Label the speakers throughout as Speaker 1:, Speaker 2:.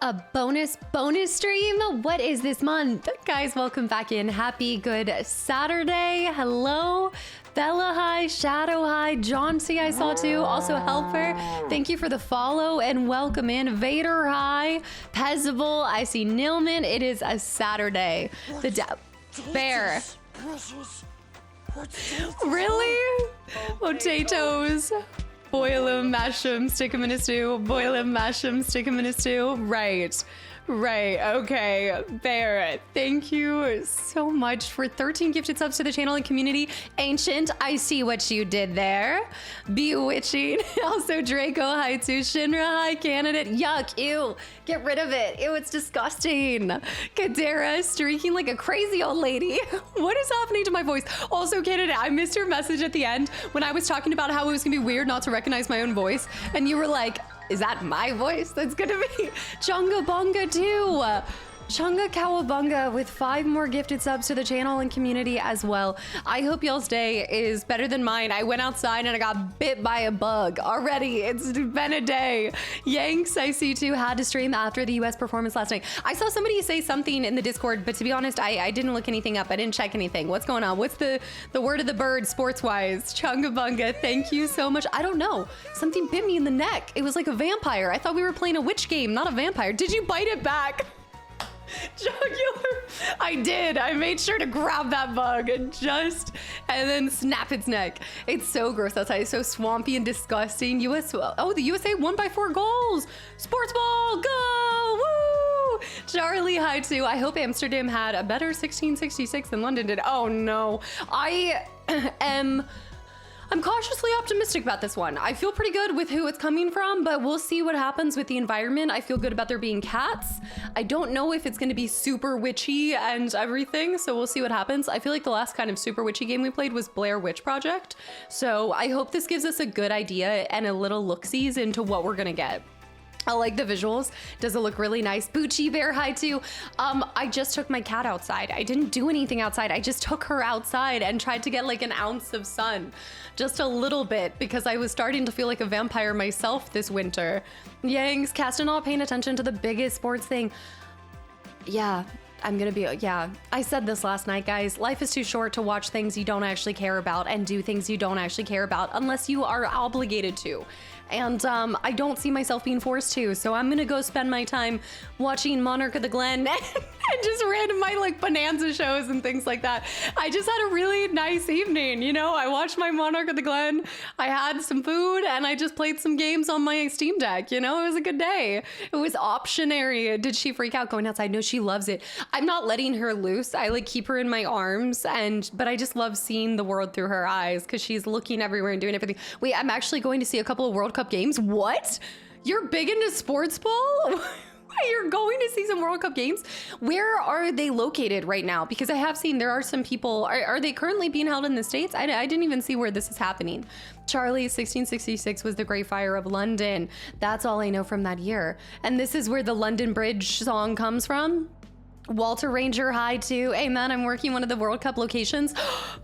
Speaker 1: A bonus stream. What is this month? Guys, welcome back in. Happy good Saturday. Hello. Bella, hi. Shadow, hi. John C, I saw too. Also, Helper, thank you for the follow and welcome in. Vader, hi. Pezable, I see Nilman. It is a Saturday. Bear. Really? Potatoes. Boil 'em, mash 'em, stick 'em in a stew. Boil 'em, mash 'em, stick 'em in a stew. Right, okay. Bear, thank you so much for 13 gifted subs to the channel and community. Ancient, I see what you did there. Bewitching. Also, Draco, hi too. Shinra, hi. Candidate, yuck, ew. Get rid of it. Ew, it's disgusting. Kadera, streaking like a crazy old lady. What is happening to my voice? Also, Candidate, I missed your message at the end when I was talking about how it was gonna be weird not to recognize my own voice. And you were like, is that my voice that's gonna be? Chunga Bunga too. Chunga Cowabunga with 5 more gifted subs to the channel and community as well. I hope y'all's day is better than mine. I went outside and I got bit by a bug already. It's been a day. Yanks, I see too, had to stream after the US performance last night. I saw somebody say something in the Discord, but to be honest, I didn't look anything up. I didn't check anything. What's going on? What's the word of the bird sports-wise? Chunga Bunga, thank you so much. I don't know. Something bit me in the neck. It was like a vampire. I thought we were playing a witch game, not a vampire. Did you bite it back? Jugular. I did. I made sure to grab that bug and then snap its neck. It's so gross outside. It's so swampy and disgusting. Oh, the USA won by 4 goals. Sports ball, go! Woo! Charlie, hi too. I hope Amsterdam had a better 1666 than London did. Oh no. I'm cautiously optimistic about this one. I feel pretty good with who it's coming from, but we'll see what happens with the environment. I feel good about there being cats. I don't know if it's gonna be super witchy and everything, so we'll see what happens. I feel like the last kind of super witchy game we played was Blair Witch Project. So I hope this gives us a good idea and a little look-sees into what we're gonna get. I like the visuals. Does it look really nice? Bucci Bear, hi too. I just took my cat outside. I didn't do anything outside. I just took her outside and tried to get like an ounce of sun. Just a little bit, because I was starting to feel like a vampire myself this winter. Yangs, Castanall paying attention to the biggest sports thing. Yeah, I said this last night, guys. Life is too short to watch things you don't actually care about and do things you don't actually care about unless you are obligated to. And I don't see myself being forced to, so I'm gonna go spend my time watching Monarch of the Glen and just random my like Bonanza shows and things like that. I just had a really nice evening, you know? I watched my Monarch of the Glen, I had some food, and I just played some games on my Steam Deck, you know? It was a good day. It was optionary. Did she freak out going outside? No, she loves it. I'm not letting her loose. I like keep her in my arms, but I just love seeing the world through her eyes because she's looking everywhere and doing everything. Wait, I'm actually going to see a couple of World Cup games. What? You're big into sports ball? You're going to see some World Cup games? Where are they located right now? Because I have seen there are some people, are they currently being held in the States? I didn't even see where this is happening. Charlie, 1666 was the Great Fire of London. That's all I know from that year. And this is where the London Bridge song comes from. Walter Ranger, hi too. Hey man, I'm working one of the World Cup locations,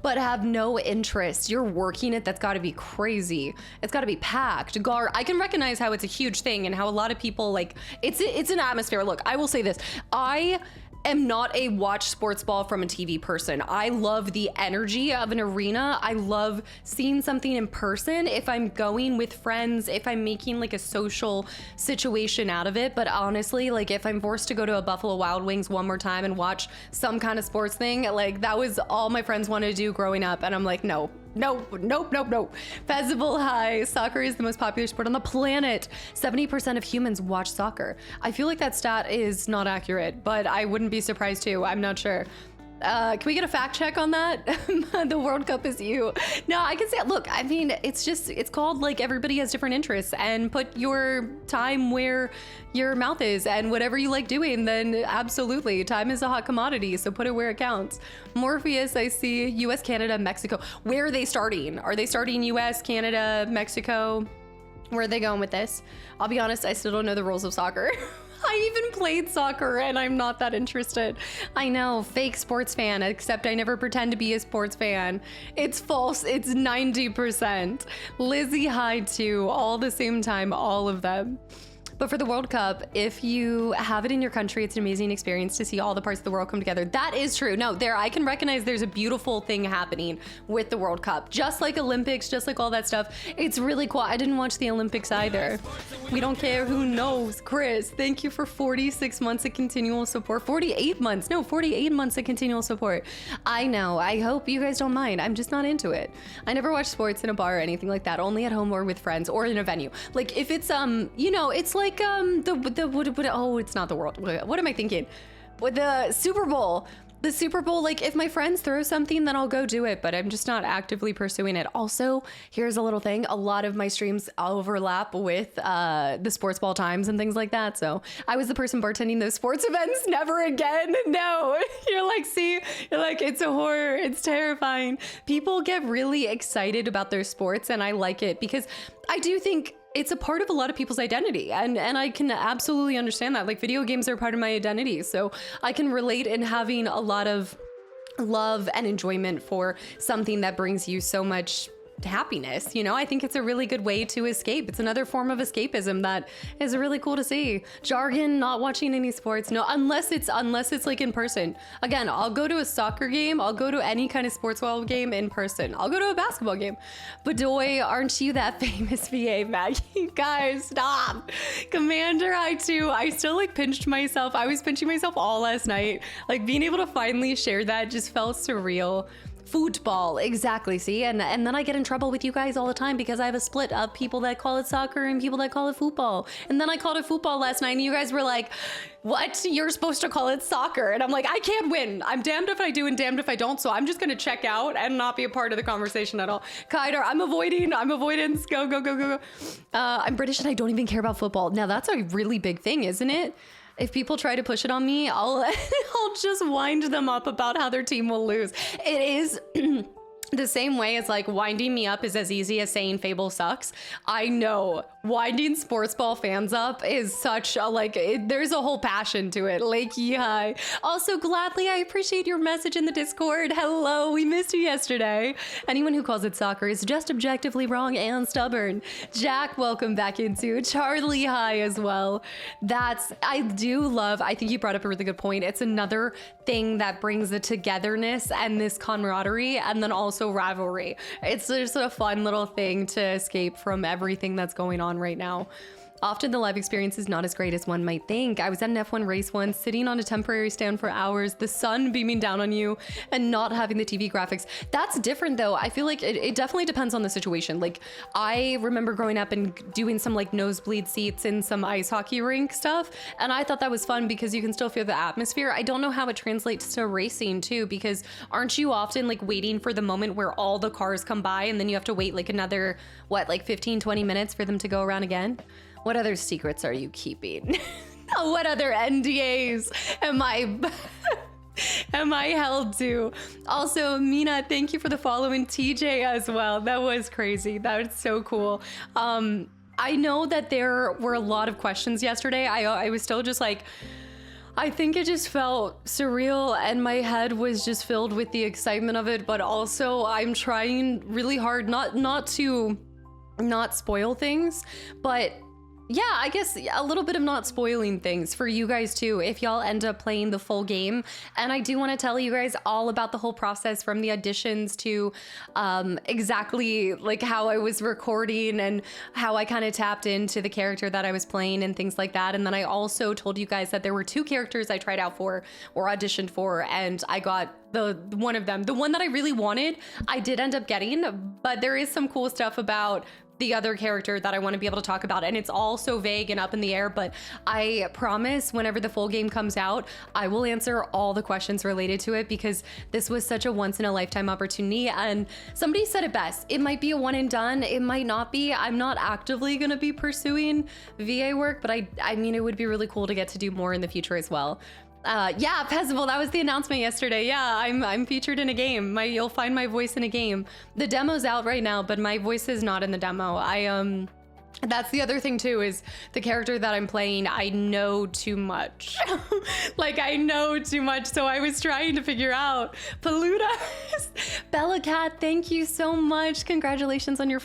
Speaker 1: but have no interest. You're working it? That's gotta be crazy. It's gotta be packed. Gar, I can recognize how it's a huge thing and how a lot of people like, it's an atmosphere. Look, I will say this. I am not a watch sports ball from a TV person. I love the energy of an arena. I love seeing something in person. If I'm going with friends, if I'm making like a social situation out of it. But honestly, like if I'm forced to go to a Buffalo Wild Wings one more time and watch some kind of sports thing, like that was all my friends wanted to do growing up. And I'm like, no. Festival high. Soccer is the most popular sport on the planet. 70% of humans watch soccer. I feel like that stat is not accurate, but I wouldn't be surprised too. I'm not sure. Can we get a fact check on that? The World Cup is you. No, I can say, look, I mean, it's called like everybody has different interests, and put your time where your mouth is, and whatever you like doing, then absolutely. Time is a hot commodity, so put it where it counts. Morpheus, I see US, Canada, Mexico. Where are they starting? Are they starting US, Canada, Mexico? Where are they going with this? I'll be honest, I still don't know the rules of soccer. I even played soccer and I'm not that interested. I know, fake sports fan, except I never pretend to be a sports fan. It's false, it's 90%. Lizzie, hi too, all the same time, all of them. But for the World Cup, if you have it in your country, it's an amazing experience to see all the parts of the world come together. That is true. No, I can recognize there's a beautiful thing happening with the World Cup. Just like Olympics, just like all that stuff. It's really cool. I didn't watch the Olympics either. We don't care who knows. Chris, thank you for 46 months of continual support. 48 months. No, 48 months of continual support. I know. I hope you guys don't mind. I'm just not into it. I never watch sports in a bar or anything like that. Only at home or with friends or in a venue. Like if it's, you know, it's like it's not the world. What am I thinking? With the Super Bowl. The Super Bowl, like if my friends throw something, then I'll go do it, but I'm just not actively pursuing it. Also, here's a little thing. A lot of my streams overlap with the sports ball times and things like that. So I was the person bartending those sports events. Never again. No, you're like, see, you're like, it's a horror. It's terrifying. People get really excited about their sports and I like it because I do think it's a part of a lot of people's identity. And I can absolutely understand that. Like video games are part of my identity. So I can relate in having a lot of love and enjoyment for something that brings you so much happiness. You know, I think it's a really good way to escape. It's another form of escapism that is really cool to see. Jargon, not watching any sports. No, unless it's like in person. Again, I'll go to a soccer game. I'll go to any kind of sports ball game in person. I'll go to a basketball game. But Doy, aren't you that famous VA, Maggie? Guys, stop. Commander, I still like pinched myself. I was pinching myself all last night. Like being able to finally share that just felt surreal. Football, exactly. See, and then I get in trouble with you guys all the time because I have a split of people that call it soccer and people that call it football. And then I called it football last night and you guys were like, what? You're supposed to call it soccer. And I'm like, I can't win. I'm damned if I do and damned if I don't. So I'm just gonna check out and not be a part of the conversation at all. Kaider, I'm avoidance. Go. I'm British and I don't even care about football. Now that's a really big thing, isn't it? If people try to push it on me, I'll just wind them up about how their team will lose. It is the same way as like winding me up is as easy as saying Fable sucks. I know winding sports ball fans up is such a there's a whole passion to it. Like, yeah. Also, gladly, I appreciate your message in the Discord. Hello, we missed you yesterday. Anyone who calls it soccer is just objectively wrong and stubborn. Jack, welcome back into Charlie High as well. I think you brought up a really good point. It's another thing that brings the togetherness and this camaraderie and then also rivalry. It's just a fun little thing to escape from everything that's going on right now. Often the live experience is not as great as one might think. I was at an F1 race once, sitting on a temporary stand for hours, the sun beaming down on you and not having the TV graphics. That's different though. I feel like it definitely depends on the situation. Like I remember growing up and doing some like nosebleed seats in some ice hockey rink stuff. And I thought that was fun because you can still feel the atmosphere. I don't know how it translates to racing too, because aren't you often like waiting for the moment where all the cars come by and then you have to wait like another, 15-20 minutes for them to go around again? What other secrets are you keeping? What other NDAs am I held to? Also, Mina, thank you for the follow, and TJ as well. That was crazy. That was so cool. I know that there were a lot of questions yesterday. I was still just like, I think it just felt surreal and my head was just filled with the excitement of it, but also I'm trying really hard not to spoil things, but yeah, I guess a little bit of not spoiling things for you guys too, if y'all end up playing the full game. And I do want to tell you guys all about the whole process from the auditions to exactly like how I was recording and how I kind of tapped into the character that I was playing and things like that. And then I also told you guys that there were 2 characters I tried out for or auditioned for, and I got one of them. The one that I really wanted, I did end up getting, but there is some cool stuff about the other character that I want to be able to talk about, and it's all so vague and up in the air, but I promise whenever the full game comes out, I will answer all the questions related to it because this was such a once in a lifetime opportunity. And somebody said it best, it might be a one and done, it might not be. I'm not actively going to be pursuing VA work, but I mean, it would be really cool to get to do more in the future as well. Yeah, Pezzival, that was the announcement yesterday. Yeah, I'm featured in a game. You'll find my voice in a game. The demo's out right now, but my voice is not in the demo. I That's the other thing too, is the character that I'm playing, I know too much. Like, I know too much, so I was trying to figure out. Paluda. Bella Cat, thank you so much. Congratulations on your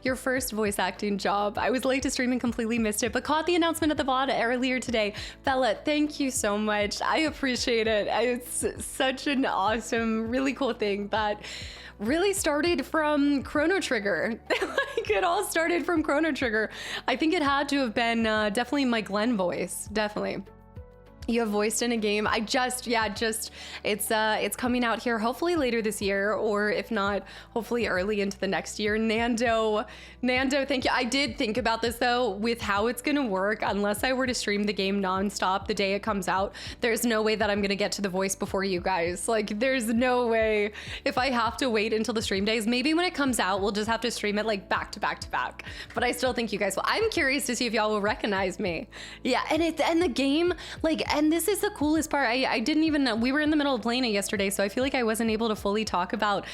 Speaker 1: your first voice acting job. I was late to stream and completely missed it, but caught the announcement at the VOD earlier today. Bella, thank you so much. I appreciate it. It's such an awesome, really cool thing that really started from Chrono Trigger. Like, it all started from Chrono Trigger. I think it had to have been definitely my Glenn voice, definitely. You have voiced in a game. It's coming out here hopefully later this year, or if not, hopefully early into the next year. Nando, thank you. I did think about this though, with how it's gonna work. Unless I were to stream the game nonstop the day it comes out, there's no way that I'm gonna get to the voice before you guys. Like, there's no way. If I have to wait until the stream days, maybe when it comes out, we'll just have to stream it like back to back to back. But I still think you guys will. I'm curious to see if y'all will recognize me. Yeah, and the game, like, and this is the coolest part. I didn't even know. We were in the middle of playing it yesterday, so I feel like I wasn't able to fully talk about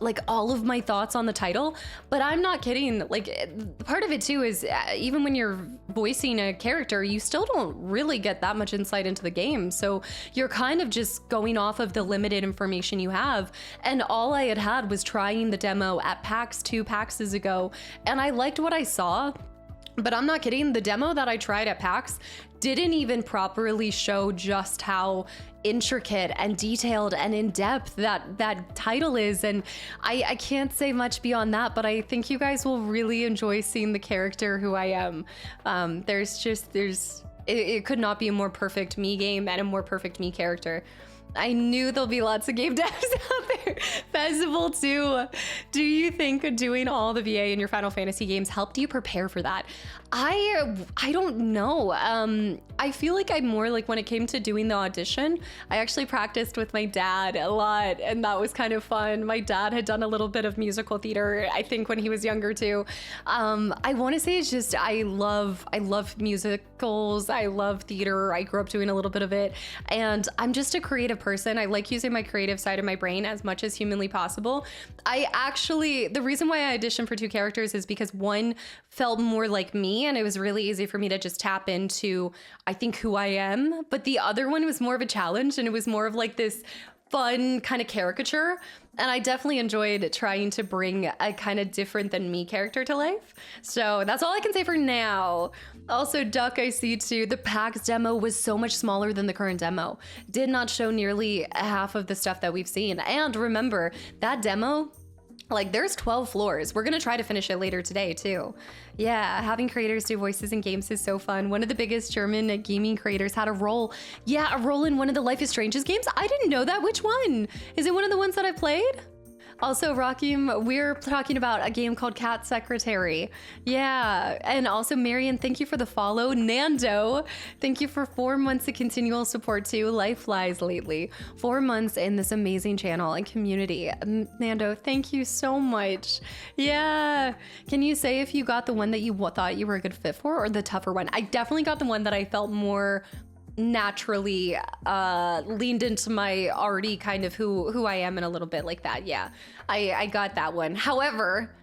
Speaker 1: like all of my thoughts on the title, but I'm not kidding. Like, part of it too is even when you're voicing a character, you still don't really get that much insight into the game. So you're kind of just going off of the limited information you have. And all I had was trying the demo at PAX 2 PAXs ago, and I liked what I saw. But I'm not kidding, the demo that I tried at PAX didn't even properly show just how intricate and detailed and in-depth that title is. And I can't say much beyond that, but I think you guys will really enjoy seeing the character who I am. It could not be a more perfect me game and a more perfect me character. I knew there'll be lots of game devs out there. Festival 2. Do you think doing all the VA in your Final Fantasy games helped you prepare for that? I don't know. I feel like I'm more like, when it came to doing the audition, I actually practiced with my dad a lot, and that was kind of fun. My dad had done a little bit of musical theater, I think, when he was younger too. I want to say it's just, I love musicals. I love theater. I grew up doing a little bit of it, and I'm just a creative person. I like using my creative side of my brain as much as humanly possible. The reason why I auditioned for 2 characters is because one felt more like me, and it was really easy for me to just tap into, I think, who I am. But the other one was more of a challenge, and it was more of like this fun kind of caricature. And I definitely enjoyed trying to bring a kind of different than me character to life. So that's all I can say for now. Also, Duck, I see too, the PAX demo was so much smaller than the current demo. Did not show nearly half of the stuff that we've seen. And remember, that demo, like, there's 12 floors. We're gonna try to finish it later today too. Yeah, having creators do voices in games is so fun. One of the biggest German gaming creators had a role in one of the Life is Strange's games. I didn't know that. Which one? Is it one of the ones that I played? Also, Rakim, we're talking about a game called Cat Secretary. Yeah, and also Marion, thank you for the follow. Nando, thank you for 4 months of continual support too. Life flies lately. 4 months in this amazing channel and community. Nando, thank you so much. Yeah, can you say if you got the one that you thought you were a good fit for, or the tougher one? I definitely got the one that I felt more naturally leaned into my already kind of who I am in a little bit like that. Yeah, I got that one. However,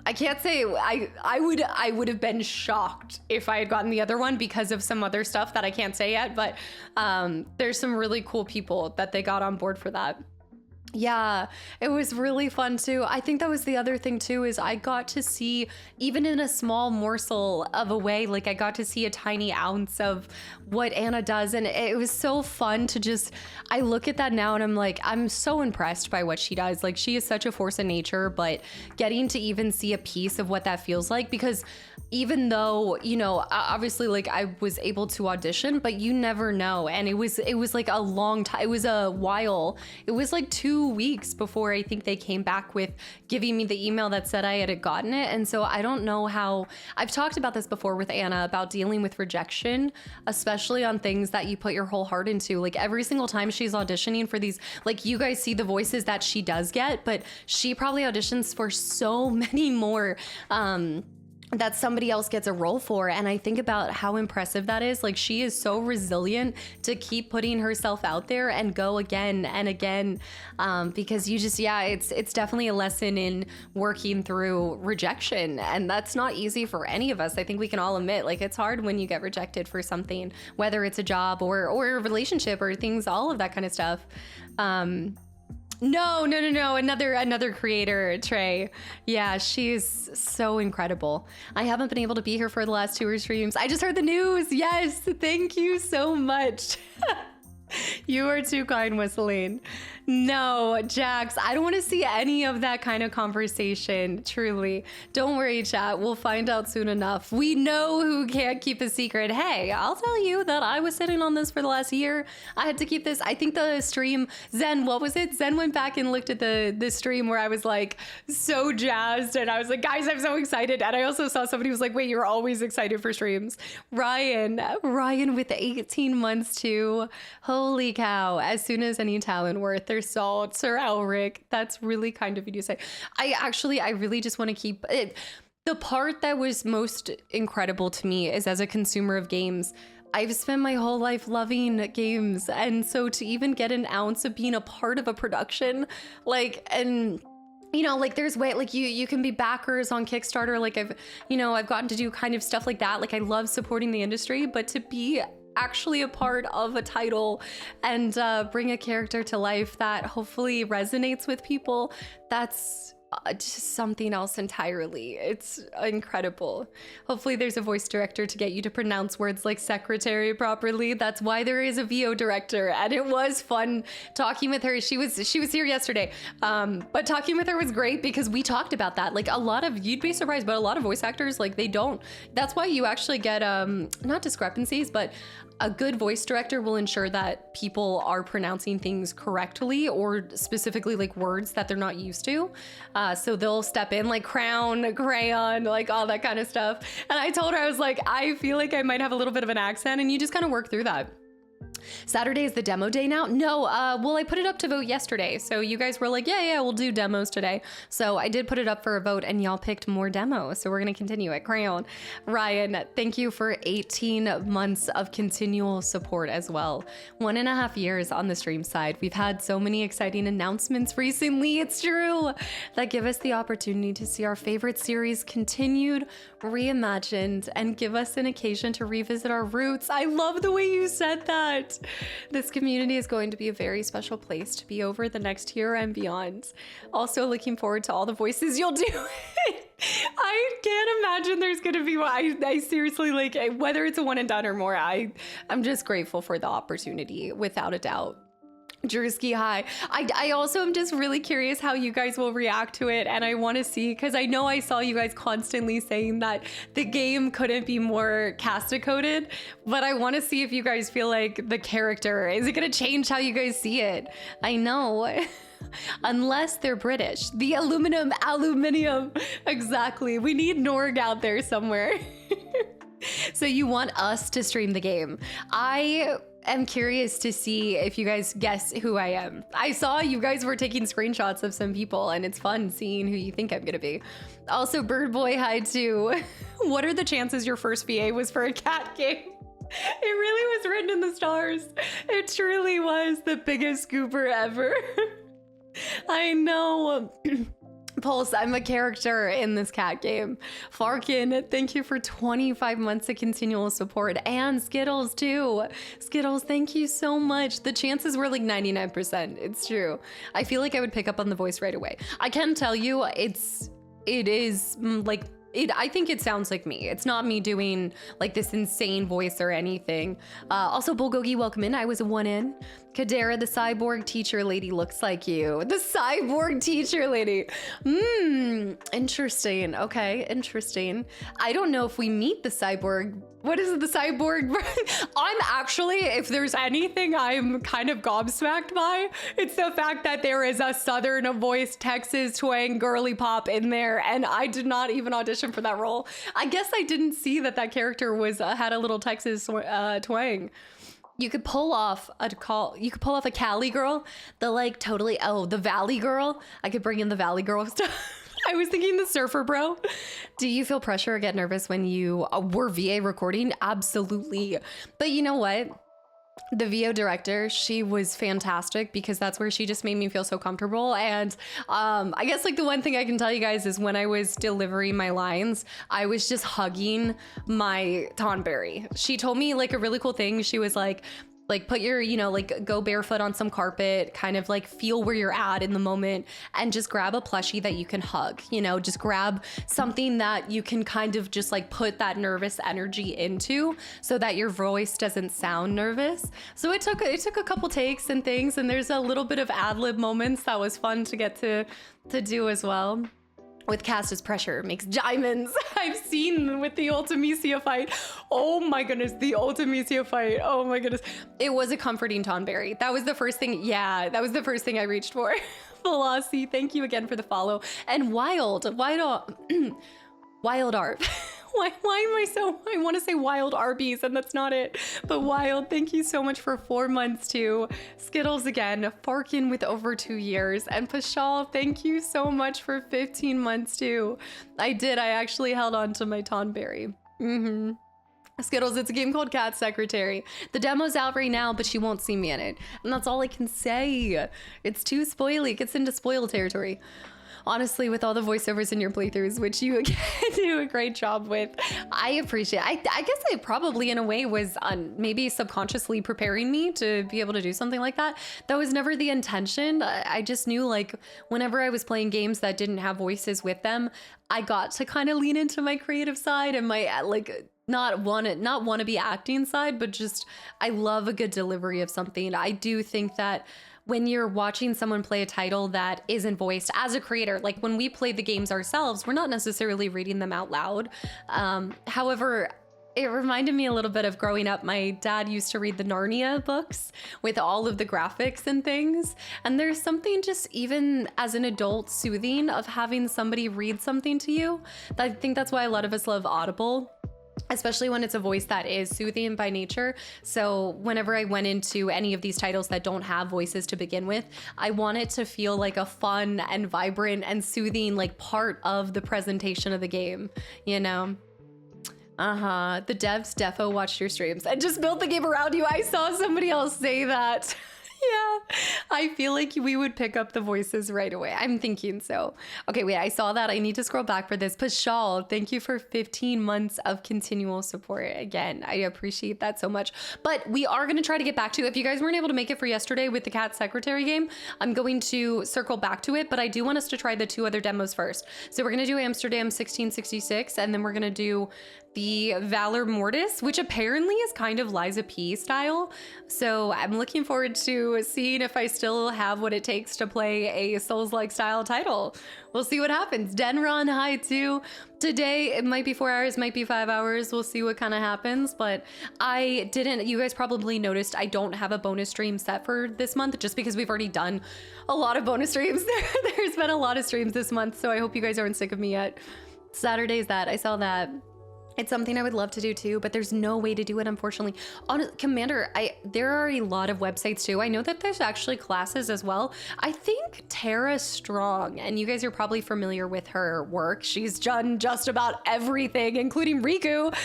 Speaker 1: I can't say I would have been shocked if I had gotten the other one because of some other stuff that I can't say yet, but there's some really cool people that they got on board for that. Yeah, it was really fun too. I think that was the other thing too, is I got to see, even in a small morsel of a way, like I got to see a tiny ounce of what Anna does. And it was so fun to just, I look at that now and I'm like, I'm so impressed by what she does. Like, she is such a force of nature, but getting to even see a piece of what that feels like, because even though, you know, obviously like I was able to audition, but you never know. And it was like a long time. It was a while. It was like 2 weeks before I think they came back with giving me the email that said I had gotten it. And so I don't know how, I've talked about this before with Anna about dealing with rejection, especially on things that you put your whole heart into. Like, every single time she's auditioning for these, like, you guys see the voices that she does get, but she probably auditions for so many more that somebody else gets a role for. And I think about how impressive that is. Like, she is so resilient to keep putting herself out there and go again and again, because you just, yeah, it's definitely a lesson in working through rejection, and that's not easy for any of us. I think we can all admit, like, it's hard when you get rejected for something, whether it's a job or a relationship or things, all of that kind of stuff. No. Another creator, Trey. Yeah, she's so incredible. I haven't been able to be here for the last 2 streams. I just heard the news. Yes, thank you so much. You are too kind, Whistling. No, Jax, I don't want to see any of that kind of conversation, truly. Don't worry, chat. We'll find out soon enough. We know who can't keep a secret. Hey, I'll tell you that I was sitting on this for the last year. I had to keep this. I think the stream, Zen, what was it? Zen went back and looked at the stream where I was like so jazzed, and I was like, guys, I'm so excited. And I also saw somebody who was like, wait, you're always excited for streams. Ryan with 18 months too. Holy cow. As soon as any talent worth their salt, Sir Elric. That's really kind of you to say. I really just want to keep it. The part that was most incredible to me is, as a consumer of games, I've spent my whole life loving games. And so to even get an ounce of being a part of a production, like, and you know, like, there's way, like, you can be backers on Kickstarter. Like, I've gotten to do kind of stuff like that. Like, I love supporting the industry, but to be actually a part of a title and bring a character to life that hopefully resonates with people, that's just something else entirely. It's incredible. Hopefully there's a voice director to get you to pronounce words like secretary properly. That's why there is a VO director, and it was fun talking with her. She was here yesterday, but talking with her was great because we talked about that. Like, a lot of, you'd be surprised, but a lot of voice actors, like, they don't. That's why you actually get not discrepancies, but a good voice director will ensure that people are pronouncing things correctly, or specifically like words that they're not used to. So they'll step in, like crown, crayon, like all that kind of stuff. And I told her, I was like, I feel like I might have a little bit of an accent, and you just kind of work through that. Saturday is the demo day now? No, well, I put it up to vote yesterday. So you guys were like, yeah, we'll do demos today. So I did put it up for a vote, and y'all picked more demos. So we're going to continue it. Crayon. Ryan, thank you for 18 months of continual support as well. 1.5 years on the stream side. We've had so many exciting announcements recently. It's true, that give us the opportunity to see our favorite series continued, reimagined, and give us an occasion to revisit our roots. I love the way you said that. This community is going to be a very special place to be over the next year and beyond. Also looking forward to all the voices you'll do. I can't imagine there's going to be, I seriously, like, whether it's a one and done or more, I'm just grateful for the opportunity, without a doubt. Drewski, hi. I also am just really curious how you guys will react to it, and I want to see, because I know I saw you guys constantly saying that the game couldn't be more Kastaclysm, but I want to see if you guys feel like the character, is it going to change how you guys see it? I know. Unless they're British. The aluminium. Exactly. We need Norg out there somewhere. So you want us to stream the game. I'm curious to see if you guys guess who I am. I saw you guys were taking screenshots of some people, and it's fun seeing who you think I'm gonna be. Also, Bird Boy, hi too. What are the chances your first VA was for a cat game? It really was written in the stars. It truly was the biggest scooper ever. I know. Pulse, I'm a character in this cat game. Farkin, thank you for 25 months of continual support. And Skittles too. Skittles, thank you so much. The chances were like 99%. It's true. I feel like I would pick up on the voice right away. I can tell you it is like, I think it sounds like me. It's not me doing like this insane voice or anything. Also, Bulgogi, welcome in. I was a 1 in. Kadera, the cyborg teacher lady, looks like you. The cyborg teacher lady. Interesting. Okay, interesting. I don't know if we meet the cyborg. What is it, the cyborg? I'm actually, if there's anything I'm kind of gobsmacked by, it's the fact that there is a southern voice, Texas twang, girly pop in there, and I did not even audition for that role. I guess I didn't see that character was had a little Texas twang. You could pull off a Cali girl, the like totally, the Valley girl. I could bring in the Valley girl stuff. I was thinking the surfer bro. Do you feel pressure or get nervous when you were VA recording? Absolutely. But you know what? The VO director, she was fantastic because that's where she just made me feel so comfortable. And I guess like the one thing I can tell you guys is when I was delivering my lines, I was just hugging my Tonberry. She told me like a really cool thing. She was like put your, you know, like go barefoot on some carpet, kind of like feel where you're at in the moment and just grab a plushie that you can hug, you know, just grab something that you can kind of just like put that nervous energy into so that your voice doesn't sound nervous. So it took a couple takes and things, and there's a little bit of ad lib moments that was fun to get to do as well. With Cast's pressure makes diamonds. I've seen with the Ultimecia fight. Oh my goodness, the Ultimecia fight. Oh my goodness. It was a comforting Tonberry. That was the first thing. Yeah, that was the first thing I reached for. Velocity, thank you again for the follow. And Wild Art. Why am I want to say Wild Arby's and that's not it. But Wild, thank you so much for 4 months too. Skittles again, Farkin with over 2 years. And Pashal, thank you so much for 15 months too. I actually held on to my Tonberry. Skittles, it's a game called Cat Secretary. The demo's out right now, but she won't see me in it. And that's all I can say. It's too spoily, it gets into spoil territory. Honestly, with all the voiceovers in your playthroughs, which you again do a great job with, I appreciate it. I guess it probably in a way was maybe subconsciously preparing me to be able to do something like that. That was never the intention. I just knew like whenever I was playing games that didn't have voices with them, I got to kind of lean into my creative side and my like not want to be acting side, but just I love a good delivery of something. I do think that when you're watching someone play a title that isn't voiced as a creator, like when we play the games ourselves, we're not necessarily reading them out loud. However, it reminded me a little bit of growing up. My dad used to read the Narnia books with all of the graphics and things. And there's something just even as an adult soothing of having somebody read something to you. I think that's why a lot of us love Audible, especially when it's a voice that is soothing by nature. So whenever I went into any of these titles that don't have voices to begin with, I want it to feel like a fun and vibrant and soothing like part of the presentation of the game, you know? The devs defo watched your streams and just built the game around you. I saw somebody else say that. Yeah, I feel like we would pick up the voices right away. I'm thinking so. Okay, wait, I saw that. I need to scroll back for this. Pashal, thank you for 15 months of continual support. Again, I appreciate that so much. But we are going to try to get back to, if you guys weren't able to make it for yesterday with the Cat Secretary game, I'm going to circle back to it, but I do want us to try the 2 other demos first. So we're going to do Amsterdam 1666, and then we're going to do the Valor Mortis, which apparently is kind of Liza P style. So I'm looking forward to seeing if I still have what it takes to play a Souls-like style title. We'll see what happens. Denron, hi too. Today, it might be 4 hours, might be 5 hours. We'll see what kind of happens, but you guys probably noticed I don't have a bonus stream set for this month just because we've already done a lot of bonus streams. There's been a lot of streams this month, so I hope you guys aren't sick of me yet. Saturday's that, I saw that. It's something I would love to do too, but there's no way to do it, unfortunately. Commander, there are a lot of websites too. I know that there's actually classes as well. I think Tara Strong, and you guys are probably familiar with her work. She's done just about everything, including Riku.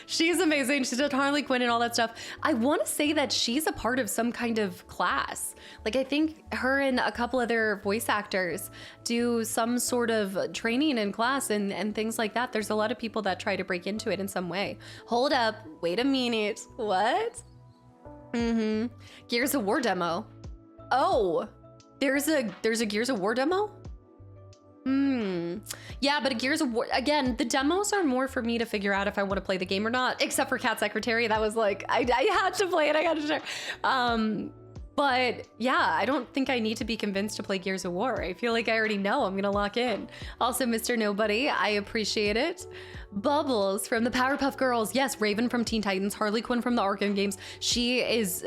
Speaker 1: She's amazing. She's done Harley Quinn and all that stuff. I want to say that she's a part of some kind of class. Like I think her and a couple other voice actors do some sort of training in class and things like that. There's a lot of people that try to break into it in some way. Hold up, wait a minute, what? Gears of War demo. Oh, there's a Gears of War demo? Yeah, but a Gears of War, again, the demos are more for me to figure out if I want to play the game or not, except for Cat Secretary. That was like, I had to play it, I got to share. But yeah, I don't think I need to be convinced to play Gears of War. I feel like I already know. I'm gonna lock in. Also, Mr. Nobody, I appreciate it. Bubbles from the Powerpuff Girls. Yes, Raven from Teen Titans, Harley Quinn from the Arkham games. She is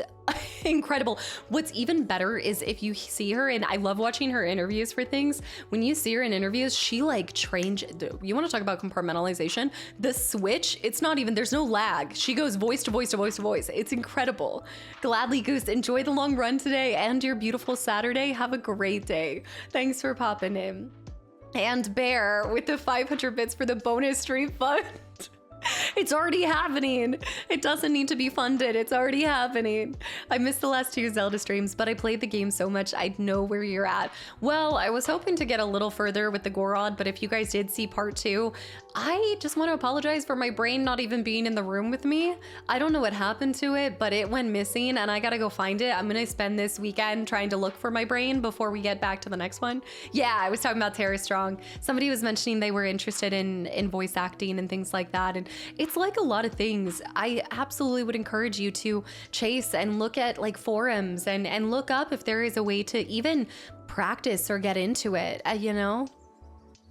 Speaker 1: incredible. What's even better is if you see her, and I love watching her interviews for things. When you see her in interviews, she like trains. You want to talk about compartmentalization? The switch, it's not even, there's no lag. She goes voice to voice to voice to voice. It's incredible. Gladly Goose, enjoy the long run today and your beautiful Saturday. Have a great day. Thanks for popping in. And Bear with the 500 bits for the bonus stream fund. It's already happening. It doesn't need to be funded. It's already happening. I missed the last 2 Zelda streams, but I played the game so much I know where you're at. Well, I was hoping to get a little further with the Gorod, but if you guys did see part 2, I just want to apologize for my brain not even being in the room with me. I don't know what happened to it, but it went missing and I gotta go find it. I'm gonna spend this weekend trying to look for my brain before we get back to the next one. Yeah, I was talking about Tara Strong. Somebody was mentioning they were interested in voice acting and things like that. And it's like a lot of things. I absolutely would encourage you to chase and look at like forums and look up if there is a way to even practice or get into it, you know?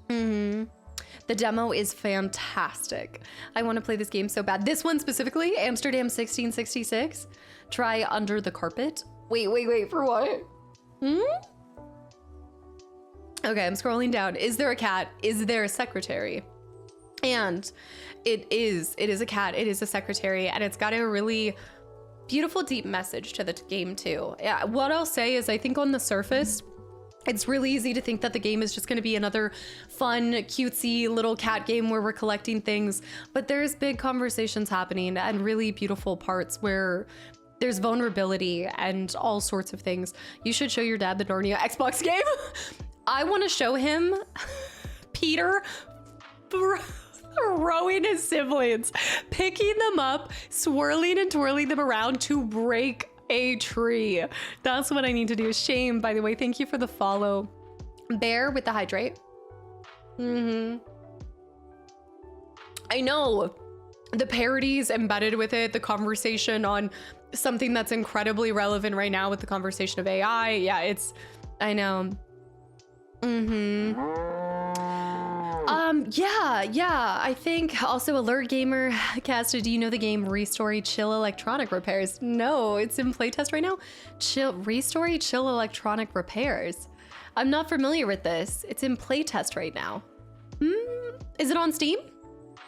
Speaker 1: The demo is fantastic. I want to play this game so bad. This one specifically, Amsterdam 1666. Try Under the Carpet. Wait, for what? Okay, I'm scrolling down. Is there a cat? Is there a secretary? And it is a cat, it is a secretary, and it's got a really beautiful, deep message to the game too. Yeah, what I'll say is I think on the surface, it's really easy to think that the game is just going to be another fun, cutesy little cat game where we're collecting things, but there's big conversations happening and really beautiful parts where there's vulnerability and all sorts of things. You should show your dad the Narnia Xbox game. I want to show him Peter throwing his siblings, picking them up, swirling and twirling them around to break a tree. That's what I need to do. Shame, by the way, thank you for the follow. Bear with the hydrate. I know the parodies embedded with it, the conversation on something that's incredibly relevant right now with the conversation of AI. Yeah, I know. Yeah, I think also Alert Gamer, Casta, do you know the game Restory Chill Electronic Repairs? No, it's in playtest right now. Restory Chill Electronic Repairs. I'm not familiar with this. It's in playtest right now. Is it on Steam?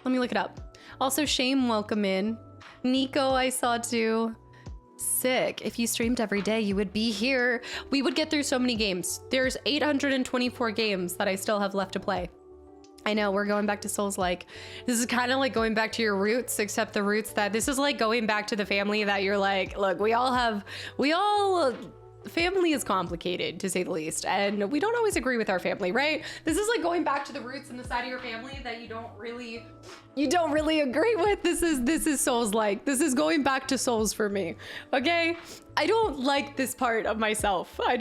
Speaker 1: Let me look it up. Also, Shame, welcome in. Nico, I saw too. Sick. If you streamed every day, you would be here. We would get through so many games. There's 824 games that I still have left to play. I know, we're going back to Souls-like. This is kind of like going back to your roots, except the roots that this is like going back to the family that you're like, look, family is complicated to say the least, and we don't always agree with our family, right? This is like going back to the roots in the side of your family that you don't really agree with. This is Souls-like. This is going back to Souls for me, okay? I don't like this part of myself. I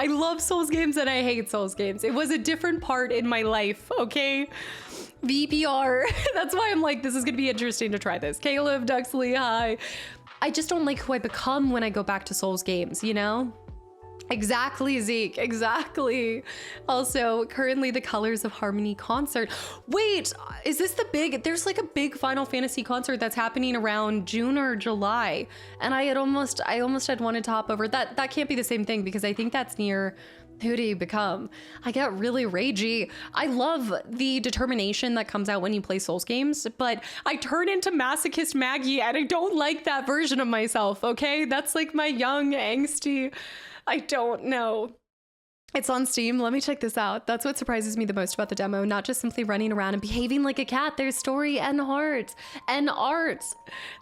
Speaker 1: love Souls games and I hate Souls games. It was a different part in my life, okay? VPR. That's why I'm like, this is gonna be interesting to try this. Caleb, Duxley, hi. I just don't like who I become when I go back to Souls games, you know? Exactly, Zeke, exactly. Also, currently the Colors of Harmony concert. Wait, is this there's like a big Final Fantasy concert that's happening around June or July. And I almost had wanted to hop over. That can't be the same thing because I think that's near Who Do You Become? I get really ragey. I love the determination that comes out when you play Souls games, but I turn into Masochist Maggie and I don't like that version of myself, okay? That's like my young, angsty, I don't know. It's on Steam. Let me check this out. That's what surprises me the most about the demo. Not just simply running around and behaving like a cat. There's story and heart and art.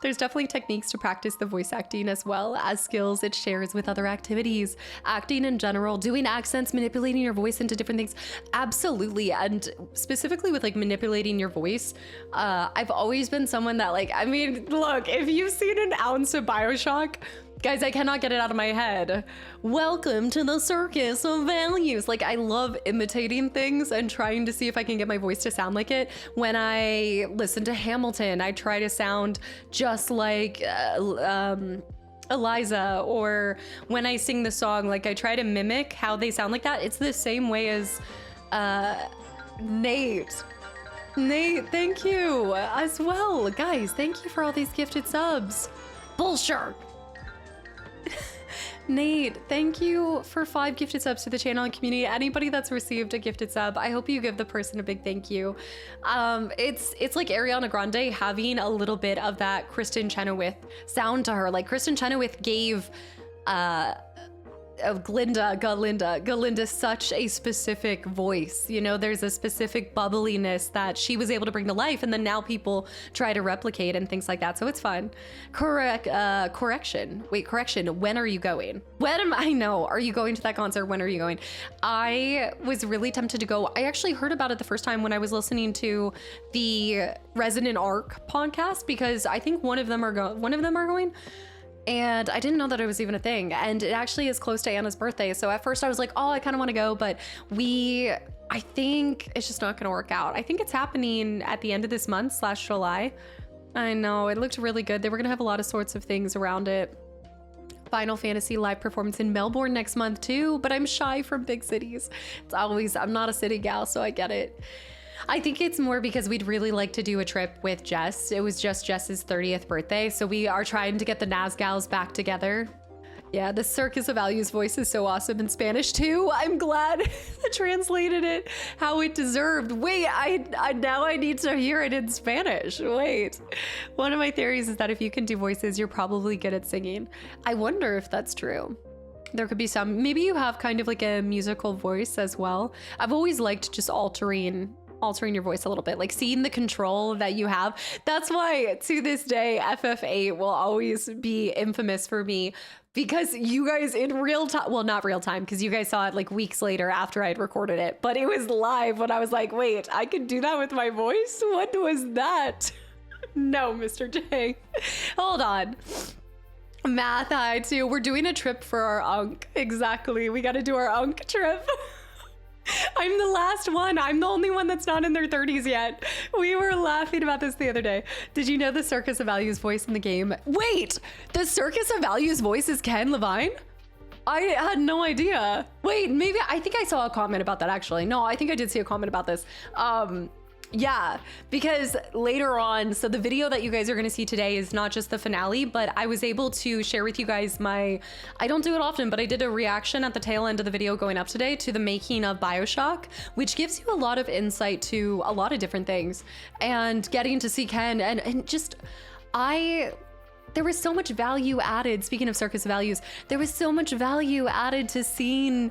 Speaker 1: There's definitely techniques to practice the voice acting as well as skills it shares with other activities. Acting in general, doing accents, manipulating your voice into different things. Absolutely. And specifically with like manipulating your voice, I've always been someone that like, I mean, look, if you've seen an ounce of BioShock, guys, I cannot get it out of my head. Welcome to the circus of values. Like, I love imitating things and trying to see if I can get my voice to sound like it. When I listen to Hamilton, I try to sound just like Eliza, or when I sing the song, like I try to mimic how they sound like that. It's the same way as Nate. Nate, thank you as well. Guys, thank you for all these gifted subs. Bullshit. Nate, thank you for 5 gifted subs to the channel and community. Anybody that's received a gifted sub, I hope you give the person a big thank you. It's like Ariana Grande having a little bit of that Kristen Chenoweth sound to her. Like Kristen Chenoweth gave Galinda's such a specific voice. You know, there's a specific bubbliness that she was able to bring to life, and then now people try to replicate and things like that. So it's fun. Correction. When are you going? Are you going to that concert? When are you going? I was really tempted to go. I actually heard about it the first time when I was listening to the Resident Arc podcast, because I think one of them are going. And I didn't know that it was even a thing. And it actually is close to Anna's birthday. So at first I was like, oh, I kind of want to go, but I think it's just not going to work out. I think it's happening at the end of this month / July. I know, it looked really good. They were going to have a lot of sorts of things around it. Final Fantasy live performance in Melbourne next month too, but I'm shy from big cities. I'm not a city gal, so I get it. I think it's more because we'd really like to do a trip with Jess. It was just Jess's 30th birthday, so we are trying to get the Nazgals back together. Yeah, the Circus of Values voice is so awesome in Spanish too. I'm glad I translated it how it deserved. Wait, now I need to hear it in Spanish. Wait. One of my theories is that if you can do voices, you're probably good at singing. I wonder if that's true. There could be some. Maybe you have kind of like a musical voice as well. I've always liked just altering your voice a little bit, like seeing the control that you have. That's why to this day, FF8 will always be infamous for me, because you guys in real time, well, not real time, because you guys saw it like weeks later after I'd recorded it, but it was live when I was like, wait, I could do that with my voice? What was that? No, Mr. J. Hold on. Math high too. We're doing a trip for our Unk. Exactly. We got to do our Unk trip. I'm the last one. I'm the only one that's not in their 30s yet. We were laughing about this the other day. Did you know the Circus of Values voice in the game? Wait, the Circus of Values voice is Ken Levine? I had no idea. Wait, maybe I think I saw a comment about that actually. No, I think I did see a comment about this. Yeah, because later on, so the video that you guys are going to see today is not just the finale, but I was able to share with you guys I don't do it often, but I did a reaction at the tail end of the video going up today to the making of BioShock, which gives you a lot of insight to a lot of different things, and getting to see Ken and just, there was so much value added. Speaking of Circus of Values, there was so much value added to seeing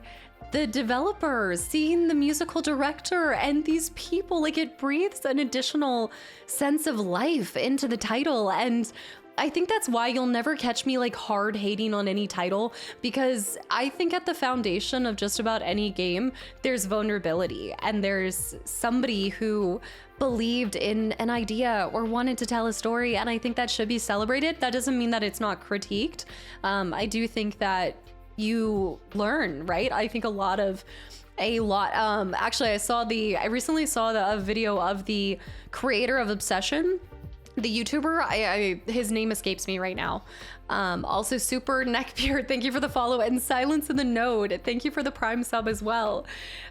Speaker 1: the developers, seeing the musical director, and these people. Like, it breathes an additional sense of life into the title. And I think that's why you'll never catch me like hard hating on any title, because I think at the foundation of just about any game, there's vulnerability, and there's somebody who believed in an idea or wanted to tell a story, and I think that should be celebrated. That doesn't mean that it's not critiqued. I do think that you learn, right? I think actually I recently saw a video of the creator of Obsession, the YouTuber. His name escapes me right now. Also Super Neckbeard, thank you for the follow, and Silence in the Node, thank you for the Prime sub as well.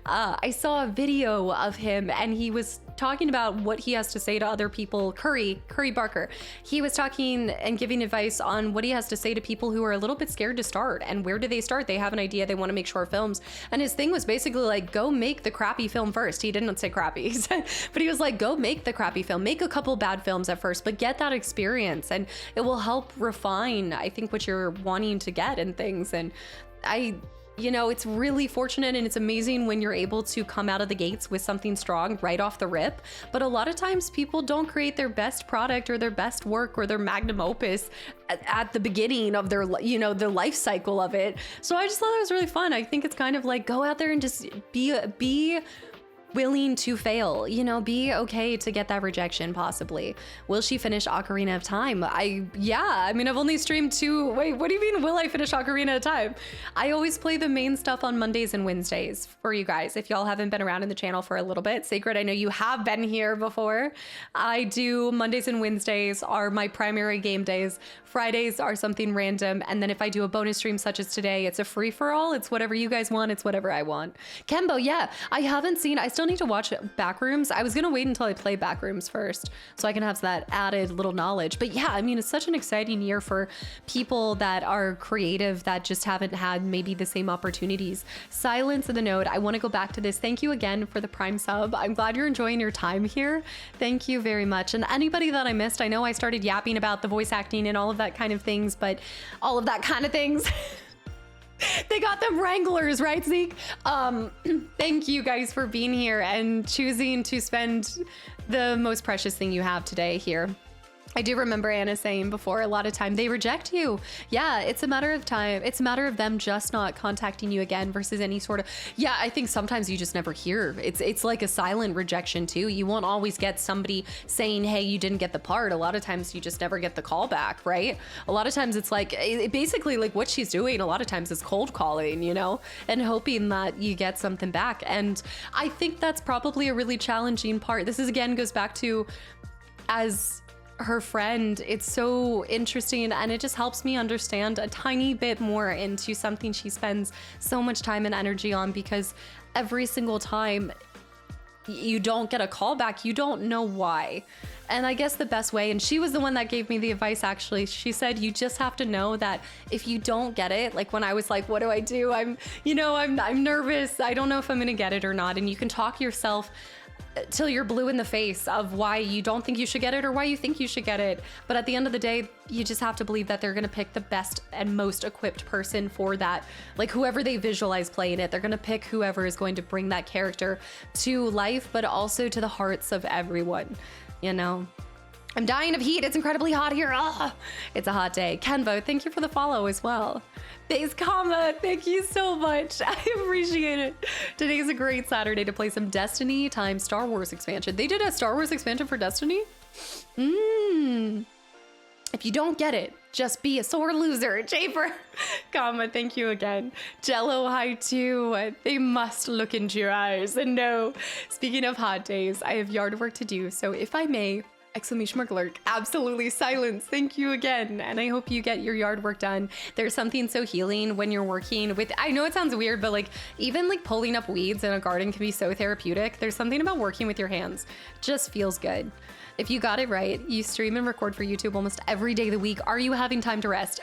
Speaker 1: I saw a video of him, and he was talking about what he has to say to other people. Curry Barker, he was talking and giving advice on what he has to say to people who are a little bit scared to start, and where do they start? They have an idea, they want to make short films, and his thing was basically like, go make the crappy film first. He didn't say crappy, he said, but he was like, go make the crappy film, make a couple bad films at first, but get that experience, and it will help refine, I think, what you're wanting to get and things. And it's really fortunate, and it's amazing when you're able to come out of the gates with something strong right off the rip. But a lot of times people don't create their best product or their best work or their magnum opus at the beginning of their, the life cycle of it. So I just thought it was really fun. I think it's kind of like, go out there and just be willing to fail, be okay to get that rejection possibly. Will she finish Ocarina of Time? I've only streamed wait, what do you mean will I finish Ocarina of Time? I always play the main stuff on Mondays and Wednesdays for you guys. If y'all haven't been around in the channel for a little bit, Sacred, I know you have been here before. I do Mondays and Wednesdays are my primary game days. Fridays are something random. And then if I do a bonus stream such as today, it's a free for all. It's whatever you guys want. It's whatever I want. Kembo, yeah, I still need to watch Backrooms. I was gonna wait until I play Backrooms first so I can have that added little knowledge. But yeah, it's such an exciting year for people that are creative that just haven't had maybe the same opportunities. Silence in the Node, I want to go back to this. Thank you again for the Prime sub. I'm glad you're enjoying your time here. Thank you very much. And anybody that I missed, I know I started yapping about the voice acting and all of that kind of things, but all of that kind of things. They got them Wranglers, right, Zeke? Thank you guys for being here and choosing to spend the most precious thing you have today here. I do remember Anna saying before, a lot of time they reject you. Yeah, it's a matter of time. It's a matter of them just not contacting you again versus any sort of, yeah, I think sometimes you just never hear. It's like a silent rejection too. You won't always get somebody saying, hey, you didn't get the part. A lot of times you just never get the call back, right? A lot of times it's like, basically like what she's doing a lot of times is cold calling, you know, and hoping that you get something back. And I think that's probably a really challenging part. This is again goes back to, as her friend, it's so interesting, and it just helps me understand a tiny bit more into something she spends so much time and energy on, because every single time you don't get a call back, you don't know why. And I guess the best way, and she was the one that gave me the advice actually, she said you just have to know that if you don't get it, like when I was like, what do I do? I'm nervous, I don't know if I'm gonna get it or not, and you can talk yourself till you're blue in the face of why you don't think you should get it or why you think you should get it. But at the end of the day, you just have to believe that they're going to pick the best and most equipped person for that. Like whoever they visualize playing it, they're going to pick whoever is going to bring that character to life, but also to the hearts of everyone, you know? I'm dying of heat. It's incredibly hot here. Ah, it's a hot day. Kenvo, thank you for the follow as well. Base Comma, thank you so much. I appreciate it. Today's a great Saturday to play some Destiny times Star Wars expansion. They did a Star Wars expansion for Destiny? If you don't get it, just be a sore loser. Chafer, comma, thank you again. Jello, hi too. They must look into your eyes and know. Speaking of hot days, I have yard work to do, so if I may, exclamation mark alert, absolutely silence. Thank you again. And I hope you get your yard work done. There's something so healing when you're working with, I know it sounds weird, but like even like pulling up weeds in a garden can be so therapeutic. There's something about working with your hands. Just feels good. If you got it right, you stream and record for YouTube almost every day of the week. Are you having time to rest?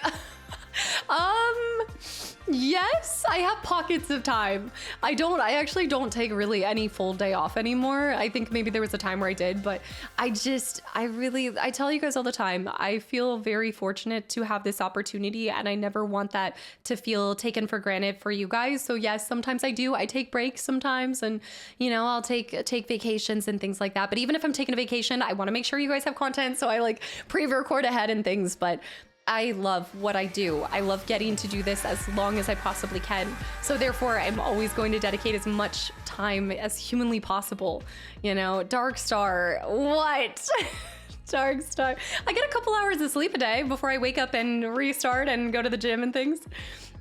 Speaker 1: Yes, I have pockets of time. I actually don't take really any full day off anymore. I think maybe there was a time where I did, but I tell you guys all the time, I feel very fortunate to have this opportunity, and I never want that to feel taken for granted for you guys. So yes, sometimes I take breaks sometimes, and you know, I'll take vacations and things like that. But even if I'm taking a vacation, I want to make sure you guys have content. So I like pre-record ahead and things, but I love what I do. I love getting to do this as long as I possibly can. So therefore, I'm always going to dedicate as much time as humanly possible. You know, Dark Star, what? Dark Star. I get a couple hours of sleep a day before I wake up and restart and go to the gym and things.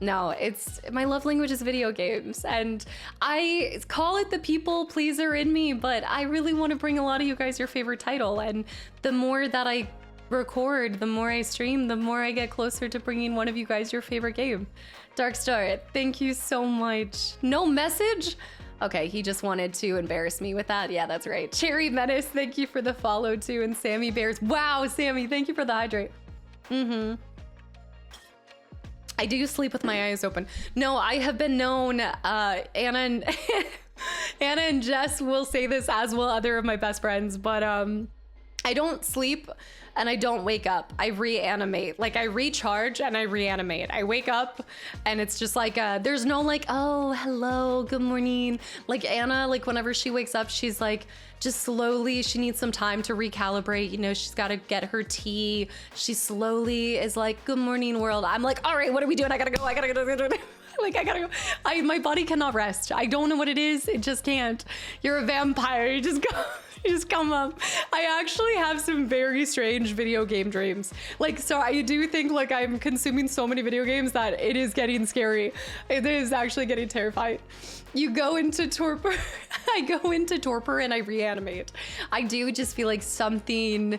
Speaker 1: No, it's my love language is video games, and I call it the people pleaser in me, but I really want to bring a lot of you guys your favorite title. And the more that I record, the more I stream, the more I get closer to bringing one of you guys your favorite game. Dark Star, thank you so much. No message? Okay, he just wanted to embarrass me with that. Yeah, that's right. Cherry Menace, thank you for the follow too. And Sammy Bears, wow, Sammy, thank you for the hydrate. I do sleep with my eyes open. No, I have been known, Anna and Anna and Jess will say this, as will other of my best friends, but I don't sleep and I don't wake up. I reanimate. Like I recharge and I reanimate. I wake up and it's just like, there's no like, oh, hello, good morning. Like Anna, like whenever she wakes up, she's like, just slowly, she needs some time to recalibrate. You know, she's got to get her tea. She slowly is like, good morning world. I'm like, all right, what are we doing? I gotta go. Like, I gotta go. My body cannot rest. I don't know what it is. It just can't. You're a vampire. You just go. You just come up. I actually have some very strange video game dreams. Like, so I do think like I'm consuming so many video games that it is getting scary. It is actually getting terrifying. You go into torpor. I go into torpor and I reanimate. I do just feel like something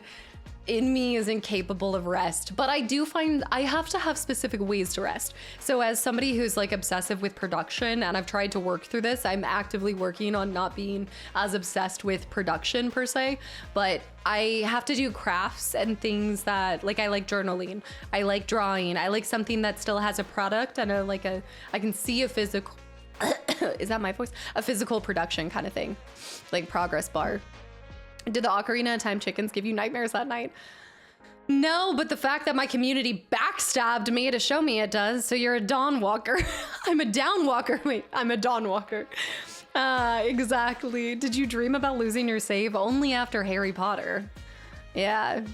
Speaker 1: in me is incapable of rest, but I do find I have to have specific ways to rest. So as somebody who's like obsessive with production, and I've tried to work through this, I'm actively working on not being as obsessed with production per se, but I have to do crafts and things that like, I like journaling, I like drawing, I like something that still has a product and I can see a physical, is that my voice? A physical production kind of thing, like progress bar. Did the Ocarina of Time chickens give you nightmares that night? No, but the fact that my community backstabbed me to show me it does. So you're a Dawn Walker. I'm a Down Walker. Wait, I'm a Dawn Walker. Exactly. Did you dream about losing your save? Only after Harry Potter. Yeah.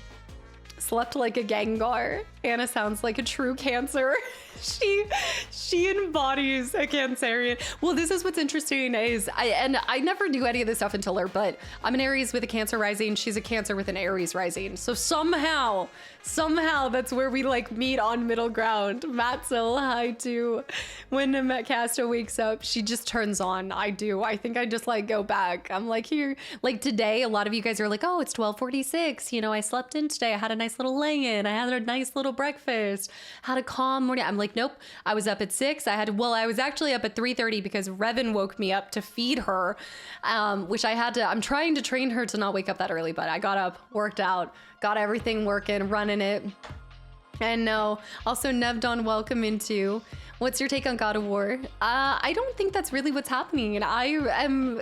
Speaker 1: Slept like a Gengar. Anna sounds like a true Cancer. She embodies a Cancerian. Well, this is what's interesting is I never knew any of this stuff until her, but I'm an Aries with a Cancer rising. She's a Cancer with an Aries rising. So somehow that's where we like meet on middle ground. Matt so hi too. When Casta wakes up, she just turns on. I do. I think I just like go back. I'm like here. Like today, a lot of you guys are like, oh, it's 12:46. You know, I slept in today. I had a nice little lay-in. I had a nice little breakfast. Had a calm morning. I'm like, nope. I was up at 6. I was actually up at 3:30 because Revan woke me up to feed her, which I'm trying to train her to not wake up that early, but I got up, worked out, got everything working, running it. And no, also Nevdon, welcome into. What's your take on God of War? I don't think that's really what's happening. And I'm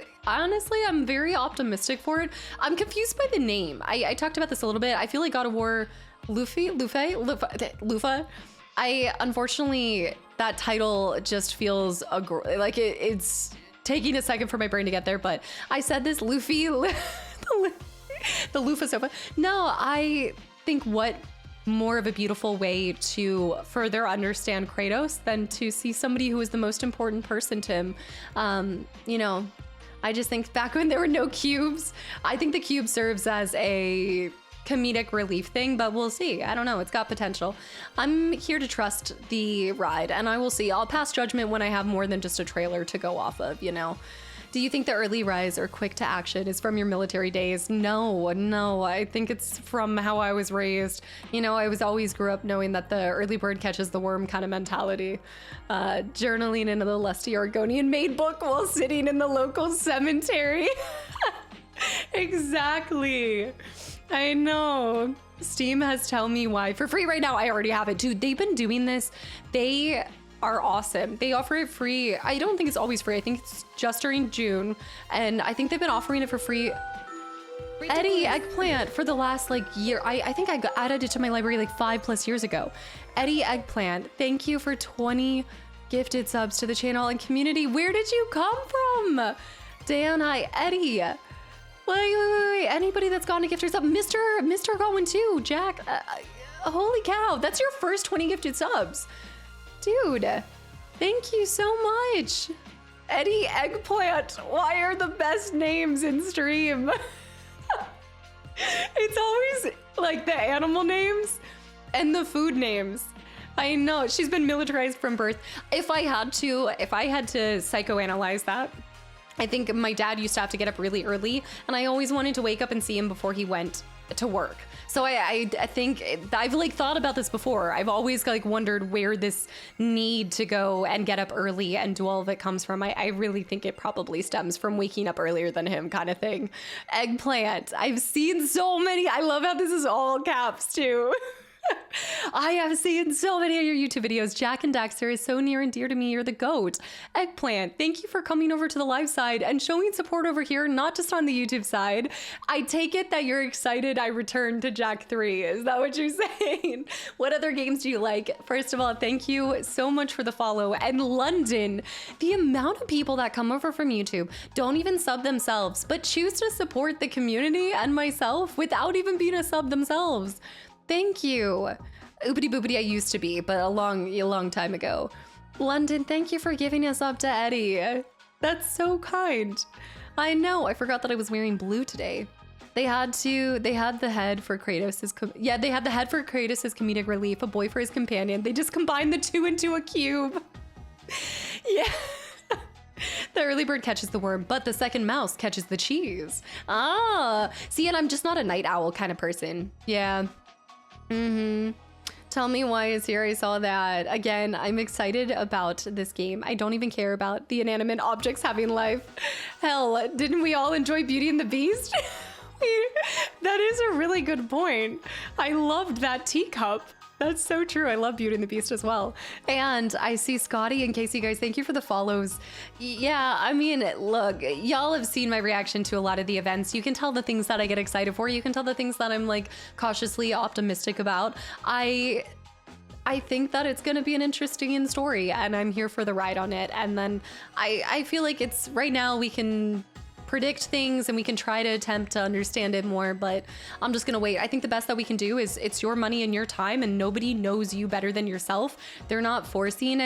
Speaker 1: very optimistic for it. I'm confused by the name. I talked about this a little bit. I feel like God of War Lufa. Unfortunately, that title just feels like it's taking a second for my brain to get there, but I said this Luffy, the Lufa sofa. No, I think what more of a beautiful way to further understand Kratos than to see somebody who is the most important person to him. You know, I just think back when there were no cubes, I think the cube serves as a comedic relief thing, but we'll see. I don't know. It's got potential. I'm here to trust the ride, and I will see. I'll pass judgment when I have more than just a trailer to go off of, you know. Do you think the early rise or quick to action is from your military days? No. I think it's from how I was raised. You know, I always grew up knowing that the early bird catches the worm kind of mentality. Journaling in the lusty Argonian maid book while sitting in the local cemetery. Exactly. I know. Steam has Tell Me Why for free right now. I already have it. Dude, they've been doing this. They are awesome. They offer it free. I don't think it's always free. I think it's just during June. And I think they've been offering it for free. Eddie Eggplant for the last like year. I think I added it to my library like 5+ years ago. Eddie Eggplant, thank you for 20 gifted subs to the channel and community. Where did you come from? Diana, Eddie. Wait. Anybody that's gotten a gift or something? Mr. got one too. Jack, holy cow. That's your first 20 gifted subs. Dude, thank you so much. Eddie Eggplant, why are the best names in stream? It's always like the animal names and the food names. I know, she's been militarized from birth. If I had to psychoanalyze that, I think my dad used to have to get up really early, and I always wanted to wake up and see him before he went to work. So I think I've like thought about this before. I've always like wondered where this need to go and get up early and do all of it comes from. I really think it probably stems from waking up earlier than him kind of thing. Eggplant. I've seen so many. I love how this is all caps too. I have seen so many of your YouTube videos. Jack and Daxter is so near and dear to me. You're the GOAT. Eggplant, thank you for coming over to the live side and showing support over here, not just on the YouTube side. I take it that you're excited I returned to Jack 3. Is that what you're saying? What other games do you like? First of all, thank you so much for the follow. And London, the amount of people that come over from YouTube don't even sub themselves, but choose to support the community and myself without even being a sub themselves. Thank you. Oopity boopity I used to be, but a long time ago. London, thank you for giving us up to Eddie. That's so kind. I know, I forgot that I was wearing blue today. They had the head for Kratos' they had the head for Kratos' comedic relief, a boy for his companion. They just combined the two into a cube. Yeah. The early bird catches the worm, but the second mouse catches the cheese. Ah, see, and I'm just not a night owl kind of person. Yeah. Tell Me Why is here. I saw that. Again, I'm excited about this game. I don't even care about the inanimate objects having life. Hell, didn't we all enjoy Beauty and the Beast? That is a really good point. I loved that teacup. That's so true. I love Beauty and the Beast as well. And I see Scotty and Casey, guys, thank you for the follows. Yeah, I mean, look, y'all have seen my reaction to a lot of the events. You can tell the things that I get excited for. You can tell the things that I'm like cautiously optimistic about. I think that it's going to be an interesting story, and I'm here for the ride on it. And then I feel like it's right now we can predict things and we can try to attempt to understand it more, but I'm just gonna wait. I think the best that we can do is it's your money and your time, and nobody knows you better than yourself. They're not forcing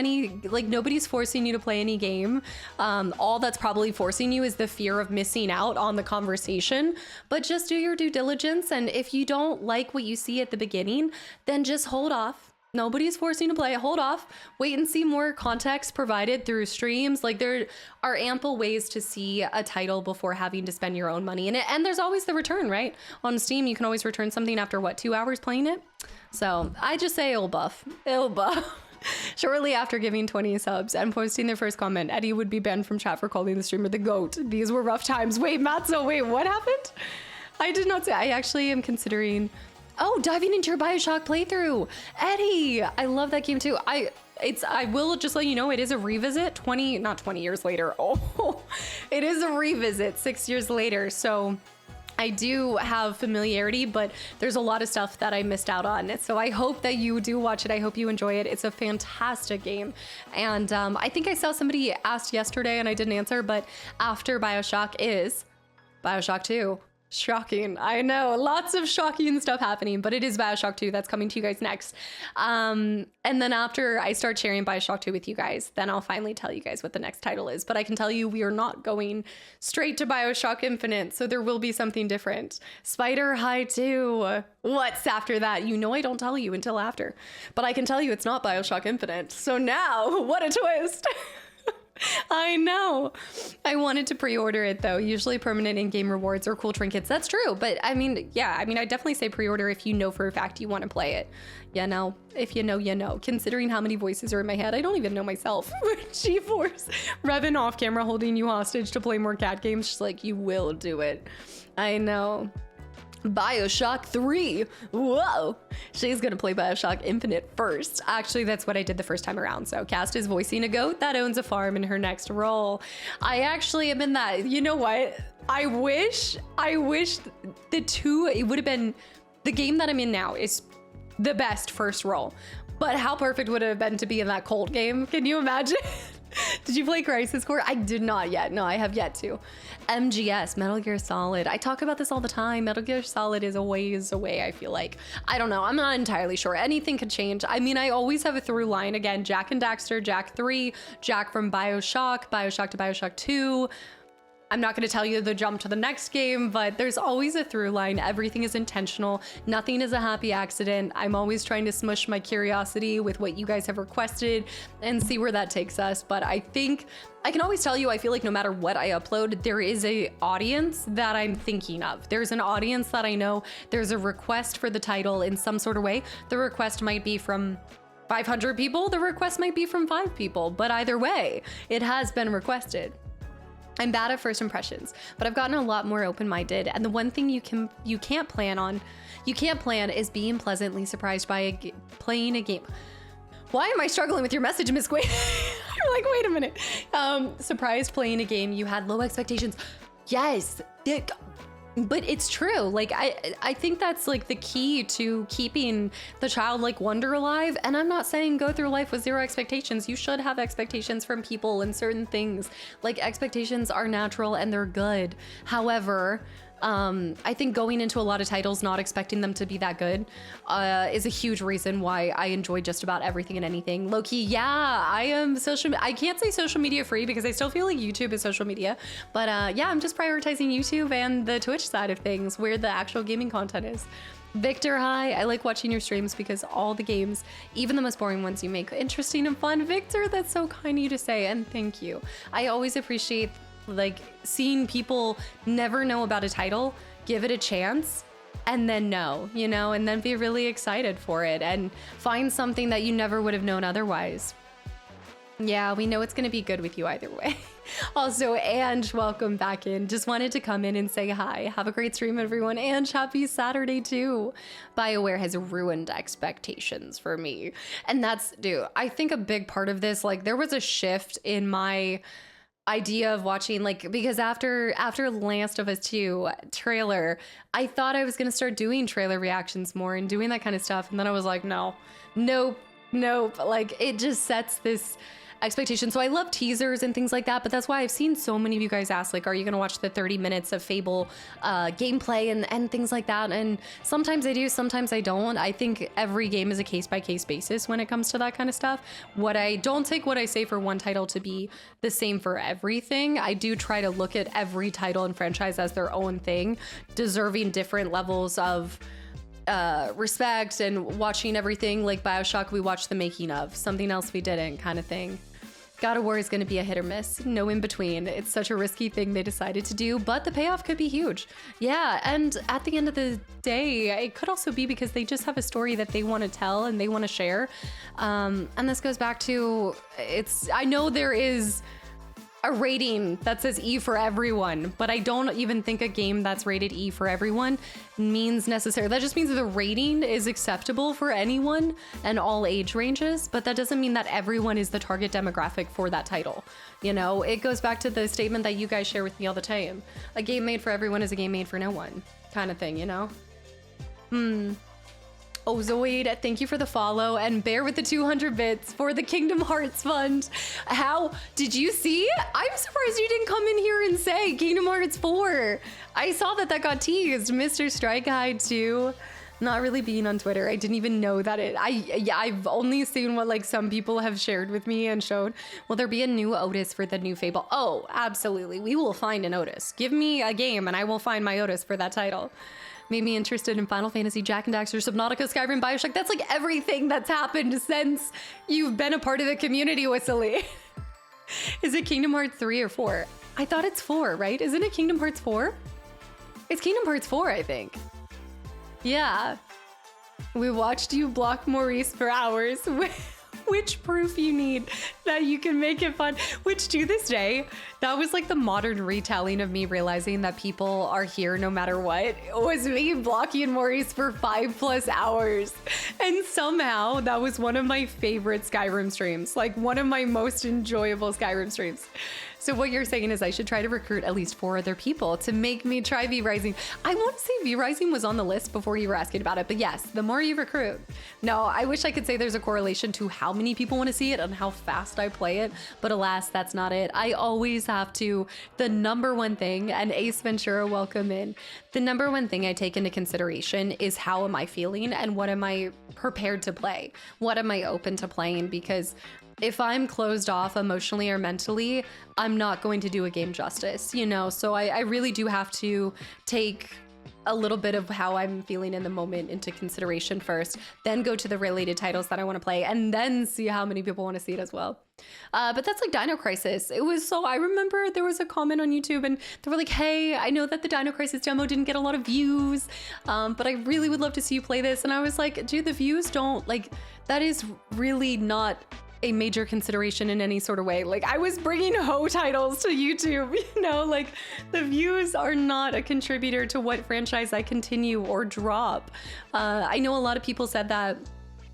Speaker 1: nobody's forcing you to play any game. All that's probably forcing you is the fear of missing out on the conversation, but just do your due diligence. And if you don't like what you see at the beginning, then just hold off. Nobody's forcing to play. Hold off. Wait and see more context provided through streams. Like, there are ample ways to see a title before having to spend your own money in it. And there's always the return, right? On Steam, you can always return something after, 2 hours playing it? So I just say it'll buff. It'll buff. Shortly after giving 20 subs and posting their first comment, Eddie would be banned from chat for calling the streamer the GOAT. These were rough times. Wait, Matzo, wait, what happened? I did not say. I actually am considering... Oh, diving into your BioShock playthrough. Eddie, I love that game too. I will just let you know, it is a revisit not 20 years later. Oh, it is a revisit 6 years later. So I do have familiarity, but there's a lot of stuff that I missed out on. So I hope that you do watch it. I hope you enjoy it. It's a fantastic game. And I think I saw somebody asked yesterday and I didn't answer, but after BioShock is BioShock 2. Shocking. I know, lots of shocking stuff happening, but it is BioShock 2 that's coming to you guys next. And then after I start sharing BioShock 2 with you guys, then I'll finally tell you guys what the next title is. But I can tell you we are not going straight to BioShock Infinite, so there will be something different. Spider High 2. What's after that? You know I don't tell you until after. But I can tell you it's not BioShock Infinite. So now, what a twist! I know. I wanted to pre-order it though. Usually permanent in-game rewards or cool trinkets. That's true. But I mean, yeah, I definitely say pre-order if you know for a fact you want to play it. You know, if you know, you know. Considering how many voices are in my head, I don't even know myself. G-Force. Revan off camera holding you hostage to play more cat games. She's like, you will do it. I know. BioShock 3. Whoa. She's gonna play BioShock Infinite first. Actually, that's what I did the first time around. So Cast is voicing a goat that owns a farm in her next role. I actually am in that. You know what? I wish it would have been, the game that I'm in now is the best first role. But how perfect would it have been to be in that cold game? Can you imagine? Did you play Crisis Core? I did not yet. No, I have yet to. MGS, Metal Gear Solid. I talk about this all the time. Metal Gear Solid is a ways away, I feel like. I don't know. I'm not entirely sure. Anything could change. I mean, I always have a through line. Again, Jack and Daxter, Jack 3, Jack from BioShock, BioShock to BioShock 2. I'm not going to tell you the jump to the next game, but there's always a through line. Everything is intentional. Nothing is a happy accident. I'm always trying to smush my curiosity with what you guys have requested and see where that takes us. But I think I can always tell you, I feel like no matter what I upload, there is a audience that I'm thinking of. There's an audience that I know. There's a request for the title in some sort of way. The request might be from 500 people. The request might be from 5 people. But either way, it has been requested. I'm bad at first impressions, but I've gotten a lot more open-minded. And the one thing you can't plan is being pleasantly surprised by playing a game. Why am I struggling with your message, Miss Quaid? I'm like, wait a minute. Surprised playing a game you had low expectations. Yes, but it's true. Like, I think that's like the key to keeping the childlike wonder alive. And I'm not saying go through life with zero expectations. You should have expectations from people and certain things. Like, expectations are natural and they're good. However, I think going into a lot of titles not expecting them to be that good is a huge reason why I enjoy just about everything and anything. Low-key, yeah, I can't say social media free because I still feel like YouTube is social media, but yeah, I'm just prioritizing YouTube and the Twitch side of things where the actual gaming content is. Victor, hi. I like watching your streams because all the games, even the most boring ones, you make interesting and fun. Victor, that's so kind of you to say, and thank you. I always appreciate like seeing people never know about a title, give it a chance, and then know, you know, and then be really excited for it and find something that you never would have known otherwise. Yeah, we know it's going to be good with you either way. Also, Ange, welcome back in. Just wanted to come in and say hi. Have a great stream, everyone. Ange, happy Saturday, too. BioWare has ruined expectations for me. And that's, dude, I think a big part of this, like, there was a shift in my idea of watching, like, because after Last of Us 2 trailer, I thought I was going to start doing trailer reactions more and doing that kind of stuff. And then I was like, nope. Like, it just sets this expectation. So I love teasers and things like that, but that's why I've seen so many of you guys ask, like, are you going to watch the 30 minutes of Fable gameplay and things like that? And sometimes I do, sometimes I don't. I think every game is a case-by-case basis when it comes to that kind of stuff. I don't take what I say for one title to be the same for everything. I do try to look at every title and franchise as their own thing, deserving different levels of respect, and watching everything. Like BioShock, we watched the making of, something else we didn't, kind of thing. God of War is going to be a hit or miss, no in between. It's such a risky thing they decided to do, but the payoff could be huge. Yeah, and at the end of the day, it could also be because they just have a story that they want to tell and they want to share. And this goes back to, I know there is a rating that says E for everyone, but I don't even think a game that's rated E for everyone means necessarily. That just means that the rating is acceptable for anyone and all age ranges, but that doesn't mean that everyone is the target demographic for that title. You know, it goes back to the statement that you guys share with me all the time. A game made for everyone is a game made for no one, kind of thing, you know? Oh, Zoid, thank you for the follow, and bear with the 200 bits for the Kingdom Hearts fund. How did you see? I'm surprised you didn't come in here and say Kingdom Hearts 4. I saw that got teased. Mr. Strike Guide too. Not really being on Twitter. I didn't even know that I've only seen what like some people have shared with me and showed. Will there be a new Otis for the new Fable? Oh, absolutely. We will find an Otis. Give me a game and I will find my Otis for that title. Made me interested in Final Fantasy, Jak and Daxter, Subnautica, Skyrim, BioShock. That's like everything that's happened since you've been a part of the community, Whistly. Is it Kingdom Hearts 3 or 4? I thought it's 4, right? Isn't it Kingdom Hearts 4? It's Kingdom Hearts 4, I think. Yeah. We watched you block Maurice for hours. Which proof you need that you can make it fun, which to this day, that was like the modern retelling of me realizing that people are here no matter what. It was me blocking Maurice for 5+ hours. And somehow that was one of my favorite Skyrim streams, like one of my most enjoyable Skyrim streams. So what you're saying is I should try to recruit at least 4 other people to make me try V Rising. I want to say V Rising was on the list before you were asking about it, but yes, the more you recruit. No, I wish I could say there's a correlation to how many people want to see it and how fast I play it, but alas, that's not it. I always have to, the number one thing, and Ace Ventura, welcome in. The number one thing I take into consideration is how am I feeling and what am I prepared to play? What am I open to playing? Because if I'm closed off emotionally or mentally, I'm not going to do a game justice, you know? So I really do have to take a little bit of how I'm feeling in the moment into consideration first, then go to the related titles that I want to play, and then see how many people want to see it as well. But that's like Dino Crisis. It was so, I remember there was a comment on YouTube and they were like, hey, I know that the Dino Crisis demo didn't get a lot of views, but I really would love to see you play this. And I was like, dude, the views don't, like, that is really not a major consideration in any sort of way. Like, I was bringing hoe titles to YouTube, you know, like the views are not a contributor to what franchise I continue or drop. I know a lot of people said that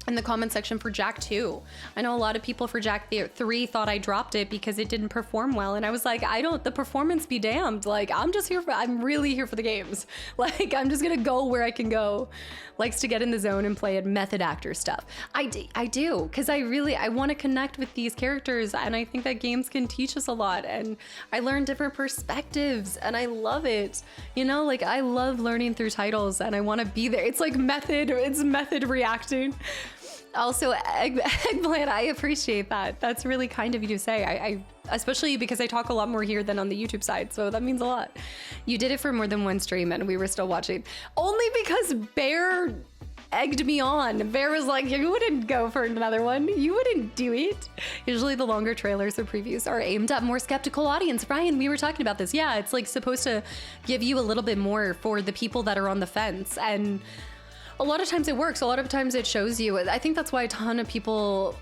Speaker 1: in the comment section for Jak 2. I know a lot of people for Jak 3 thought I dropped it because it didn't perform well. And I was like, the performance be damned. Like, I'm really here for the games. Like, I'm just gonna go where I can go. Likes to get in the zone and play at method actor stuff. I do, because I want to connect with these characters, and I think that games can teach us a lot, and I learn different perspectives, and I love it. You know, like, I love learning through titles, and I want to be there. It's like it's method reacting. Also, Eggplant, I appreciate that. That's really kind of you to say. I especially because I talk a lot more here than on the YouTube side, so that means a lot. You did it for more than one stream and we were still watching. Only because Bear egged me on. Bear was like, you wouldn't go for another one. You wouldn't do it. Usually the longer trailers or previews are aimed at more skeptical audience. Ryan, we were talking about this. Yeah, it's like supposed to give you a little bit more for the people that are on the fence, and a lot of times it works. A lot of times it shows you. I think that's why a ton of people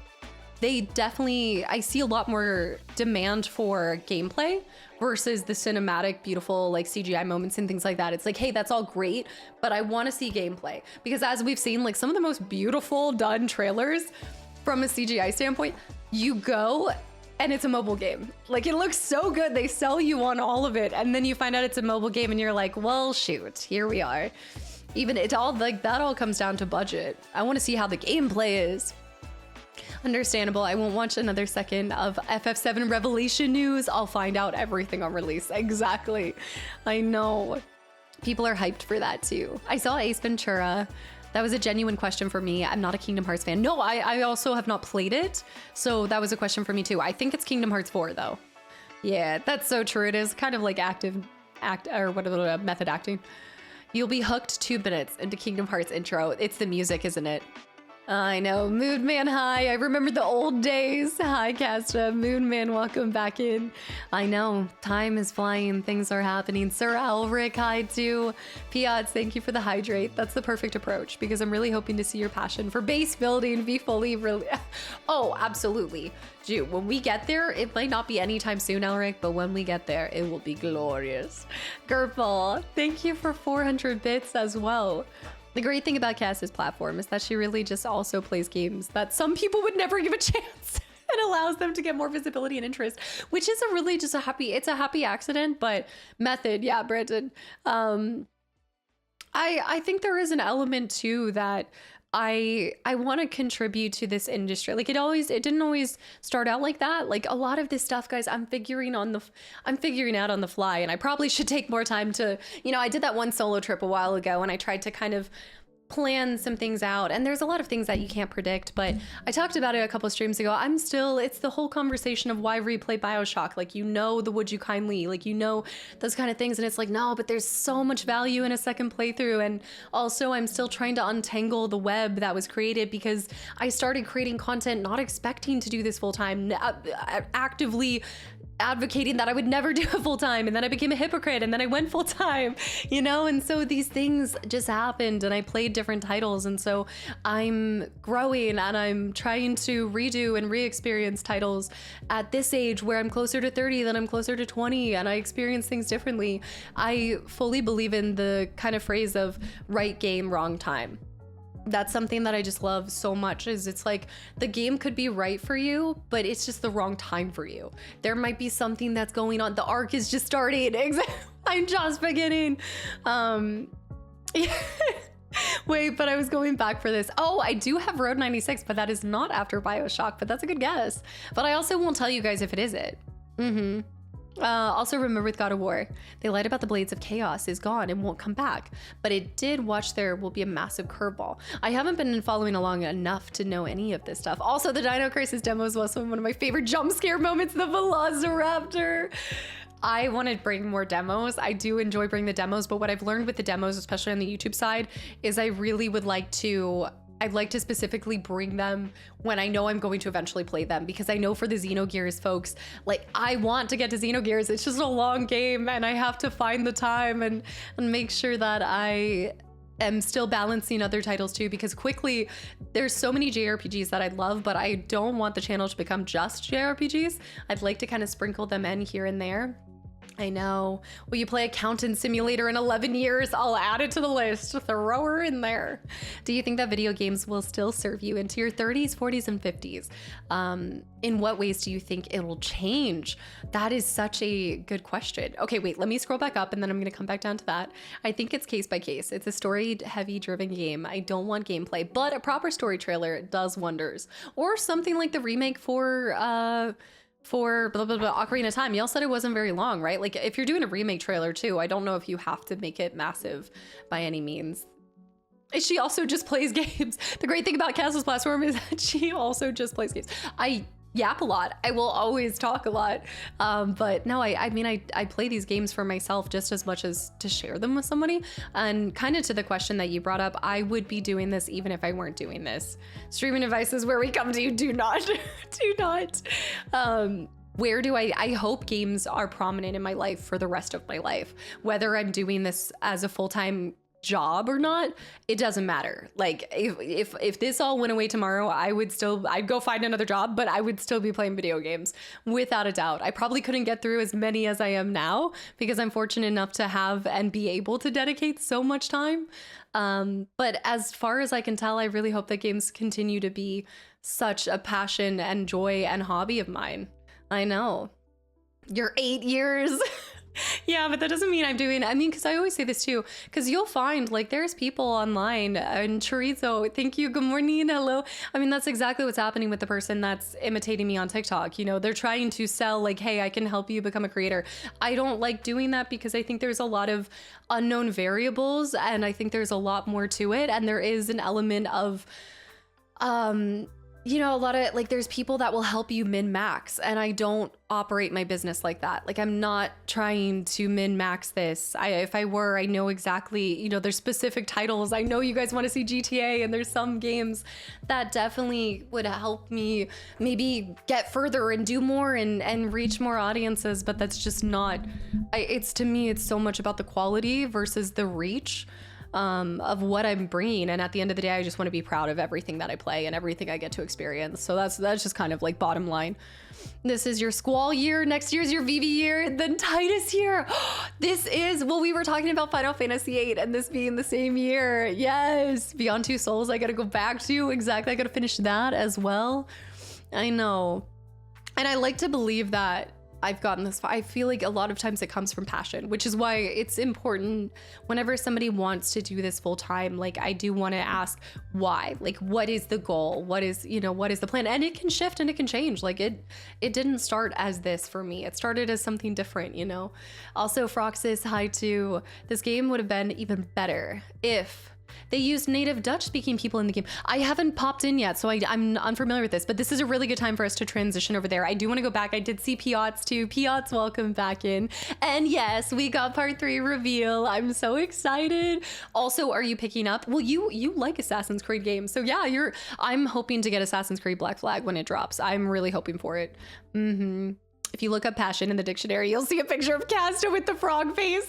Speaker 1: they definitely, I see a lot more demand for gameplay versus the cinematic, beautiful like CGI moments and things like that. It's like, hey, that's all great, but I want to see gameplay, because as we've seen, like some of the most beautiful done trailers from a CGI standpoint, you go and it's a mobile game. Like it looks so good. They sell you on all of it. And then you find out it's a mobile game and you're like, well, shoot, here we are. Even it all, like that all comes down to budget. I want to see how the gameplay is. Understandable. I won't watch another second of FF7 Revelation news. I'll find out everything on release. Exactly. I know. People are hyped for that too. I saw Ace Ventura. That was a genuine question for me. I'm not a Kingdom Hearts fan. No, I also have not played it. So that was a question for me too. I think it's Kingdom Hearts 4 though. Yeah, that's so true. It is kind of like method acting. You'll be hooked 2 minutes into Kingdom Hearts intro. It's the music, isn't it? I know. Mood Man, hi. I remember the old days. Hi, Casta. Mood Man, welcome back in. I know. Time is flying. Things are happening. Sir Alric, hi too. Piats, thank you for the hydrate. That's the perfect approach, because I'm really hoping to see your passion for base building be fully Oh, absolutely. Dude, when we get there, it might not be anytime soon, Alric, but when we get there, it will be glorious. Gerpal, thank you for 400 bits as well. The great thing about Cass's platform is that she really just also plays games that some people would never give a chance. It allows them to get more visibility and interest, which is it's a happy accident, but method, yeah, Brendan. I think there is an element too that I want to contribute to this industry. Like it didn't always start out like that. Like a lot of this stuff, guys, I'm figuring out on the fly, and I probably should take more time to, I did that one solo trip a while ago and I tried to kind of plan some things out, and there's a lot of things that you can't predict, but I talked about it a couple of streams ago. It's the whole conversation of why replay BioShock, like the would you kindly, like those kind of things, and it's like, no, but there's so much value in a second playthrough. And also I'm still trying to untangle the web that was created, because I started creating content not expecting to do this full time, actively advocating that I would never do it full time, and then I became a hypocrite, and then I went full time, and so these things just happened, and I played different titles, and so I'm growing and I'm trying to redo and re-experience titles at this age where I'm closer to 30 than I'm closer to 20, and I experience things differently. I fully believe in the kind of phrase of right game, wrong time. That's something that I just love so much. Is it's like the game could be right for you, but it's just the wrong time for you. There might be something that's going on. The arc is just starting. I'm just beginning. Wait, but I was going back for this. Oh, I do have Road 96, but that is not after BioShock, but that's a good guess. But I also won't tell you guys if it is it. Also remember with God of War, they lied about the Blades of Chaos is gone and won't come back, but it did watch there will be a massive curveball. I haven't been following along enough to know any of this stuff. Also, the Dino Crisis demos was one of my favorite jump scare moments, the Velociraptor. I want to bring more demos. I do enjoy bringing the demos, but what I've learned with the demos, especially on the YouTube side, is I'd like to specifically bring them when I know I'm going to eventually play them, because I know for the Xenogears folks, like I want to get to Xenogears. It's just a long game and I have to find the time and make sure that I am still balancing other titles too, because quickly there's so many JRPGs that I love, but I don't want the channel to become just JRPGs. I'd like to kind of sprinkle them in here and there. I know. Will you play Accountant Simulator in 11 years? I'll add it to the list. Throw her in there. Do you think that video games will still serve you into your 30s, 40s, and 50s? In what ways do you think it'll change? That is such a good question. Okay, wait, let me scroll back up and then I'm going to come back down to that. I think it's case by case. It's a story-heavy driven game. I don't want gameplay, but a proper story trailer does wonders. Or something like the remake for blah, blah, blah, Ocarina of Time. Y'all said it wasn't very long, right? Like if you're doing a remake trailer too, I don't know if you have to make it massive by any means. She also just plays games. The great thing about Castle's platform is that she also just plays games. I yap a lot. I will always talk a lot. But no, I mean, I play these games for myself just as much as to share them with somebody. And kind of to the question that you brought up, I would be doing this even if I weren't doing this. Streaming devices where we come to you, do not, do not. Where do I hope games are prominent in my life for the rest of my life, whether I'm doing this as a full-time job or not, it doesn't matter. Like if this all went away tomorrow, I'd go find another job, but I would still be playing video games without a doubt. I probably couldn't get through as many as I am now because I'm fortunate enough to have and be able to dedicate so much time. But as far as I can tell, I really hope that games continue to be such a passion and joy and hobby of mine. I know. You're 8 years. Yeah, but that doesn't mean because I always say this too, because you'll find like there's people online and chorizo, thank you, good morning, hello. I mean, that's exactly what's happening with the person that's imitating me on TikTok. You know, they're trying to sell like, hey, I can help you become a creator. I don't like doing that because I think there's a lot of unknown variables and I think there's a lot more to it. And there is an element of, you know, a lot of like there's people that will help you min max and I don't operate my business like that. Like I'm not trying to min max this. If I were, I know exactly, you know, there's specific titles. I know you guys want to see GTA and there's some games that definitely would help me maybe get further and do more and reach more audiences, but that's just not, it's to me, it's so much about the quality versus the reach of what I'm bringing. And at the end of the day, I just want to be proud of everything that I play and everything I get to experience. So that's just kind of like bottom line. This is your Squall year. Next year's your Vivi year. Then Titus year. This is, well, we were talking about Final Fantasy VIII and this being the same year. Yes. Beyond Two Souls, I got to go back to. Exactly. I got to finish that as well. I know. And I like to believe that I've gotten this far. I feel like a lot of times it comes from passion, which is why it's important whenever somebody wants to do this full time. Like I do want to ask why, like, what is the goal? What is, you know, what is the plan? And it can shift and it can change. Like it didn't start as this for me. It started as something different, you know? Also, Froxus, hi too. This game would have been even better if they used native Dutch-speaking people in the game. I haven't popped in yet, so I'm unfamiliar with this, but this is a really good time for us to transition over there. I do want to go back. I did see Piotz too. Piotz, welcome back in. And yes, we got part 3 reveal. I'm so excited. Also, are you picking up? Well, you like Assassin's Creed games, so yeah, I'm hoping to get Assassin's Creed Black Flag when it drops. I'm really hoping for it. If you look up passion in the dictionary, you'll see a picture of Casta with the frog face.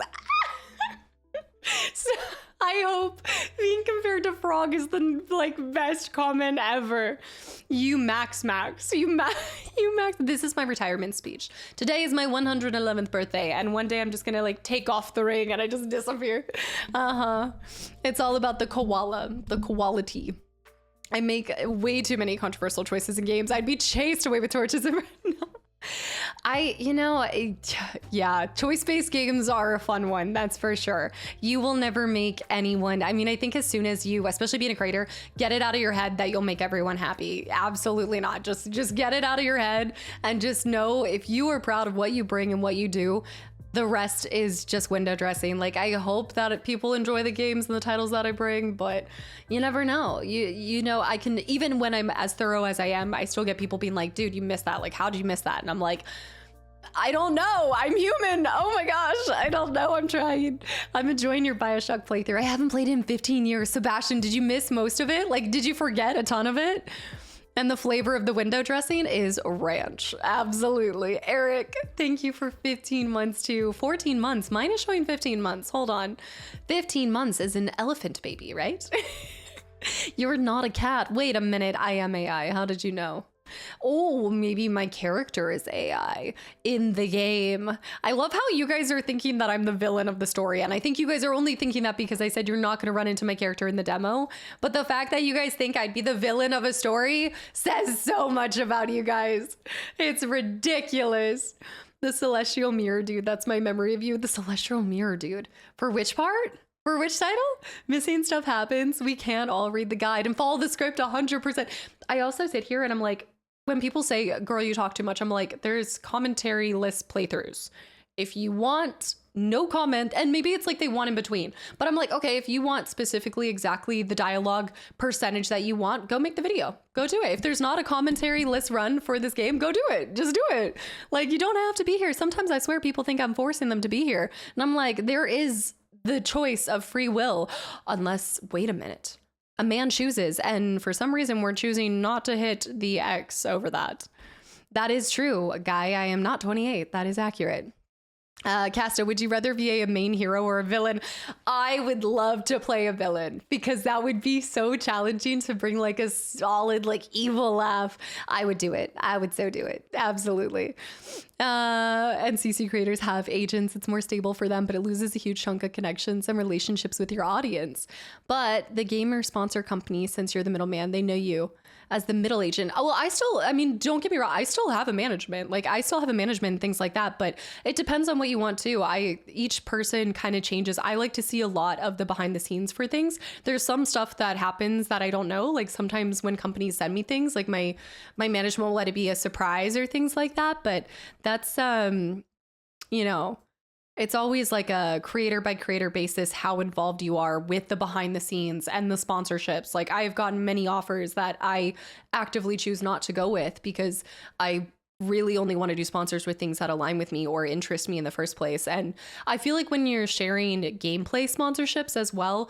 Speaker 1: So I hope being compared to frog is the like best comment ever. You max. This is my retirement speech. Today is my 111th birthday, and one day I'm just gonna like take off the ring and I just disappear. It's all about the koala, the quality. I make way too many controversial choices in games. I'd be chased away with torches. Yeah, choice-based games are a fun one, that's for sure. You will never make anyone, I mean, I think as soon as you, especially being a creator, get it out of your head that you'll make everyone happy. Absolutely not. Just get it out of your head and just know if you are proud of what you bring and what you do, the rest is just window dressing. Like, I hope that people enjoy the games and the titles that I bring, but you never know. You know, I can, even when I'm as thorough as I am, I still get people being like, dude, you missed that. Like, how did you miss that? And I'm like, I don't know. I'm human. Oh my gosh. I don't know. I'm trying. I'm enjoying your BioShock playthrough. I haven't played it in 15 years. Sebastian, did you miss most of it? Like, did you forget a ton of it? And the flavor of the window dressing is ranch. Absolutely. Eric, thank you for 15 months to 14 months. Mine is showing 15 months. Hold on. 15 months is an elephant baby, right? You're not a cat. Wait a minute. I am AI. How did you know? Oh, maybe my character is AI in the game. I love how you guys are thinking that I'm the villain of the story. And I think you guys are only thinking that because I said you're not going to run into my character in the demo. But the fact that you guys think I'd be the villain of a story says so much about you guys. It's ridiculous. The Celestial Mirror, dude. That's my memory of you. The Celestial Mirror, dude. For which part? For which title? Missing stuff happens. We can't all read the guide and follow the script 100%. I also sit here and I'm like, when people say, girl, you talk too much, I'm like, there's commentary list playthroughs. If you want no comment, and maybe it's like they want in between, but I'm like, okay, if you want specifically exactly the dialogue percentage that you want, go make the video. Go do it. If there's not a commentary list run for this game, go do it. Just do it. Like, you don't have to be here. Sometimes I swear people think I'm forcing them to be here. And I'm like, there is the choice of free will, unless, wait a minute. A man chooses, and for some reason we're choosing not to hit the X over that. That is true. Guy, I am not 28. That is accurate. Casta, would you rather be a main hero or a villain? I would love to play a villain because that would be so challenging to bring like a solid, like evil laugh. I would do it. I would so do it. Absolutely. NCC creators have agents. It's more stable for them, but it loses a huge chunk of connections and relationships with your audience. But the gamer sponsor company, since you're the middleman, they know you as the middle agent. Oh, well, I mean, don't get me wrong. I still have a management. Like I still have a management and things like that, but it depends on what you want to. Each person kind of changes. I like to see a lot of the behind the scenes for things. There's some stuff that happens that I don't know. Like sometimes when companies send me things, like my management will let it be a surprise or things like that. But that's, you know, it's always like a creator by creator basis, how involved you are with the behind the scenes and the sponsorships. Like I've gotten many offers that I actively choose not to go with because I really only want to do sponsors with things that align with me or interest me in the first place. And I feel like when you're sharing gameplay sponsorships as well,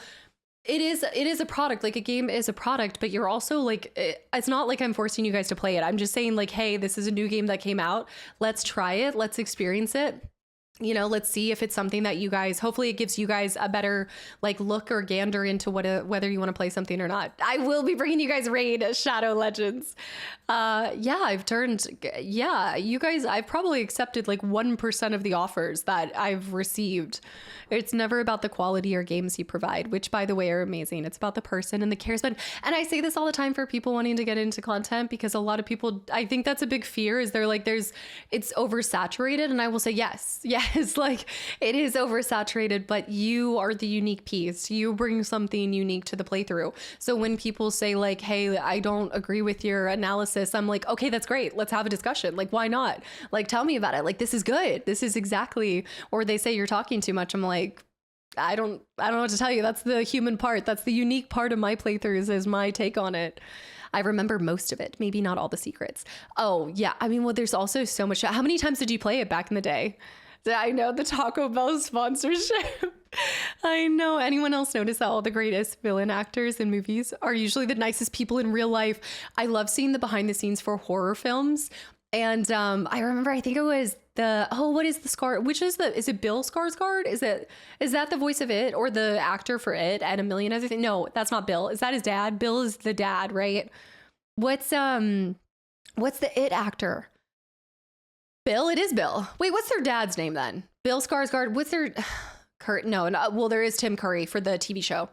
Speaker 1: it is a product. Like a game is a product, but you're also like, it's not like I'm forcing you guys to play it. I'm just saying like, hey, this is a new game that came out. Let's try it. Let's experience it. You know, let's see if it's something that you guys, hopefully it gives you guys a better like look or gander into whether you want to play something or not. I will be bringing you guys Raid Shadow Legends. You guys, I've probably accepted like 1% of the offers that I've received. It's never about the quality or games you provide, which by the way are amazing. It's about the person and the care spent. And I say this all the time for people wanting to get into content because a lot of people, I think that's a big fear is they're like, it's oversaturated. And I will say, yes, like it is oversaturated, but you are the unique piece. You bring something unique to the playthrough. So when people say like, hey, I don't agree with your analysis, I'm like, okay, that's great. Let's have a discussion. Like, why not? Like, tell me about it. Like, this is good. This is exactly, or they say you're talking too much. I'm like, I don't know what to tell you. That's the human part. That's the unique part of my playthroughs is my take on it. I remember most of it, maybe not all the secrets. Oh yeah. I mean, well, there's also so much. How many times did you play it back in the day? I know the Taco Bell sponsorship. I know. Anyone else notice that all the greatest villain actors in movies are usually the nicest people in real life? I love seeing the behind the scenes for horror films. And I remember, I think it was what is the Scar? Is it Bill Skarsgård? Is that the voice of it or the actor for it and a million other things? No, that's not Bill. Is that his dad? Bill is the dad, right? What's the it actor? Bill? It is Bill. Wait, what's their dad's name then? Bill Skarsgård. What's their Kurt? No, well, there is Tim Curry for the TV show.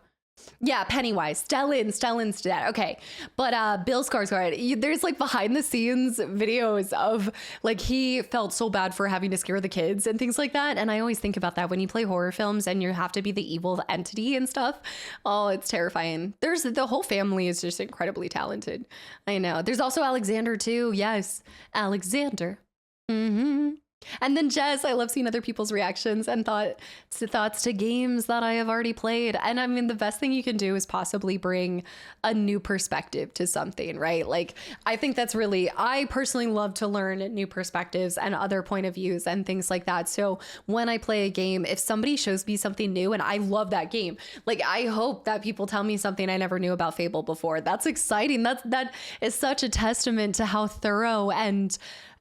Speaker 1: Yeah, Pennywise. Stellan's dad. Okay. But Bill Skarsgård, there's like behind the scenes videos of like he felt so bad for having to scare the kids and things like that. And I always think about that when you play horror films and you have to be the evil entity and stuff. Oh, it's terrifying. The whole family is just incredibly talented. I know. There's also Alexander too. Yes, Alexander. Mm-hmm. And then Jess, I love seeing other people's reactions and thoughts to games that I have already played. And I mean, the best thing you can do is possibly bring a new perspective to something, right? Like, I think I personally love to learn new perspectives and other point of views and things like that. So when I play a game, if somebody shows me something new and I love that game, like I hope that people tell me something I never knew about Fable before. That's exciting. That is such a testament to how thorough and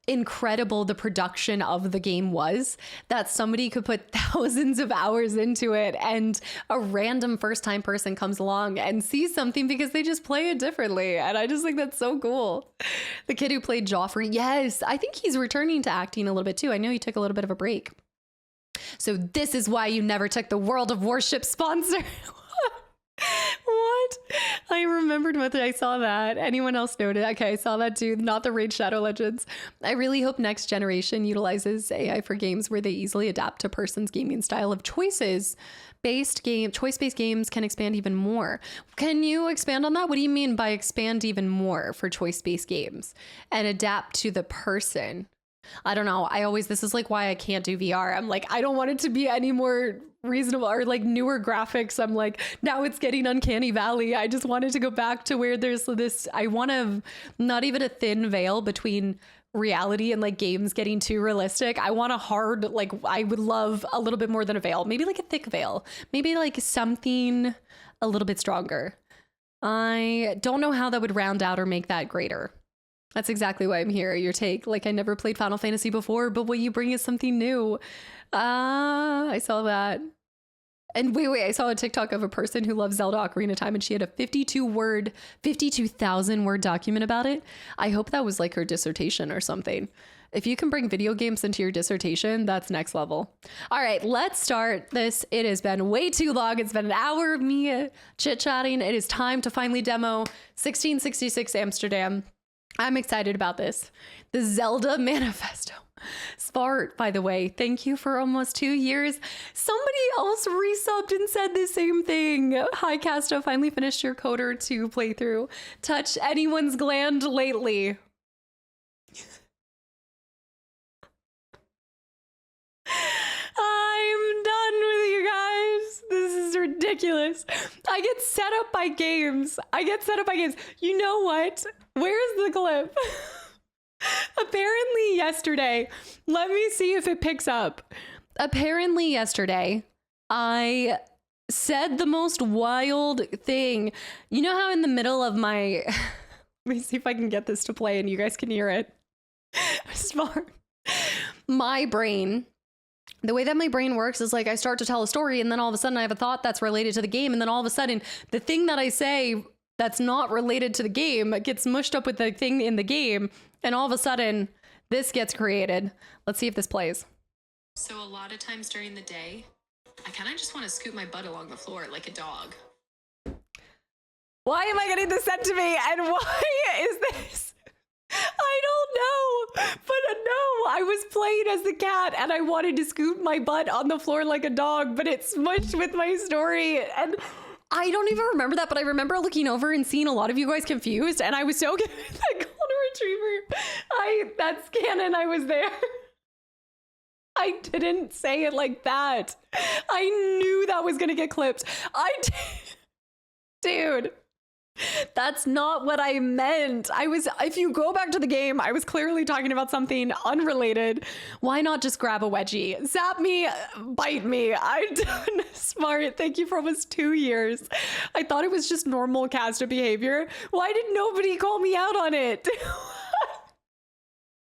Speaker 1: incredible the production of the game was, that somebody could put thousands of hours into it and a random first time person comes along and sees something because they just play it differently. And I just think that's so cool. The kid who played Joffrey, yes, I think he's returning to acting a little bit too. I know he took a little bit of a break. So this is why you never took the World of Warship sponsor. What? I remembered whether I saw that. Anyone else noted? Okay, I saw that too. Not the Raid Shadow Legends. I really hope next generation utilizes AI for games where they easily adapt to a person's gaming style of choice-based games can expand even more. Can you expand on that? What do you mean by expand even more for choice-based games and adapt to the person? I don't know. This is like why I can't do VR. I'm like, I don't want it to be any more reasonable or like newer graphics. I'm like, now it's getting uncanny valley. I just wanted to go back to where there's this, I want to not even a thin veil between reality and like games getting too realistic. I want a hard, like I would love a little bit more than a veil, maybe like a thick veil, maybe like something a little bit stronger. I don't know how that would round out or make that greater. That's exactly why I'm here. Your take, like I never played Final Fantasy before, but what you bring is something new. I saw that. And wait, I saw a TikTok of a person who loves Zelda Ocarina of Time and she had a 52,000 word document about it. I hope that was like her dissertation or something. If you can bring video games into your dissertation, that's next level. All right, let's start this. It has been way too long. It's been an hour of me chit-chatting. It is time to finally demo 1666 Amsterdam. I'm excited about this. The Zelda Manifesto. Spart, by the way, thank you for almost 2 years. Somebody else resubbed and said the same thing. Hi, Casta, finally finished your Coder 2 playthrough. Touch anyone's gland lately. I'm done with you guys. This is ridiculous. I get set up by games. You know what? Where's the clip? Apparently yesterday, let me see if it picks up. Apparently yesterday, I said the most wild thing. You know how in the middle of my, let me see if I can get this to play and you guys can hear it. Smart. My brain, the way that my brain works is like I start to tell a story and then all of a sudden I have a thought that's related to the game. And then all of a sudden the thing that I say that's not related to the game gets mushed up with the thing in the game. And all of a sudden, this gets created. Let's see if this plays.
Speaker 2: So a lot of times during the day, I kind of just want to scoot my butt along the floor like a dog.
Speaker 1: Why am I getting this sent to me? And why is this? I don't know. But no, I was playing as the cat and I wanted to scoot my butt on the floor like a dog, but it smushed with my story. And I don't even remember that, but I remember looking over and seeing a lot of you guys confused, and I was so good at that golden retriever. That's canon, I was there. I didn't say it like that. I knew that was gonna get clipped. Dude, that's not what I meant. If you go back to the game, I was clearly talking about something unrelated. Why not just grab a wedgie? Zap me, bite me. I'm done. Smart. Thank you for almost 2 years. I thought it was just normal Casta behavior. Why did nobody call me out on it?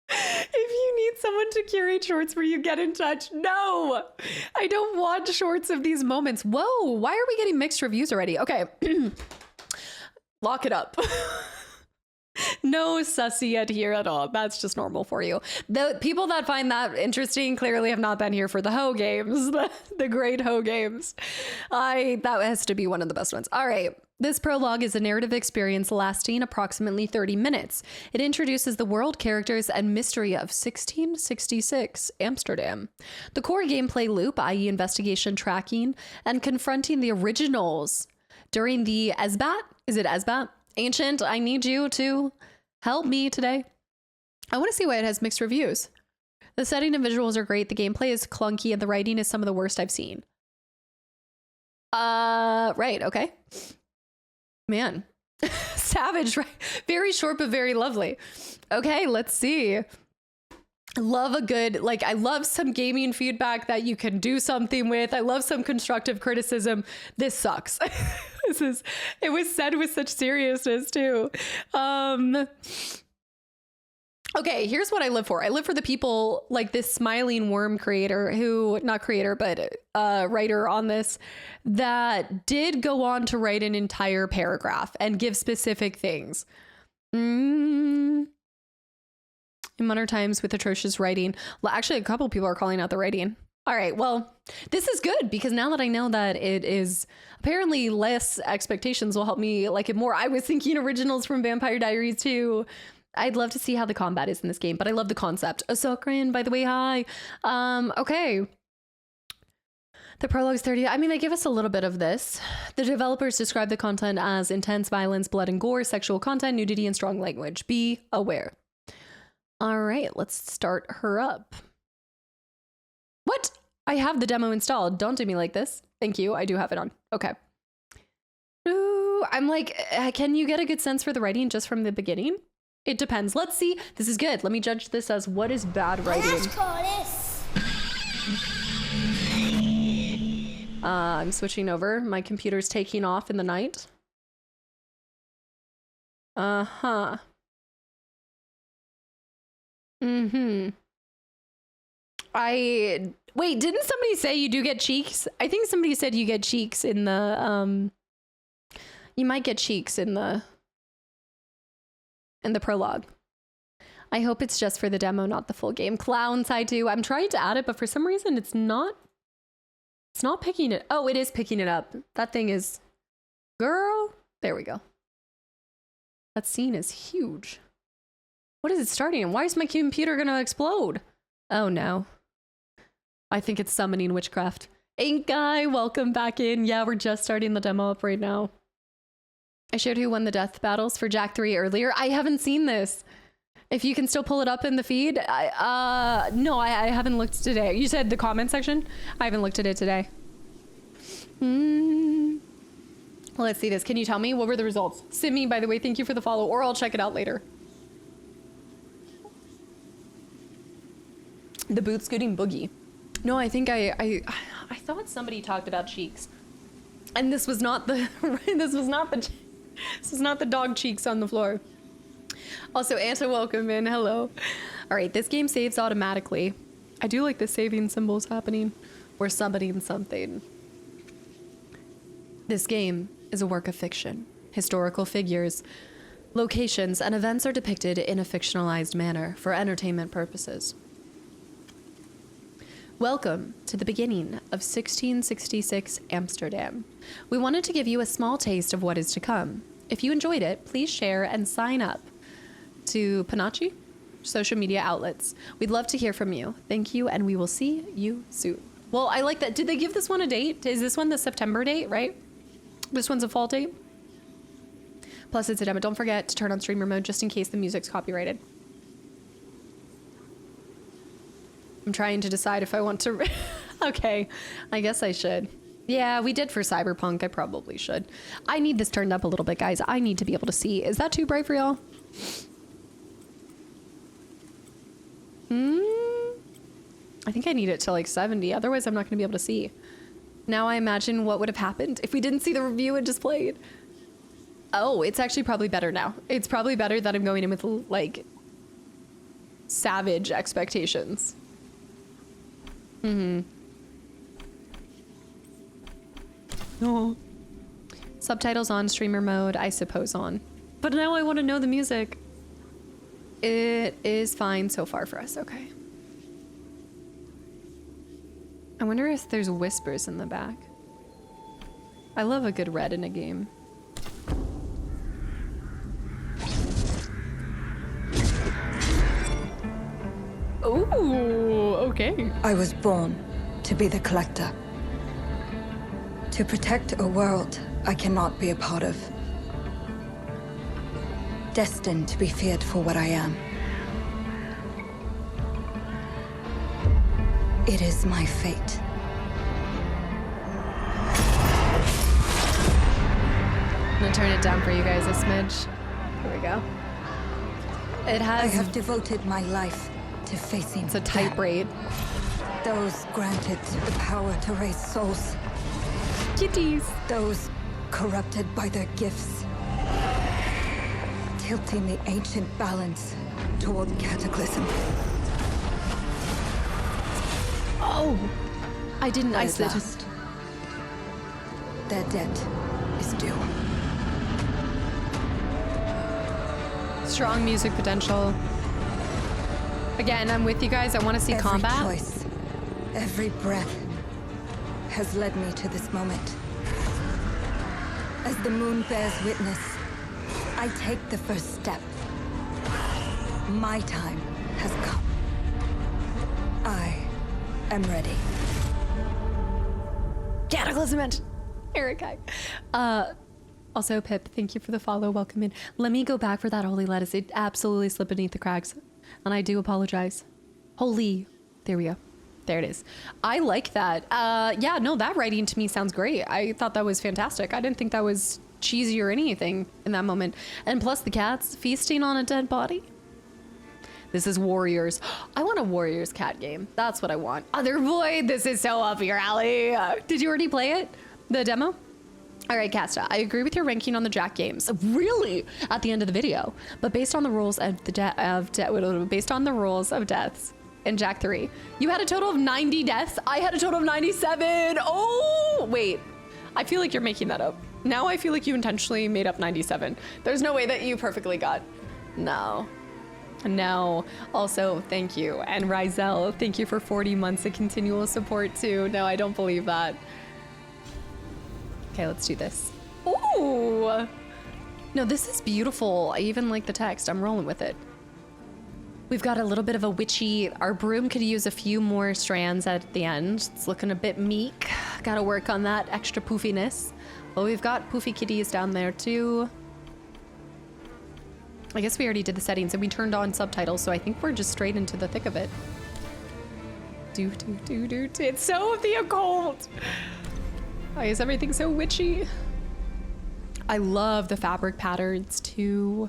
Speaker 1: If you need someone to curate shorts for you, get in touch. No, I don't want shorts of these moments. Whoa, why are we getting mixed reviews already? Okay. Lock it up. No sussy yet here at all. That's just normal for you. The people that find that interesting clearly have not been here for the Ho games, the great Ho games. That has to be one of the best ones. All right. This prologue is a narrative experience lasting approximately 30 minutes. It introduces the world, characters, and mystery of 1666 Amsterdam. The core gameplay loop, i.e. investigation, tracking, and confronting the originals during the Esbat. Is it Esbat? Ancient, I need you to help me today. I want to see why it has mixed reviews. The setting and visuals are great. The gameplay is clunky and the writing is some of the worst I've seen. Right, okay. Man. Savage, right? Very short, but very lovely. Okay, let's see. Love a good, I love some gaming feedback that you can do something with. I love some constructive criticism. This sucks. It was said with such seriousness too. Okay, here's what I live for. I live for the people like this smiling worm creator writer on this that did go on to write an entire paragraph and give specific things. In modern times with atrocious writing. Well, actually, a couple people are calling out the writing. All right, well, this is good because now that I know that it is apparently less expectations will help me like it more. I was thinking originals from Vampire Diaries too. I'd love to see how the combat is in this game, but I love the concept. Asokrin, by the way, hi. Okay. The prologue's 30. I mean, they give us a little bit of this. The developers describe the content as intense violence, blood and gore, sexual content, nudity, and strong language. Be aware. All right, let's start her up. What? I have the demo installed. Don't do me like this. Thank you. I do have it on. Okay. Ooh, I'm like, can you get a good sense for the writing just from the beginning? It depends. Let's see. This is good. Let me judge this as what is bad writing. I'm switching over. My computer's taking off in the night. Uh-huh. Mm-hmm. Wait, didn't somebody say you do get cheeks? I think somebody said you get cheeks in the, you might get cheeks in the prologue. I hope it's just for the demo, not the full game. Clowns, I do. I'm trying to add it, but for some reason it's not picking it. Oh, it is picking it up. That thing is, girl. There we go. That scene is huge. What is it starting? And why is my computer gonna explode? Oh no. I think it's summoning witchcraft. Ink Guy, welcome back in. Yeah, we're just starting the demo up right now. I shared who won the death battles for Jack 3 earlier. I haven't seen this. If you can still pull it up in the feed. No, I haven't looked today. You said the comment section? I haven't looked at it today. Let's see this. Can you tell me? What were the results? Simi, by the way, thank you for the follow, or I'll check it out later. The boot scooting boogie. No, I think I thought somebody talked about cheeks. And this was not the this was not the dog cheeks on the floor. Also, Anta, welcome in. Hello. All right, this game saves automatically. I do like the saving symbols happening. We're summoning something. This game is a work of fiction. Historical figures, locations, and events are depicted in a fictionalized manner for entertainment purposes. Welcome to the beginning of 1666 Amsterdam. We wanted to give you a small taste of what is to come. If you enjoyed it, please share and sign up to Panache social media outlets. We'd love to hear from you. Thank you, and we will see you soon. Well, I like that. Did they give this one a date? Is this one the September date, right? This one's a fall date. Plus, it's a demo. Don't forget to turn on streamer mode just in case the music's copyrighted. I'm trying to decide if I want to... Okay, I guess I should. Yeah, we did for Cyberpunk. I probably should. I need this turned up a little bit, guys. I need to be able to see. Is that too bright for y'all? I think I need it to like 70. Otherwise, I'm not going to be able to see. Now I imagine what would have happened if we didn't see the review it just played. Oh, it's actually probably better now. It's probably better that I'm going in with like savage expectations. Oh. Subtitles on, streamer mode, I suppose on. But now I want to know the music. It is fine so far for us, okay. I wonder if there's whispers in the back. I love a good red in a game. Ooh, okay.
Speaker 3: I was born to be the collector. To protect a world I cannot be a part of. Destined to be feared for what I am. It is my fate.
Speaker 1: I'm gonna turn it down for you guys a smidge. Here we go. It has...
Speaker 3: I have devoted my life to facing
Speaker 1: It's a tight
Speaker 3: them.
Speaker 1: braid.
Speaker 3: Those granted the power to raise souls.
Speaker 1: Kitties.
Speaker 3: Those corrupted by their gifts. Tilting the ancient balance toward Kastaclysm.
Speaker 1: Oh! I didn't
Speaker 3: At
Speaker 1: ice it.
Speaker 3: last, their debt is due.
Speaker 1: Strong music potential. Again, I'm with you guys. I want to see
Speaker 3: Every
Speaker 1: combat.
Speaker 3: choice, every breath has led me to this moment. As the moon bears witness, I take the first step. My time has come. I am ready.
Speaker 1: Cataclysm and Eric. Also, Pip, thank you for the follow. Welcome in. Let me go back for that holy lettuce. It absolutely slipped beneath the cracks. And I do apologize. Holy. There we go. There it is. I like that. Yeah, no, that writing to me sounds great. I thought that was fantastic. I didn't think that was cheesy or anything in that moment. And plus the cats feasting on a dead body. This is Warriors. I want a Warriors cat game. That's what I want. Other Void, this is so up your alley. Did you already play it? The demo? All right, Casta, I agree with your ranking on the Jack games. Really? At the end of the video. But based on the rules of based on the rules of deaths in Jack 3, you had a total of 90 deaths. I had a total of 97. Oh, wait. I feel like you're making that up. Now I feel like you intentionally made up 97. There's no way that you perfectly got. No. No. Also, thank you. And Rizel, thank you for 40 months of continual support too. No, I don't believe that. Okay, let's do this. Ooh! No, this is beautiful. I even like the text. I'm rolling with it. We've got a little bit of a witchy... Our broom could use a few more strands at the end. It's looking a bit meek. Gotta work on that extra poofiness. But we've got poofy kitties down there too. I guess we already did the settings and we turned on subtitles, so I think we're just straight into the thick of it. It's so of the occult! Why is everything so witchy? I love the fabric patterns too.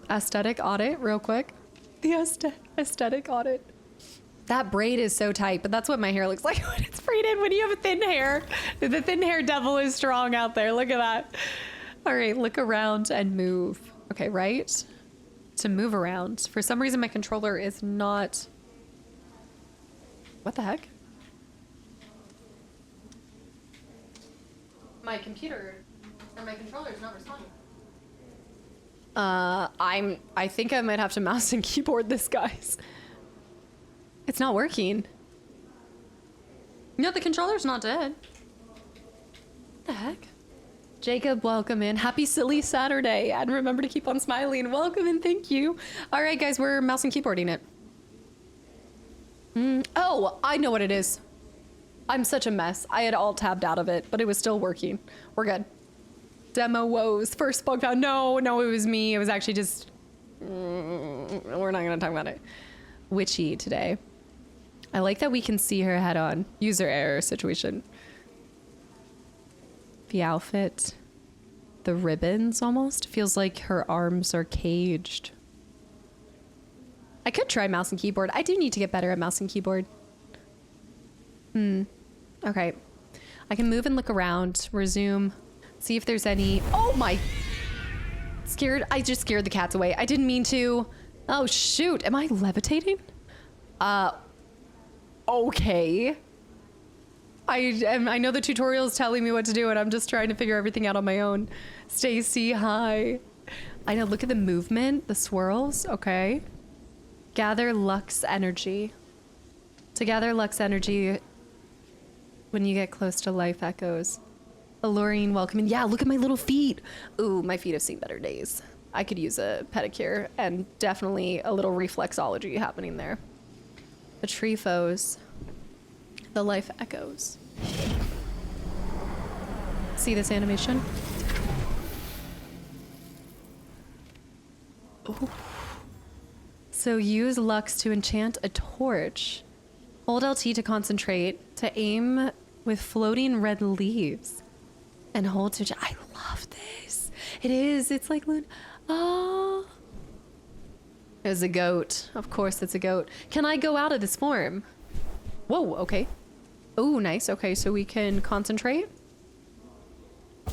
Speaker 1: Aesthetic audit, real quick. The aesthetic audit. That braid is so tight, but that's what my hair looks like when it's braided. When you have a thin hair, the thin hair devil is strong out there. Look at that. All right, look around and move. Okay, right? To move around. For some reason, my controller is not... What the heck? My computer or my controller is not responding. I think I might have to mouse and keyboard this, guys. It's not working. No, the controller's not dead. What the heck? Jacob, welcome in. Happy silly Saturday. And remember to keep on smiling. Welcome and thank you. All right, guys, we're mouse and keyboarding it. Oh, I know what it is. I'm such a mess. I had alt tabbed out of it, but it was still working. We're good. Demo woes. First bug found. No, it was me. It was actually just... we're not going to talk about it. Witchy today. I like that we can see her head on. User error situation. The outfit. The ribbons almost. Feels like her arms are caged. I could try mouse and keyboard. I do need to get better at mouse and keyboard. Okay. I can move and look around. Resume. See if there's any... Oh my... Scared. I just scared the cats away. I didn't mean to. Oh shoot. Am I levitating? Okay. I know the tutorial is telling me what to do and I'm just trying to figure everything out on my own. Stacy, hi. I know, look at the movement, the swirls. Okay. Gather Lux energy. To gather Lux energy when you get close to life echoes. Alluring, welcoming. Yeah, look at my little feet. Ooh, my feet have seen better days. I could use a pedicure and definitely a little reflexology happening there. The tree foes. The life echoes. See this animation? Ooh. So use Lux to enchant a torch. Hold LT to concentrate, to aim with floating red leaves. And hold to... I love this. It is. It's like... Oh. It's a goat. Of course it's a goat. Can I go out of this form? Whoa, okay. Oh, nice. Okay, so we can concentrate. I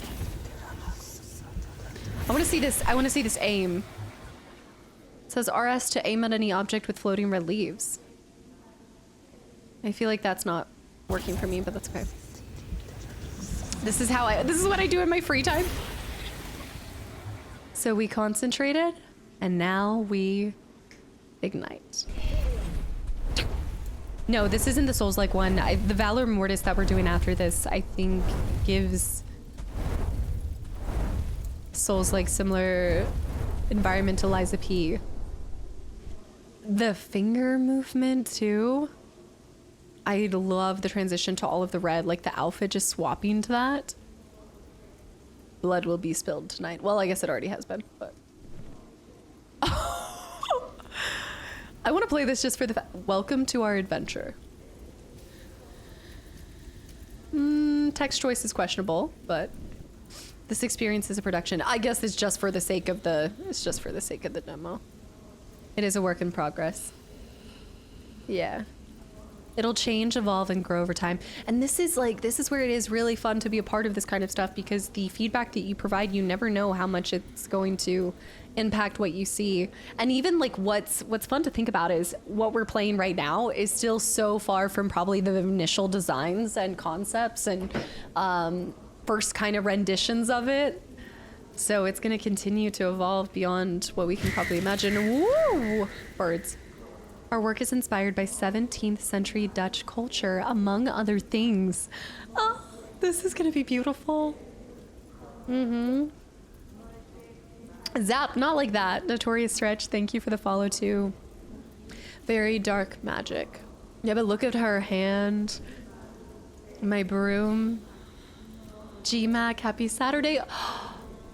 Speaker 1: want to see this. I want to see this aim. It says RS to aim at any object with floating red leaves. I feel like that's not working for me, but that's okay. This is what I do in my free time. So we concentrated and now we ignite. No, this isn't the Souls-like one. The Valor Mortis that we're doing after this, I think, gives Souls-like similar environment to Liza P. The finger movement, too. I love the transition to all of the red, like the outfit just swapping to that. Blood will be spilled tonight. Well, I guess it already has been, but... I want to play this just for the welcome to our adventure. Text choice is questionable, but this experience is a production. I guess it's just for the sake of the demo. It is a work in progress. Yeah. It'll change, evolve, and grow over time. And this is where it is really fun to be a part of this kind of stuff, because the feedback that you provide, you never know how much it's going to impact what you see. And even like what's fun to think about is what we're playing right now is still so far from probably the initial designs and concepts and first kind of renditions of it. So it's going to continue to evolve beyond what we can probably imagine. Woo! Birds. Our work is inspired by 17th century Dutch culture, among other things. Oh, this is gonna be beautiful. Zap, not like that. Notorious Stretch, thank you for the follow too. Very dark magic. Yeah, but look at her hand. My broom. GMAC, happy Saturday.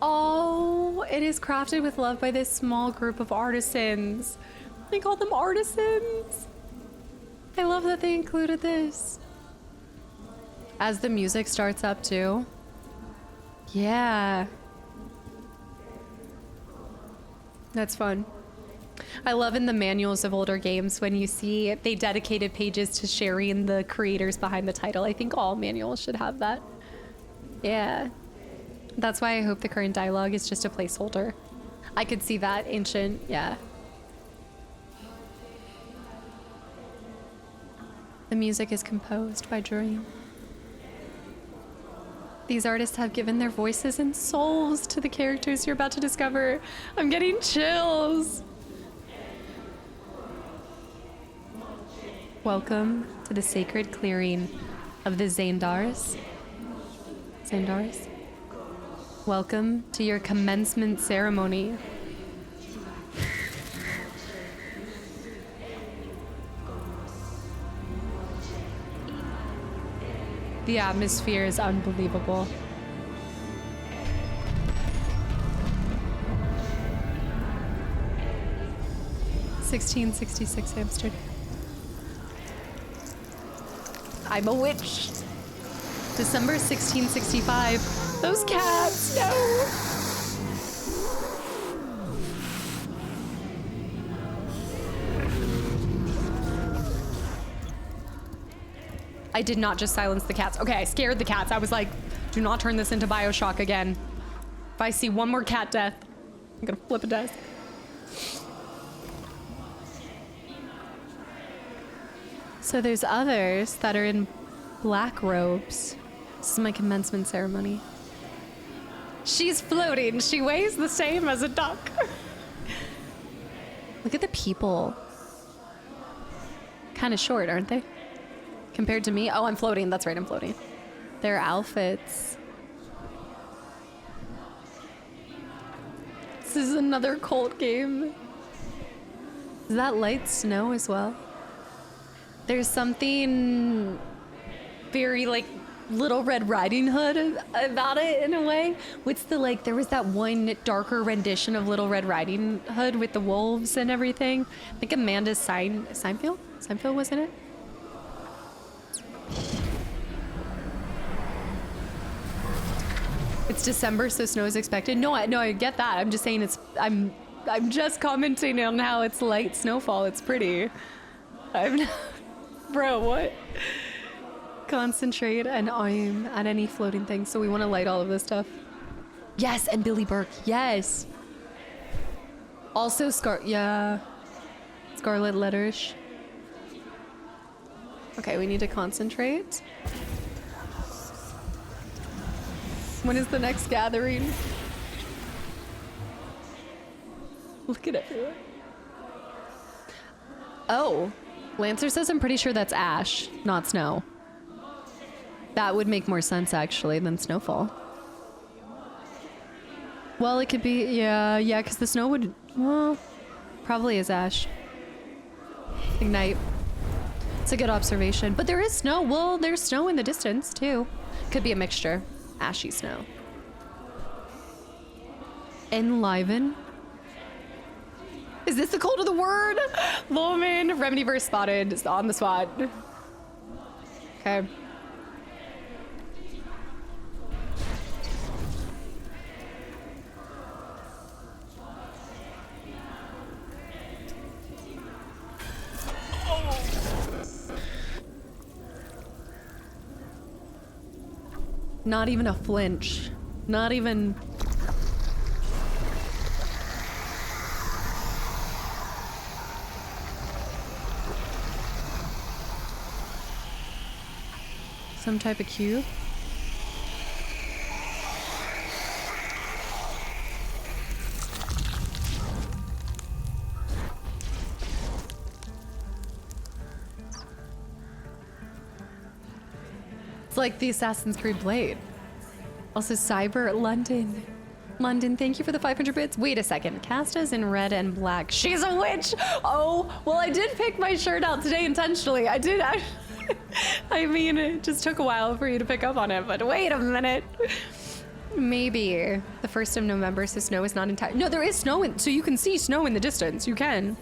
Speaker 1: Oh, it is crafted with love by this small group of artisans. They call them artisans. I love that they included this. As the music starts up too. Yeah. That's fun. I love in the manuals of older games when you see they dedicated pages to sharing the creators behind the title. I think all manuals should have that. Yeah. That's why I hope the current dialogue is just a placeholder. I could see that ancient, yeah. The music is composed by Dream. These artists have given their voices and souls to the characters you're about to discover. I'm getting chills. Welcome to the sacred clearing of the Xandars. Xandars? Welcome to your commencement ceremony. The atmosphere is unbelievable. (1666) Amsterdam. I'm a witch. December 1665. Those cats, no! I did not just silence the cats. Okay, I scared the cats. I was like, do not turn this into BioShock again. If I see one more cat death, I'm gonna flip a desk. So there's others that are in black robes. This is my commencement ceremony. She's floating. She weighs the same as a duck. Look at the people. Kind of short, aren't they? Compared to me? Oh, I'm floating. That's right, I'm floating. Their outfits. This is another cult game. Is that light snow as well? There's something very like Little Red Riding Hood about it in a way. What's the like, there was that one darker rendition of Little Red Riding Hood with the wolves and everything. I think Amanda Seinfeld was in it. It's December, so snow is expected. No, I get that. I'm just saying I'm just commenting on how it's light snowfall. It's pretty. Bro, what? Concentrate and aim at any floating thing. So we want to light all of this stuff. Yes, and Billy Burke. Yes. Also Scarlet Letters. Okay, we need to concentrate. When is the next gathering? Look at everyone. Oh, Lancer says I'm pretty sure that's ash, not snow. That would make more sense actually than snowfall. Well, it could be, yeah, because the snow would, well, probably is ash. Ignite. It's a good observation. But there is snow. Well, there's snow in the distance too. Could be a mixture. Ashy snow. Enliven. Is this the code of the word? Loman, Remedyverse spotted on the spot. Okay. Not even a flinch. Not even... Some type of cube? It's like the Assassin's Creed blade. Also, Cyber London. London, thank you for the 500 bits. Wait a second. Casta's in red and black. She's a witch! Oh, well, I did pick my shirt out today intentionally. I did actually. I mean, it just took a while for you to pick up on it, but wait a minute. Maybe the 1st of November, so snow is not entirely. No, there is snow, so you can see snow in the distance. You can.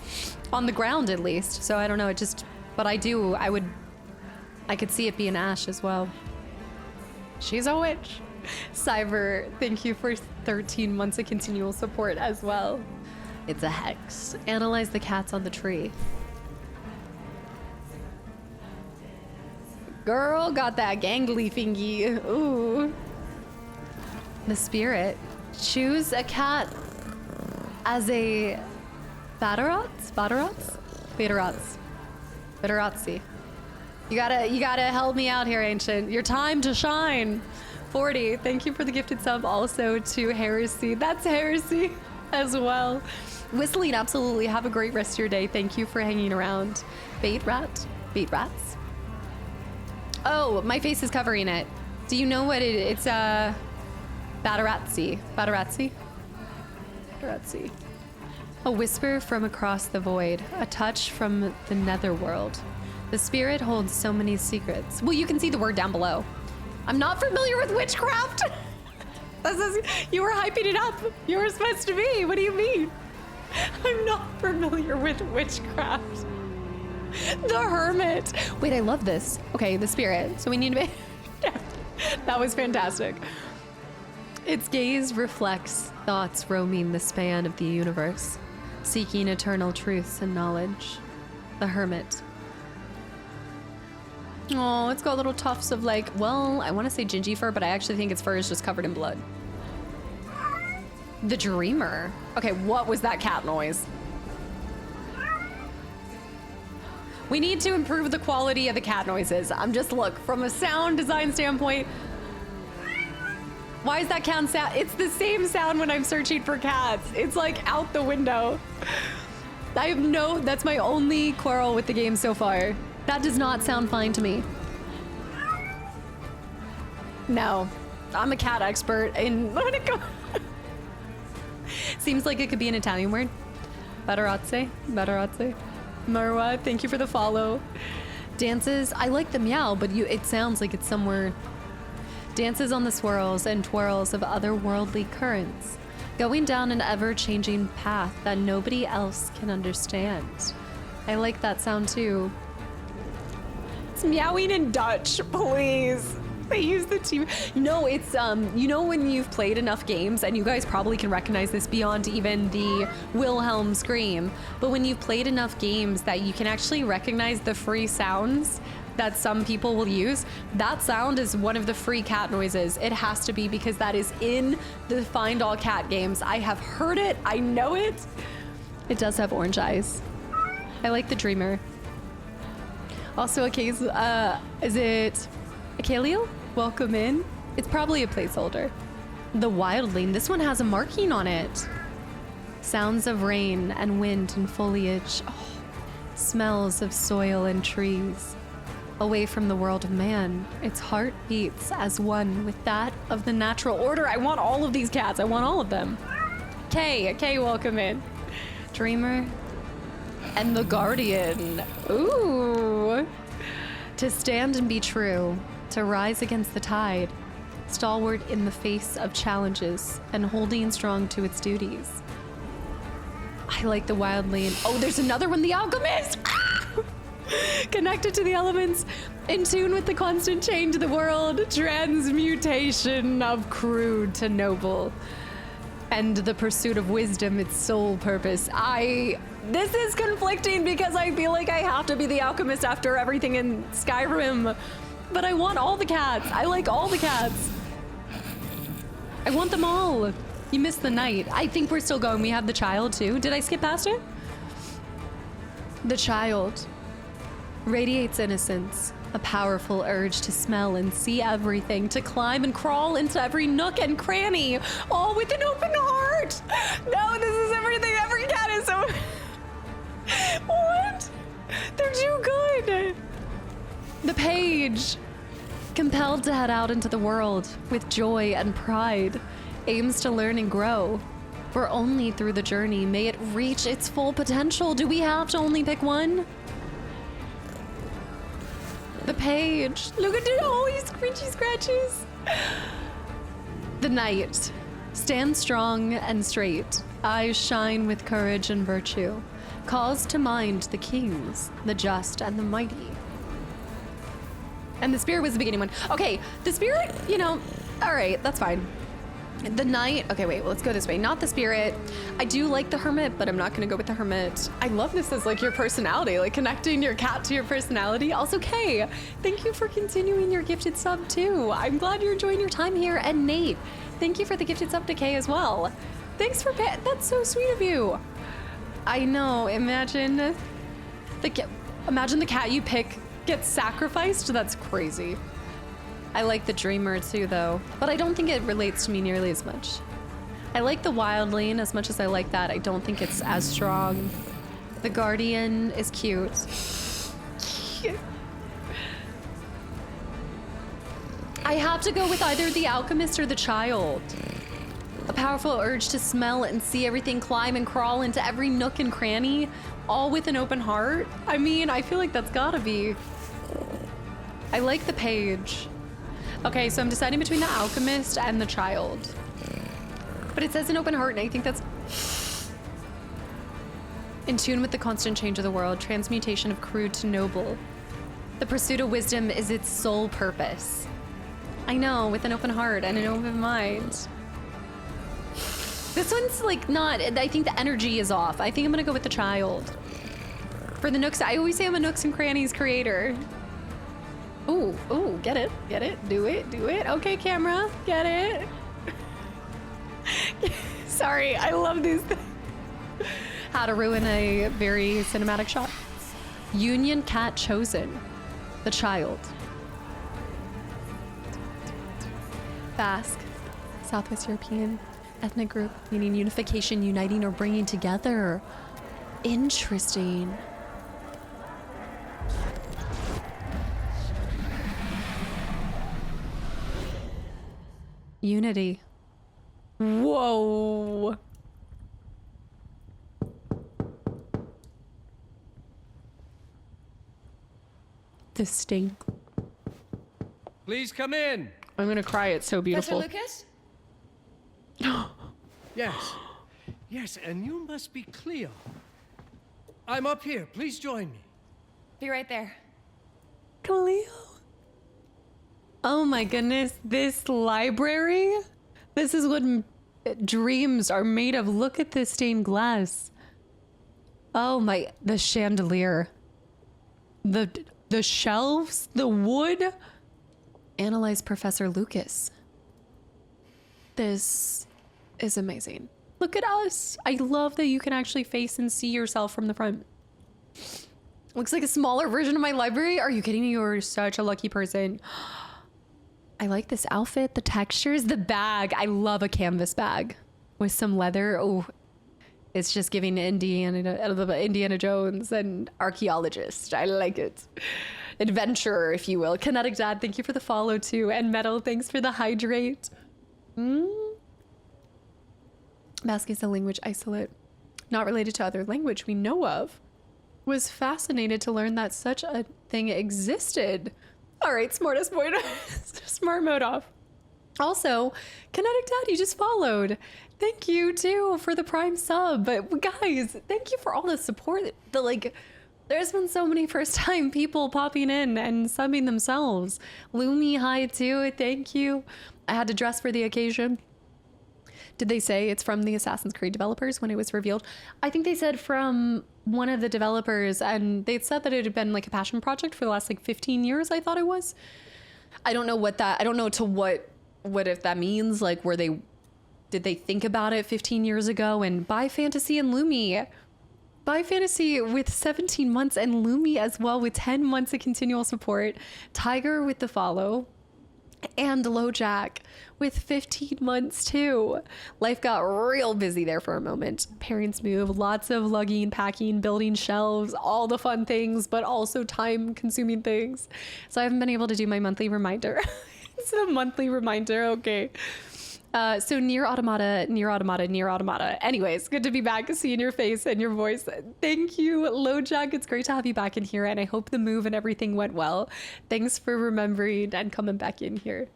Speaker 1: On the ground, at least. So I don't know, it just. But I could see it being ash as well. She's a witch. Cyber, thank you for 13 months of continual support as well. It's a hex. Analyze the cats on the tree. Girl got that gangly thingy. Ooh. The spirit. Choose a cat as a Batarats? Batarazzi. You gotta help me out here, Ancient. Your time to shine. 40, thank you for the gifted sub. Also to Heresy. That's Heresy as well. Whistling, absolutely. Have a great rest of your day. Thank you for hanging around. Bait rats? Oh, my face is covering it. Do you know what it's Batarazzi. A whisper from across the void. A touch from the netherworld. The spirit holds so many secrets. Well, you can see the word down below. I'm not familiar with witchcraft. You were hyping it up. You were supposed to be. What do you mean? I'm not familiar with witchcraft. The Hermit. Wait, I love this. Okay, the spirit. So we need to be... That was fantastic. Its gaze reflects thoughts roaming the span of the universe, seeking eternal truths and knowledge. The Hermit. Oh, it's got little tufts of like, well, I want to say gingy fur, but I actually think its fur is just covered in blood. The Dreamer. Okay, what was that cat noise? We need to improve the quality of the cat noises. I'm just, look, from a sound design standpoint, why is that cat sound? It's the same sound when I'm searching for cats. It's like out the window. That's my only quarrel with the game so far. That does not sound fine to me. No, I'm a cat expert in when it goes. Seems like it could be an Italian word. Batarazzi. Marwa, thank you for the follow. Dances, I like the meow, but it sounds like it's somewhere. Dances on the swirls and twirls of otherworldly currents, going down an ever-changing path that nobody else can understand. I like that sound too. It's meowing in Dutch, please. They use the T. No, it's you know when you've played enough games, and you guys probably can recognize this beyond even the Wilhelm scream, but when you've played enough games that you can actually recognize the free sounds that some people will use, that sound is one of the free cat noises. It has to be, because that is in the Find All Cat games. I have heard it, I know it. It does have orange eyes. I like the Dreamer. Also, a case, is it Akaleo? Welcome in. It's probably a placeholder. The Wildling, this one has a marking on it. Sounds of rain and wind and foliage. Oh, smells of soil and trees. Away from the world of man, its heart beats as one with that of the natural order. I want all of these cats. I want all of them. Kay, welcome in. Dreamer and the Guardian. Ooh. To stand and be true, to rise against the tide, stalwart in the face of challenges and holding strong to its duties. I like the Wildling. Oh, there's another one, the Alchemist. Connected to the elements, in tune with the constant change of the world, transmutation of crude to noble, and the pursuit of wisdom, its sole purpose. This is conflicting because I feel like I have to be the alchemist after everything in Skyrim, but I want all the cats. I like all the cats. I want them all. You missed the night. I think we're still going. We have the child too. Did I skip past it? The child radiates innocence, a powerful urge to smell and see everything, to climb and crawl into every nook and cranny, all with an open heart. No, this is everything. Every cat is so... What? They're too good. The page, compelled to head out into the world with joy and pride, aims to learn and grow. For only through the journey may it reach its full potential. Do we have to only pick one? The page. Look at it. Oh, he screechy scratches. The knight. Stand strong and straight. Eyes shine with courage and virtue. Calls to mind the kings, the just, and the mighty. And the spirit was the beginning one. Okay, the spirit, you know, all right, that's fine. The knight, okay, wait, well, let's go this way. Not the spirit. I do like the hermit, but I'm not gonna go with the hermit. I love this as like your personality, like connecting your cat to your personality. Also, Kay, thank you for continuing your gifted sub too. I'm glad you're enjoying your time here. And Nate, thank you for the gifted sub to Kay as well. Thanks for, that's so sweet of you. I know, imagine the cat you pick gets sacrificed. That's crazy. I like the dreamer too though, but I don't think it relates to me nearly as much. I like the wildling as much as I like that. I don't think it's as strong. The guardian is cute. I have to go with either the alchemist or the child. A powerful urge to smell and see everything, climb and crawl into every nook and cranny, all with an open heart. I mean, I feel like that's gotta be. I like the page. Okay, so I'm deciding between the alchemist and the child. But it says an open heart, and I think that's in tune with the constant change of the world, transmutation of crude to noble. The pursuit of wisdom is its sole purpose. I know, with an open heart and an open mind. This one's like not, I think the energy is off. I think I'm gonna go with the child. For the nooks, I always say I'm a nooks and crannies creator. Ooh, ooh, get it, do it. Okay, camera, get it. Sorry, I love these things. How to ruin a very cinematic shot. Union cat chosen. The child. Basque, Southwest European ethnic group, meaning unification, uniting, or bringing together. Interesting. Unity. Whoa. Distinct.
Speaker 4: Please come in.
Speaker 1: I'm gonna cry. It's so beautiful.
Speaker 5: Professor Lucas?
Speaker 4: Yes. Yes, and you must be Cleo. I'm up here. Please join me.
Speaker 5: Be right there.
Speaker 1: Cleo. Oh my goodness, this library? This is what dreams are made of. Look at this stained glass. Oh my, the chandelier. The shelves, the wood. Analyze Professor Lucas. This is amazing. Look at us. I love that you can actually face and see yourself from the front. Looks like a smaller version of my library. Are you kidding me? You're such a lucky person. I like this outfit, the textures, the bag. I love a canvas bag with some leather. Oh, it's just giving Indiana Jones and archaeologist. I like it. Adventurer, if you will. Kinetic Dad, thank you for the follow too. And Metal, thanks for the hydrate. Basque is a language isolate, not related to other language we know of. Was fascinated to learn that such a thing existed. All right, smartest point. Smart mode off. Also, Kinetic Dad, you just followed. Thank you too for the Prime sub. But guys, thank you for all the support. There's been so many first time people popping in and subbing themselves. Lumi, hi too. Thank you. I had to dress for the occasion. Did they say it's from the Assassin's Creed developers when it was revealed? I think they said from one of the developers, and they said that it had been like a passion project for the last 15 years, I don't know what if that means, like were they Did they think about it 15 years ago and buy Fantasy and Lumi? Buy Fantasy with 17 months and Lumi as well with 10 months of continual support. Tiger with the follow. And LoJack with 15 months too. Life got real busy there for a moment. Parents move, lots of lugging, packing, building shelves, all the fun things, but also time consuming things. So I haven't been able to do my monthly reminder. It's a monthly reminder, okay. So Nier Automata. Anyways, good to be back, seeing your face and your voice. Thank you, LoJack. It's great to have you back in here, and I hope the move and everything went well. Thanks for remembering and coming back in here.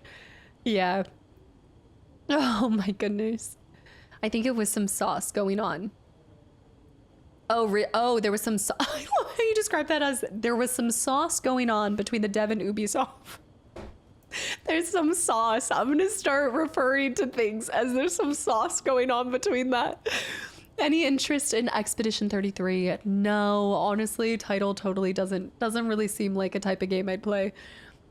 Speaker 1: Yeah. Oh my goodness. I think it was some sauce going on. Oh, there was some sauce. I love how you described that as there was some sauce going on between the dev and Ubisoft. There's some sauce. I'm gonna start referring to things as there's some sauce going on between that. Any interest in Expedition 33? No, honestly, title totally doesn't really seem like a type of game I'd play.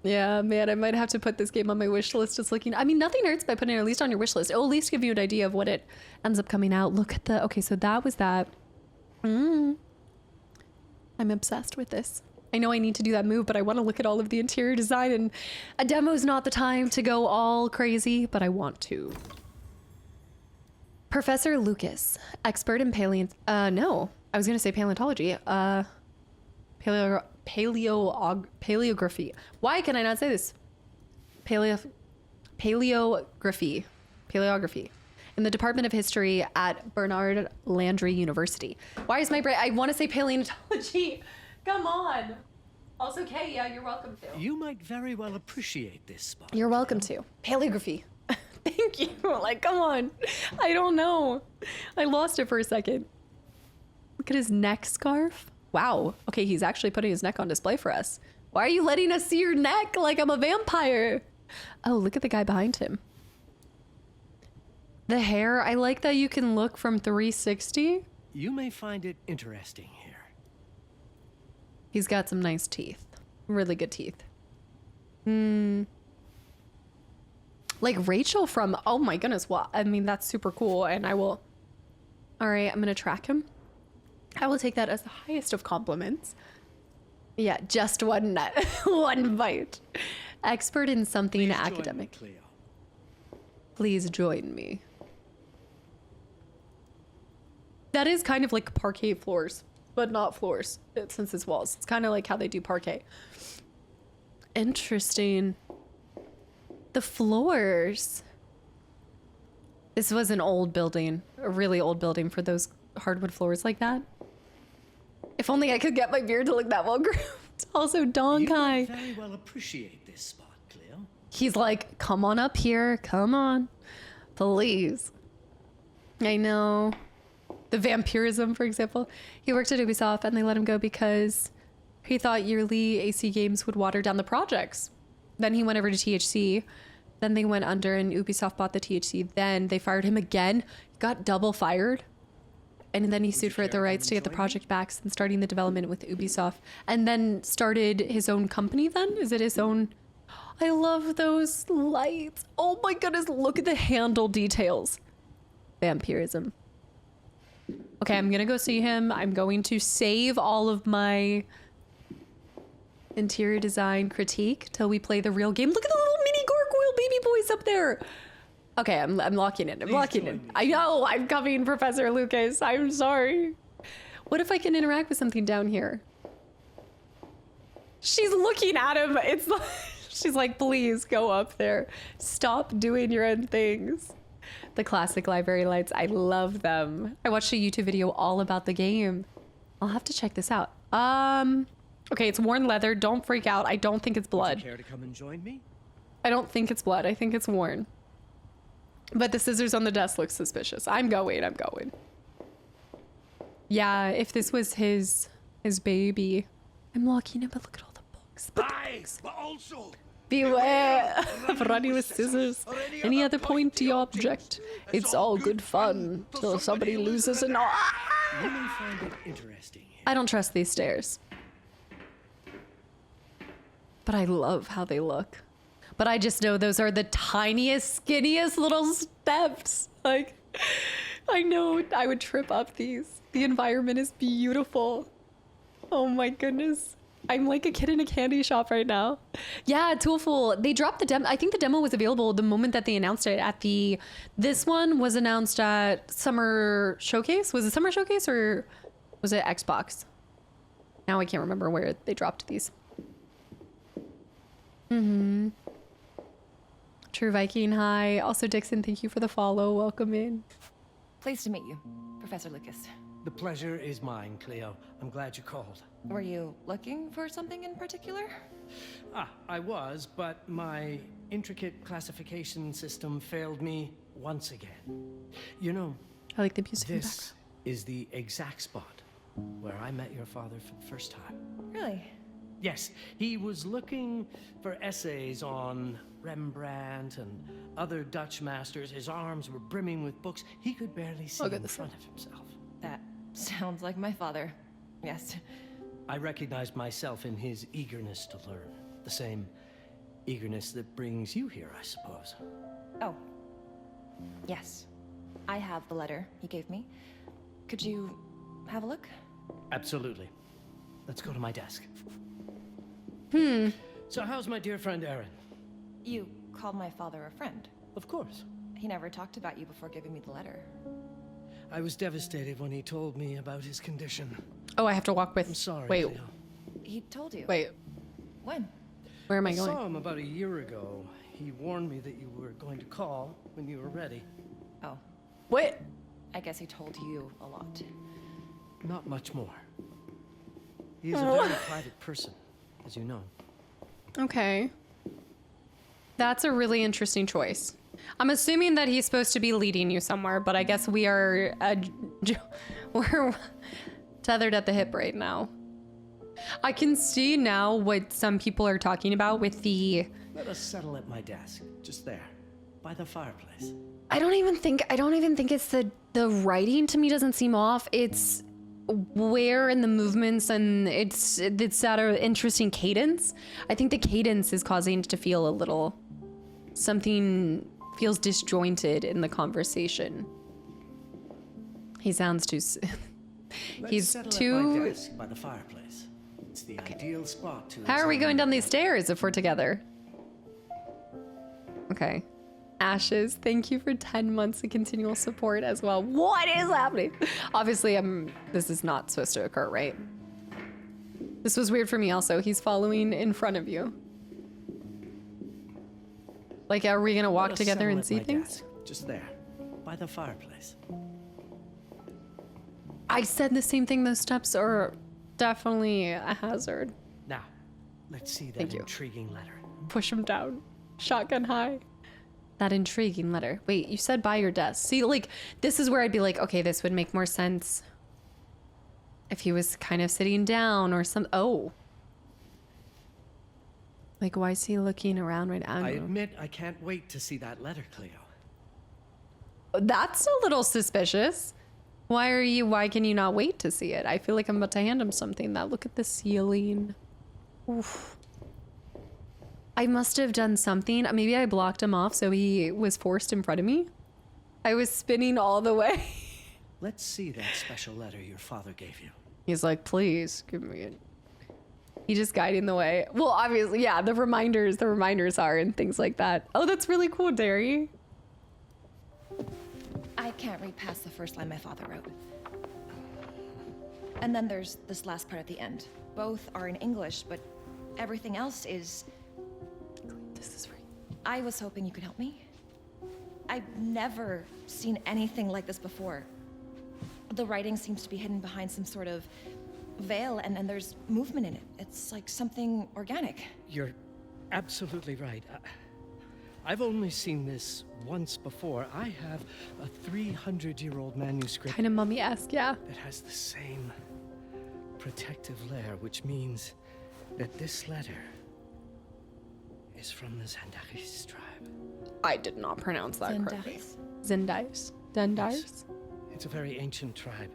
Speaker 1: Yeah, man, I might have to put this game on my wish list. Just looking, I mean, nothing hurts by putting it at least on your wish list. It'll at least give you an idea of what it ends up coming out. Look at the, okay, so that was that. I'm obsessed with this. I know I need to do that move, but I want to look at all of the interior design, and a demo is not the time to go all crazy, but I want to. Professor Lucas, expert in no, I was going to say paleontology. Paleography. Why can I not say this? Paleography. In the Department of History at Bernard Landry University. Why is my brain, I want to say paleontology. Come on. Also, Kay, yeah, you're welcome to.
Speaker 4: You might very well appreciate this spot.
Speaker 1: You're welcome to. Paleography. Thank you. Like, come on. I don't know. I lost it for a second. Look at his neck scarf. Wow. Okay, he's actually putting his neck on display for us. Why are you letting us see your neck like I'm a vampire? Oh, look at the guy behind him. The hair, I like that you can look from 360.
Speaker 4: You may find it interesting here.
Speaker 1: He's got some nice teeth. Really good teeth. Like Rachel from, oh my goodness, well, I mean, that's super cool. And I will, all right, I'm going to track him. I will take that as the highest of compliments. Yeah, just one nut, one bite. Expert in something
Speaker 4: Please
Speaker 1: academic.
Speaker 4: Join me, Cleo.
Speaker 1: Please join me. That is kind of like parquet floors, but not floors since it's walls. It's kind of like how they do parquet. Interesting. The floors. This was an old building, a really old building for those hardwood floors like that. If only I could get my beard to look that well groomed. Also, Donkai.
Speaker 4: You might very well appreciate this spot, Cleo.
Speaker 1: He's like, come on up here. Come on. Please. I know. The vampirism, for example. He worked at Ubisoft and they let him go because he thought yearly AC games would water down the projects. Then he went over to THC. Then they went under and Ubisoft bought the THC. Then they fired him again. Got double fired. And then he sued for the rights to get the project back since starting the development with Ubisoft. And then started his own company then? Is it his own? I love those lights. Oh my goodness, look at the handle details. Vampirism. Okay, I'm gonna go see him. I'm going to save all of my interior design critique till we play the real game. Look at the little mini gargoyle baby boys up there. Okay, I'm locking in. I'm locking in. I know, I'm coming, Professor Lucas. I'm sorry. What if I can interact with something down here? She's looking at him. It's like, she's like, please go up there. Stop doing your own things. The classic library lights, I love them. I watched a YouTube video all about the game. I'll have to check this out. Okay, it's worn leather. Don't freak out. I don't think it's blood.
Speaker 4: Would you care to come and join me?
Speaker 1: I don't think it's blood. I think it's worn. But the scissors on the desk look suspicious. I'm going. Yeah, if this was his baby. I'm locking him, but look at all the books.
Speaker 5: But also
Speaker 1: Beware of running with scissors. Any other pointy object. It's all good fun till somebody loses an eye.
Speaker 4: You may find it interesting here.
Speaker 1: I don't trust these stairs. But I love how they look. But I just know those are the tiniest, skinniest little steps. Like, I know I would trip up these. The environment is beautiful. Oh my goodness. I'm like a kid in a candy shop right now. Yeah, Toolful. They dropped the demo. I think the demo was available the moment that they announced it at the... This one was announced at Summer Showcase. Was it Summer Showcase or was it Xbox? Now I can't remember where they dropped these. True Viking, hi. Also, Dixon, thank you for the follow. Welcome in.
Speaker 6: Pleased to meet you, Professor Lucas.
Speaker 4: The pleasure is mine, Cleo. I'm glad you called.
Speaker 6: Were you looking for something in particular?
Speaker 4: I was, but my intricate classification system failed me once again. You know,
Speaker 1: I like the music in the
Speaker 4: this
Speaker 1: background.
Speaker 4: is the exact spot where I met your father for the first time.
Speaker 6: Really?
Speaker 4: Yes, he was looking for essays on Rembrandt and other Dutch masters. His arms were brimming with books. He could barely see
Speaker 1: Look at
Speaker 4: in
Speaker 1: this
Speaker 4: front of himself.
Speaker 6: That sounds like my father. Yes.
Speaker 4: I recognized myself in his eagerness to learn. The same eagerness that brings you here, I suppose.
Speaker 6: Oh. Yes. I have the letter he gave me. Could you have a look?
Speaker 4: Absolutely. Let's go to my desk. So how's my dear friend Aaron?
Speaker 6: You called my father a friend.
Speaker 4: Of course.
Speaker 6: He never talked about you before giving me the letter.
Speaker 4: I was devastated when he told me about his condition.
Speaker 1: Oh, I have to walk with...
Speaker 4: I'm sorry,
Speaker 1: Wait,
Speaker 4: Cleo.
Speaker 6: He told you.
Speaker 1: wait.
Speaker 6: When?
Speaker 1: Where am I
Speaker 4: I
Speaker 1: going?
Speaker 4: saw him about a year ago. He warned me that you were going to call when you were ready.
Speaker 6: Oh.
Speaker 1: What?
Speaker 6: I guess he told you a lot.
Speaker 4: Not much more. He is a very private person, as you know.
Speaker 1: Okay. That's a really interesting choice. I'm assuming that he's supposed to be leading you somewhere, but I guess we are we're tethered at the hip right now. I can see now what some people are talking about with the...
Speaker 4: Let us settle at my desk, just there, by the fireplace.
Speaker 1: I don't even think it's the writing to me doesn't seem off. It's where in the movements, and it's at an interesting cadence. I think the cadence is causing it to feel a little... Something feels disjointed in the conversation. He sounds too... He's
Speaker 4: settle
Speaker 1: too...
Speaker 4: at my desk by the fireplace. It's the ideal spot to...
Speaker 1: How are we
Speaker 4: examine
Speaker 1: going down
Speaker 4: your
Speaker 1: these stairs if we're together? Okay. Ashes, thank you for 10 months of continual support as well. What is happening? Obviously, this is not supposed to occur, right? This was weird for me also. He's following in front of you. Like, are we gonna walk
Speaker 4: Let us
Speaker 1: together
Speaker 4: settle
Speaker 1: and
Speaker 4: at
Speaker 1: see
Speaker 4: my
Speaker 1: things?
Speaker 4: desk, just there, by the fireplace.
Speaker 1: I said the same thing. Those steps are definitely a hazard.
Speaker 4: Now, let's see that
Speaker 1: Thank you.
Speaker 4: intriguing letter.
Speaker 1: Push him down. Shotgun high. That intriguing letter. Wait, you said by your desk. See, like, this is where I'd be like, okay, this would make more sense if he was kind of sitting down or some... Oh. Like, why is he looking around right now?
Speaker 4: I admit I can't wait to see that letter, Cleo.
Speaker 1: That's a little suspicious. Why can you not wait to see it? I feel like I'm about to hand him something. Look at the ceiling. Oof. I must have done something. Maybe I blocked him off so he was forced in front of me. I was spinning all the way.
Speaker 4: Let's see that special letter your father gave you.
Speaker 1: He's like, please give me it. He just guiding the way. Well, obviously, yeah, the reminders are and things like that. Oh, that's really cool, Derry.
Speaker 6: I can't read past the first line my father wrote. And then there's this last part at the end. Both are in English, but everything else is...
Speaker 1: This is right.
Speaker 6: I was hoping you could help me. I've never seen anything like this before. The writing seems to be hidden behind some sort of veil, and there's movement in it. It's like something organic.
Speaker 4: You're absolutely right. I've only seen this once before. I have a 300-year-old manuscript
Speaker 1: Kind of mummy-esque, yeah.
Speaker 4: that has the same protective layer, which means that this letter is from the Kastaclysm tribe.
Speaker 1: I did not pronounce that correctly.
Speaker 6: Zendaris?
Speaker 1: Zendars?
Speaker 4: It's a very ancient tribe.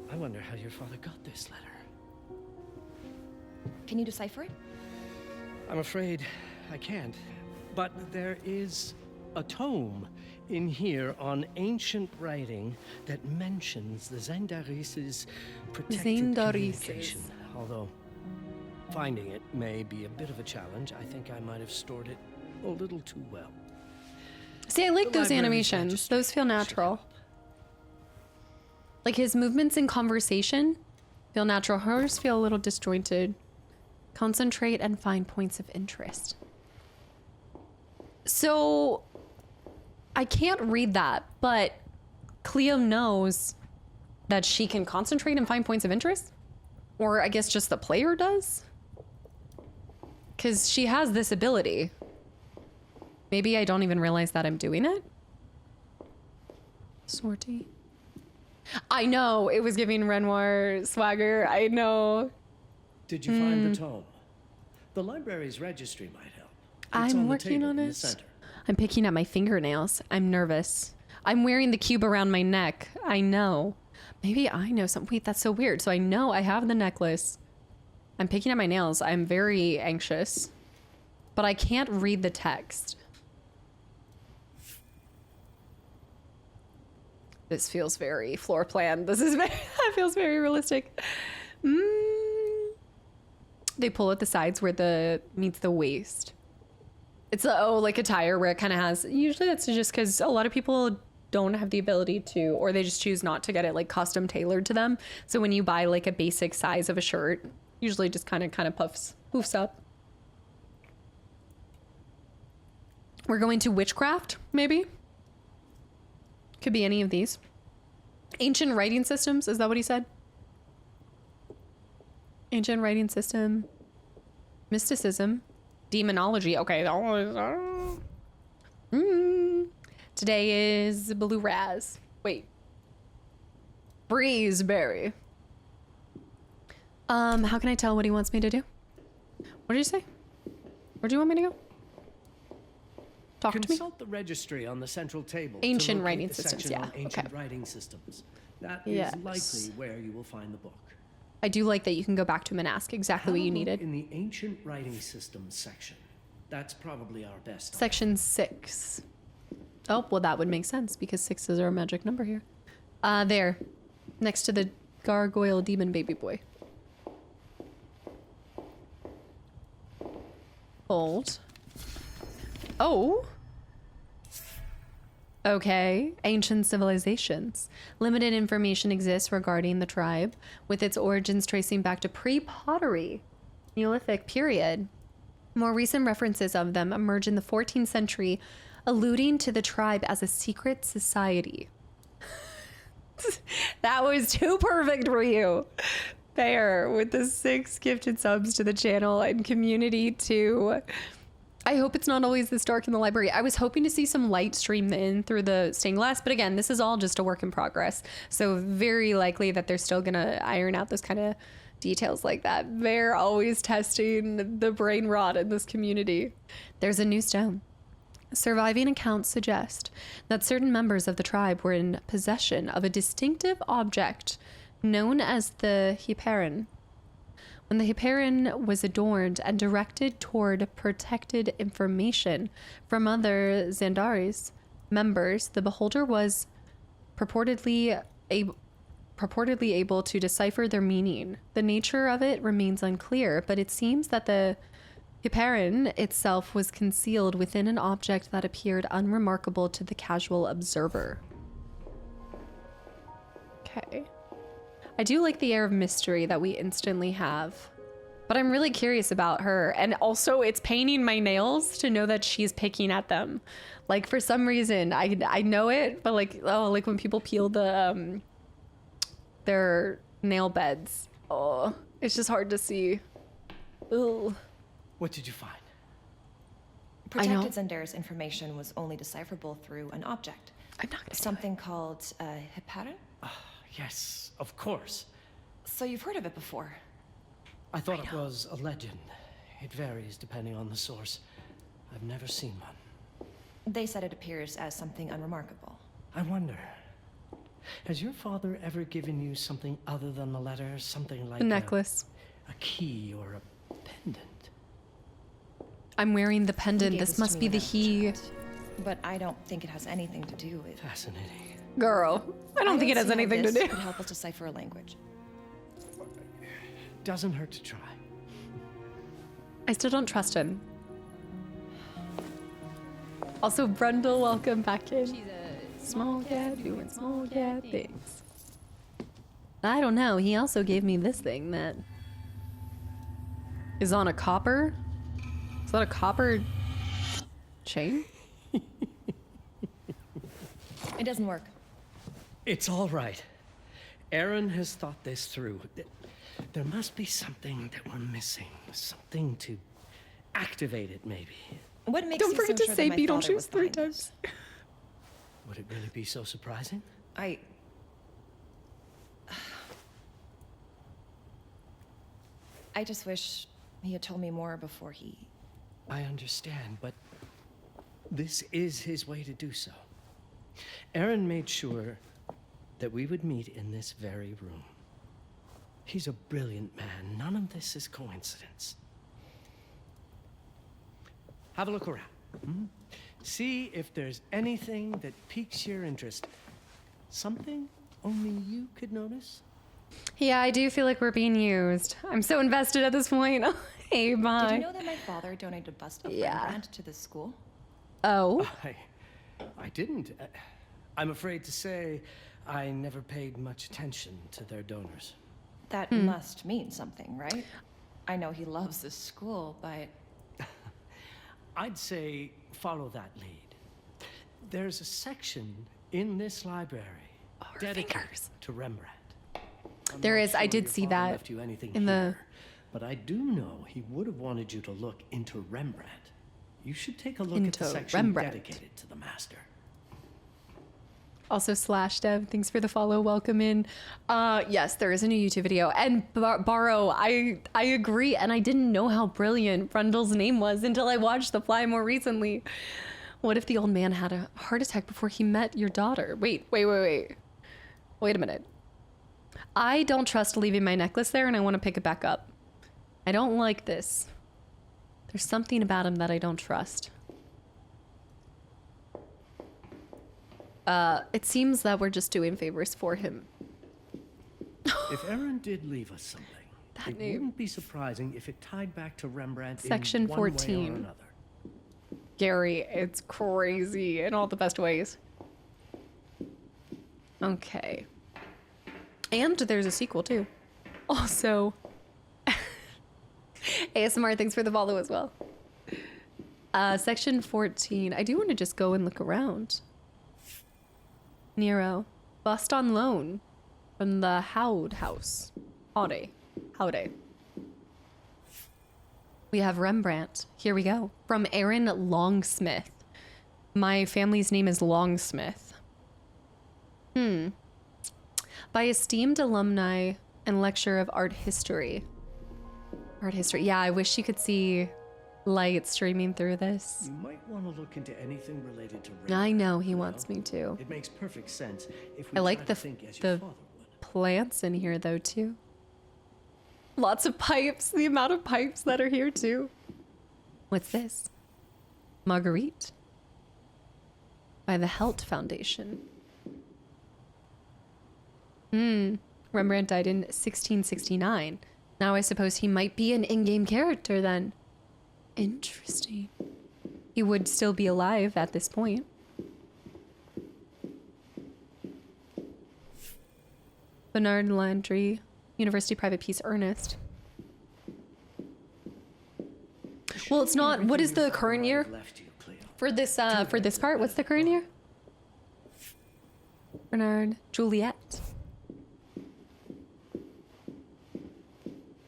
Speaker 4: I wonder how your father got this letter.
Speaker 6: Can you decipher it?
Speaker 4: I'm afraid I can't. But there is a tome in here on ancient writing that mentions the Zendaris' protected communication. Although finding it may be a bit of a challenge. I think I might have stored it a little too well.
Speaker 1: See, I like
Speaker 4: The
Speaker 1: those
Speaker 4: library's
Speaker 1: animations.
Speaker 4: registry
Speaker 1: Those feel
Speaker 4: should
Speaker 1: natural.
Speaker 4: help.
Speaker 1: Like his movements in conversation feel natural. Hers feel a little disjointed. Concentrate and find points of interest. So I can't read that, but Cleo knows that she can concentrate and find points of interest? Or I guess just the player does? Because she has this ability. Maybe I don't even realize that I'm doing it. Sortie. I know, it was giving Renoir swagger. I know.
Speaker 4: Did you find the tome? The library's registry might help. It's
Speaker 1: I'm
Speaker 4: on the
Speaker 1: working
Speaker 4: table
Speaker 1: on
Speaker 4: in the
Speaker 1: it.
Speaker 4: center.
Speaker 1: I'm picking at my fingernails. I'm nervous. I'm wearing the cube around my neck. I know. Maybe I know something. Wait, that's so weird. So I know I have the necklace. I'm picking at my nails. I'm very anxious. But I can't read the text. This feels very floor plan. This is very, that feels very realistic. They pull at the sides where the meets the waist. It's like a tire where it kind of has, usually that's just because a lot of people don't have the ability to, or they just choose not to get it like custom tailored to them. So when you buy like a basic size of a shirt, usually just kind of poofs up. We're going to witchcraft, maybe? Could be any of these. Ancient writing systems, is that what he said? Ancient writing system. Mysticism. Demonology. Okay. Today is Blue Raz. Wait. Breezeberry. How can I tell what he wants me to do? What did you say? Where do you want me to go? Talk to me.
Speaker 4: Consult the registry on the central table. to
Speaker 1: Ancient
Speaker 4: locate
Speaker 1: writing
Speaker 4: the
Speaker 1: systems,
Speaker 4: section
Speaker 1: yeah,
Speaker 4: on ancient
Speaker 1: okay.
Speaker 4: writing systems. That is
Speaker 1: Yes.
Speaker 4: likely where you will find the book.
Speaker 1: I do like that you can go back to him and ask exactly what
Speaker 4: Have
Speaker 1: you
Speaker 4: a look
Speaker 1: needed.
Speaker 4: in the ancient writing systems section. That's probably our best.
Speaker 1: Section 6. Oh, well, that would make sense because 6 is our magic number here. There. Next to the gargoyle demon baby boy. Hold. Oh. Okay. Ancient civilizations. Limited information exists regarding the tribe, with its origins tracing back to pre-pottery, Neolithic period. More recent references of them emerge in the 14th century, alluding to the tribe as a secret society. That was too perfect for you. Fair, with the 6 gifted subs to the channel and community too. I hope it's not always this dark in the library. I was hoping to see some light stream in through the stained glass, but again, this is all just a work in progress. So very likely that they're still gonna iron out those kind of details like that. They're always testing the brain rot in this community. There's a new stone. Surviving accounts suggest that certain members of the tribe were in possession of a distinctive object known as the Hyperion. When the Hyperion was adorned and directed toward protected information from other Zandaris members, the beholder was purportedly able to decipher their meaning. The nature of it remains unclear, but it seems that the Hyperion itself was concealed within an object that appeared unremarkable to the casual observer. Okay. I do like the air of mystery that we instantly have, but I'm really curious about her. And also it's paining my nails to know that she's picking at them. Like for some reason, I know it, but like when people peel the, their nail beds. Oh, it's just hard to see. Ooh.
Speaker 4: What did you find?
Speaker 6: Protected Zendaris information was only decipherable through an object.
Speaker 1: I'm not gonna
Speaker 6: Something called a Hyperion?
Speaker 4: Yes, of course.
Speaker 6: So you've heard of it before?
Speaker 4: I thought it was a legend. It varies depending on the source. I've never seen one.
Speaker 6: They said it appears as something unremarkable.
Speaker 4: I wonder, has your father ever given you something other than the letter? Something like
Speaker 1: a necklace.
Speaker 4: A key or a pendant?
Speaker 1: I'm wearing the
Speaker 6: He
Speaker 1: pendant.
Speaker 6: gave
Speaker 1: This
Speaker 6: to
Speaker 1: must
Speaker 6: me
Speaker 1: be
Speaker 6: when
Speaker 1: the
Speaker 6: I was a
Speaker 1: he.
Speaker 6: child. but I don't think it has anything to do with...
Speaker 4: Fascinating.
Speaker 1: Girl, I don't think it has
Speaker 6: see how
Speaker 1: anything to
Speaker 6: this
Speaker 1: do.
Speaker 6: could help us decipher a language.
Speaker 4: Doesn't hurt to try.
Speaker 1: I still don't trust him. Also, Brundle, welcome back in. She's a small cat doing small cat things. I don't know. He also gave me this thing that is on a copper. Is that a copper chain?
Speaker 6: It doesn't work.
Speaker 4: It's all right. Aaron has thought this through. There must be something that we're missing. Something to activate it, maybe.
Speaker 6: What makes
Speaker 1: Don't
Speaker 6: you
Speaker 1: forget
Speaker 6: so
Speaker 1: to
Speaker 6: sure
Speaker 1: say
Speaker 6: that my father
Speaker 1: Beetlejuice
Speaker 6: was
Speaker 1: 3
Speaker 6: behind
Speaker 1: times.
Speaker 6: this?
Speaker 4: Would it really be so surprising?
Speaker 6: I just wish he had told me more before he...
Speaker 4: I understand, but this is his way to do so. Aaron made sure that we would meet in this very room. He's a brilliant man. None of this is coincidence. Have a look around. See if there's anything that piques your interest. Something only you could notice?
Speaker 1: Yeah, I do feel like we're being used. I'm so invested at this point. Hey, bye.
Speaker 6: Did you know that my father donated a bust of
Speaker 1: Yeah.
Speaker 6: Rembrandt to this school?
Speaker 1: Oh.
Speaker 4: I didn't. I'm afraid to say I never paid much attention to their donors.
Speaker 6: That must mean something, right? I know he loves this school, but...
Speaker 4: I'd say follow that lead. There's a section in this library dedicated to Rembrandt. I'm
Speaker 1: There
Speaker 4: not
Speaker 1: is. I
Speaker 4: sure
Speaker 1: did
Speaker 4: your
Speaker 1: see
Speaker 4: father
Speaker 1: that
Speaker 4: left you anything
Speaker 1: in the-
Speaker 4: here, but I do know he would have wanted you to look into Rembrandt. You should take a look at the
Speaker 1: Into
Speaker 4: section
Speaker 1: Rembrandt.
Speaker 4: dedicated to the master.
Speaker 1: Also, Slash Dev, thanks for the follow. Welcome in. Yes, there is a new YouTube video. And Barrow, I agree. And I didn't know how brilliant Brundle's name was until I watched The Fly more recently. What if the old man had a heart attack before he met your daughter? Wait a minute. I don't trust leaving my necklace there, and I want to pick it back up. I don't like this. There's something about him that I don't trust. It seems that we're just doing favors for him.
Speaker 4: If Aaron did leave us something,
Speaker 1: That
Speaker 4: it
Speaker 1: name.
Speaker 4: wouldn't be surprising if it tied back to Rembrandt
Speaker 1: Section
Speaker 4: in one way
Speaker 1: 14.
Speaker 4: or another.
Speaker 1: Gary, it's crazy in all the best ways. Okay. And there's a sequel too. Also, ASMR, thanks for the follow as well. Section 14. I do want to just go and look around. Nero. Bust on loan from the Howd House. Howdy. We have Rembrandt. Here we go. From Aaron Longsmith. My family's name is Longsmith. By esteemed alumni and lecturer of art history. Yeah, I wish you could see light streaming through this.
Speaker 4: You might want to look into anything related to Rembrandt.
Speaker 1: I know he wants me to.
Speaker 4: It makes perfect sense if we
Speaker 1: I like
Speaker 4: try
Speaker 1: the
Speaker 4: to think as your
Speaker 1: the
Speaker 4: father would.
Speaker 1: plants in here though too. Lots of pipes. The amount of pipes that are here too. What's this? Marguerite. By the Helt Foundation. Rembrandt died in 1669. Now I suppose he might be an in-game character then. Interesting. He would still be alive at this point. Bernard Landry, University Private Peace Ernest. Well, it's not. What is the current year
Speaker 4: Left you, Cleo.
Speaker 1: for this part? What's the current year? Bernard Juliet.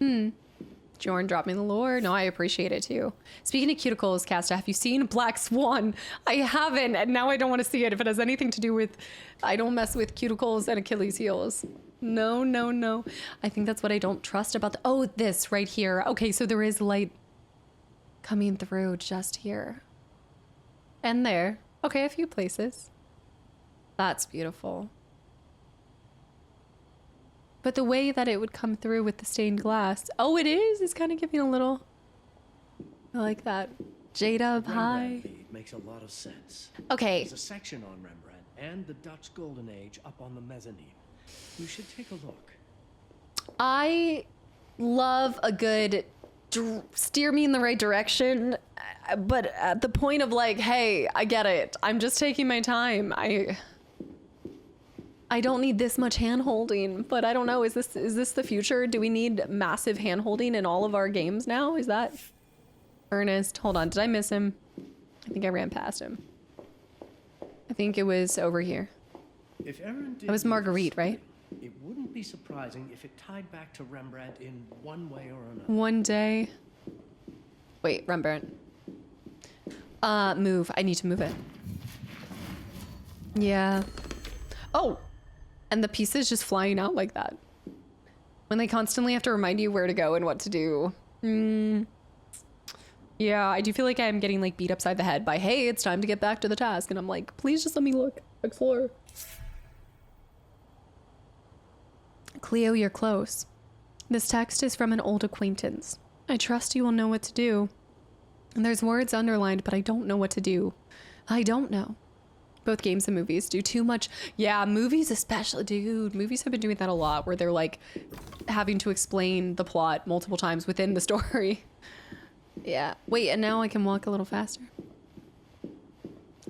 Speaker 1: Jorn dropped me the lore. No, I appreciate it too. Speaking of cuticles, Casta, have you seen Black Swan? I haven't, and now I don't want to see it if it has anything to do with... I don't mess with cuticles and Achilles heels. No. I think that's what I don't trust about the... Oh, this right here. Okay, so there is light coming through just here. And there. Okay, a few places. That's beautiful. But the way that it would come through with the stained glass. Oh, it is? It's kind of giving a little... I like that. Jada Pie.
Speaker 4: Rembrandt bead makes a lot of sense.
Speaker 1: Okay.
Speaker 4: There's a section on Rembrandt and the Dutch Golden Age up on the mezzanine. You should take a look.
Speaker 1: I love a good steer me in the right direction, but at the point of like, hey, I get it. I'm just taking my time. I don't need this much hand holding, but I don't know. Is this the future? Do we need massive hand holding in all of our games now? Is that Ernest? Hold on. Did I miss him? I think I ran past him. I think it was over here.
Speaker 4: If Aaron did
Speaker 1: That was Marguerite, right?
Speaker 4: It wouldn't be surprising if it tied back to Rembrandt in one way or another.
Speaker 1: One day. Wait, Rembrandt. Move. I need to move it. Yeah. Oh! And the pieces just flying out like that. When they constantly have to remind you where to go and what to do. Yeah, I do feel like I'm getting like beat upside the head by, hey, it's time to get back to the task. And I'm like, please just let me look, explore. Cleo, you're close. This text is from an old acquaintance. I trust you will know what to do. And there's words underlined, but I don't know what to do. I don't know. Both games and movies do too much. Yeah, movies especially, dude. Movies have been doing that a lot where they're like having to explain the plot multiple times within the story. Yeah. Wait, and now I can walk a little faster.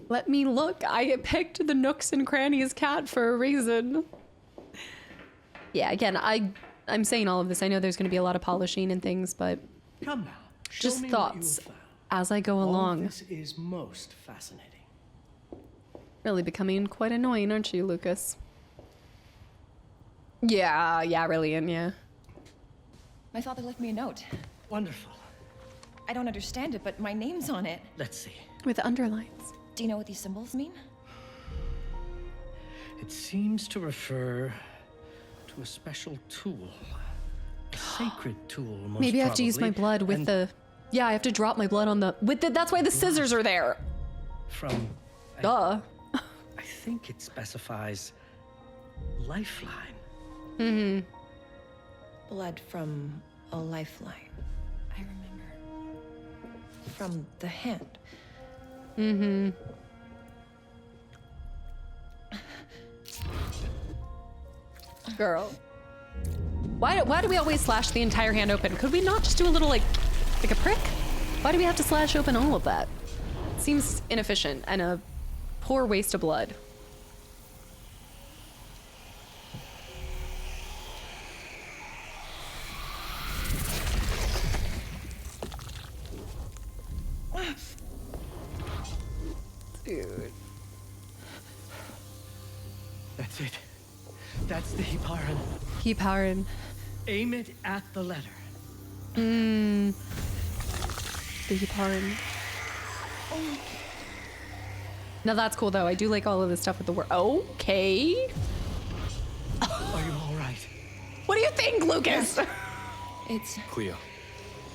Speaker 1: Let me look. I picked the nooks and crannies cat for a reason. Yeah, again, I'm saying all of this. I know there's going to be a lot of polishing and things, but
Speaker 4: Come now. Show
Speaker 1: just
Speaker 4: me what you
Speaker 1: thoughts
Speaker 4: have found.
Speaker 1: as I go
Speaker 4: All of
Speaker 1: along.
Speaker 4: this is most fascinating.
Speaker 1: Really becoming quite annoying, aren't you, Lucas? Yeah, really, and yeah.
Speaker 6: My father left me a note.
Speaker 4: Wonderful.
Speaker 6: I don't understand it, but my name's on it.
Speaker 4: Let's see.
Speaker 1: With underlines.
Speaker 6: Do you know what these symbols mean?
Speaker 4: It seems to refer to a special tool. A sacred tool, most
Speaker 1: Maybe I have to use my
Speaker 4: probably,
Speaker 1: blood with
Speaker 4: and
Speaker 1: the... Yeah, I have to drop my blood on the... That's why the scissors are there.
Speaker 4: From...
Speaker 1: Duh.
Speaker 4: I think it specifies lifeline.
Speaker 1: Mm-hmm.
Speaker 6: Blood from a lifeline. I remember. From the hand.
Speaker 1: Mm-hmm. Girl. Why do we always slash the entire hand open? Could we not just do a little, like a prick? Why do we have to slash open all of that? Seems inefficient and a poor waste of blood. Dude.
Speaker 4: That's it. That's the heparin.
Speaker 1: Keep powering.
Speaker 4: Aim it at the letter.
Speaker 1: The heparin. Now that's cool though. I do like all of this stuff with the word. Okay.
Speaker 4: Are you all right?
Speaker 1: What do you think, Lucas?
Speaker 6: It's...
Speaker 7: Cleo,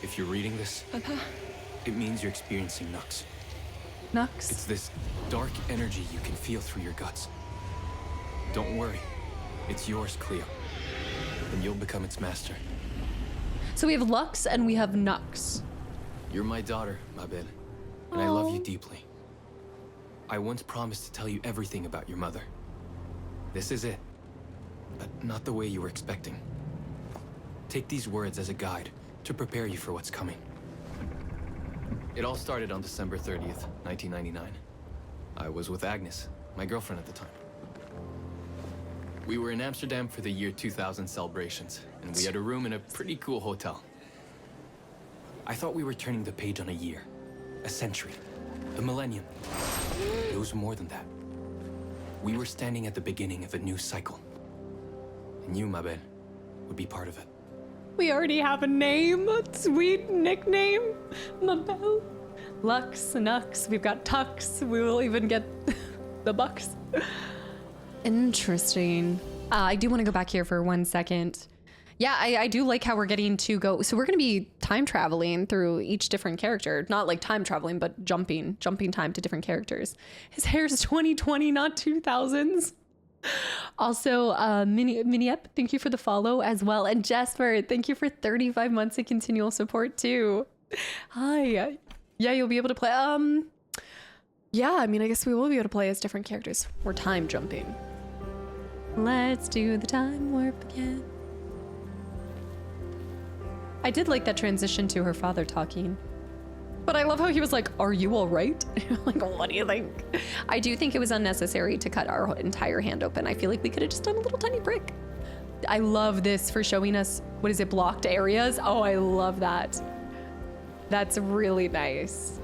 Speaker 7: if you're reading this, it means you're experiencing Nux.
Speaker 1: Nux?
Speaker 7: It's this dark energy you can feel through your guts. Don't worry. It's yours, Cleo. And you'll become its master.
Speaker 1: So we have Lux and we have Nux.
Speaker 7: You're my daughter, ma belle. And I love you deeply. I once promised to tell you everything about your mother. This is it. But not the way you were expecting. Take these words as a guide to prepare you for what's coming. It all started on December 30th, 1999. I was with Agnes, my girlfriend at the time. We were in Amsterdam for the year 2000 celebrations, and we had a room in a pretty cool hotel. I thought we were turning the page on a year, a century, a millennium. It was more than that. We were standing at the beginning of a new cycle. And you, ma belle, would be part of it.
Speaker 1: We already have a name. Sweet nickname. Mabel. Lux, Nux. We've got Tux. We will even get the Bucks. Interesting. I do want to go back here for 1 second. Yeah, I do like how we're getting to go. So we're going to be time traveling through each different character. Not like time traveling, but jumping time to different characters. His hair's 2020, not 2000s. Also, Miniep, thank you for the follow as well. And Jasper, thank you for 35 months of continual support too. Hi. Yeah, you'll be able to play. Yeah, I mean, I guess we will be able to play as different characters. We're time jumping. Let's do the time warp again. I did like that transition to her father talking. But I love how he was like, "Are you all right?" Like, what do you think? I do think it was unnecessary to cut our entire hand open. I feel like we could have just done a little tiny prick. I love this for showing us, what is it, blocked areas? Oh, I love that. That's really nice.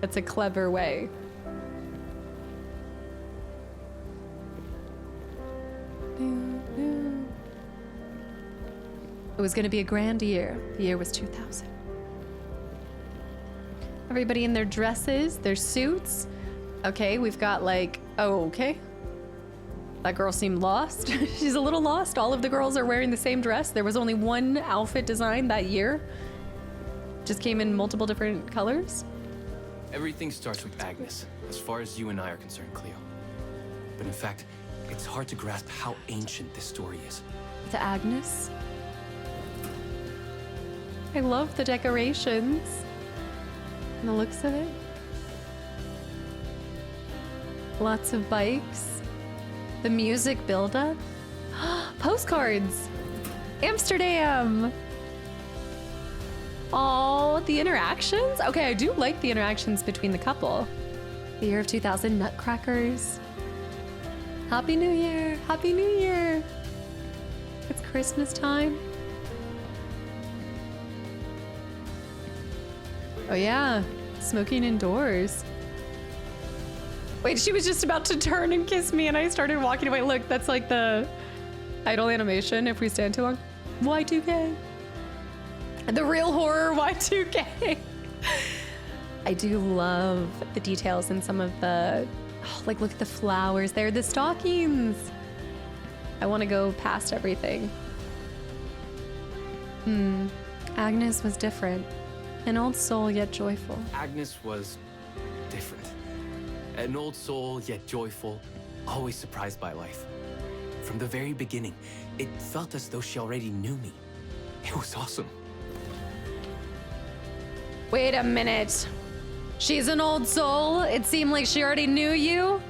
Speaker 1: That's a clever way. It was going to be a grand year. The year was 2000. Everybody in their dresses, their suits. Okay, we've got like, oh, okay. That girl seemed lost. She's a little lost. All of the girls are wearing the same dress. There was only one outfit design that year. Just came in multiple different colors.
Speaker 7: Everything starts with Agnes, as far as you and I are concerned, Cleo. But in fact, it's hard to grasp how ancient this story is.
Speaker 1: To Agnes. I love the decorations and the looks of it. Lots of bikes. The music buildup. Postcards. Amsterdam. Oh, the interactions. Okay, I do like the interactions between the couple. The year of 2000, nutcrackers. Happy New Year. Happy New Year. It's Christmas time. Oh yeah, smoking indoors. Wait, she was just about to turn and kiss me and I started walking away. Look, that's like the idle animation if we stand too long. Y2K. The real horror Y2K. I do love the details in some of the, oh, like look at the flowers there, the stockings. I want to go past everything. Agnes was different. An old soul, yet joyful.
Speaker 7: Agnes was different. An old soul, yet joyful, always surprised by life. From the very beginning, it felt as though she already knew me. It was awesome.
Speaker 1: Wait a minute. She's an old soul? It seemed like she already knew you?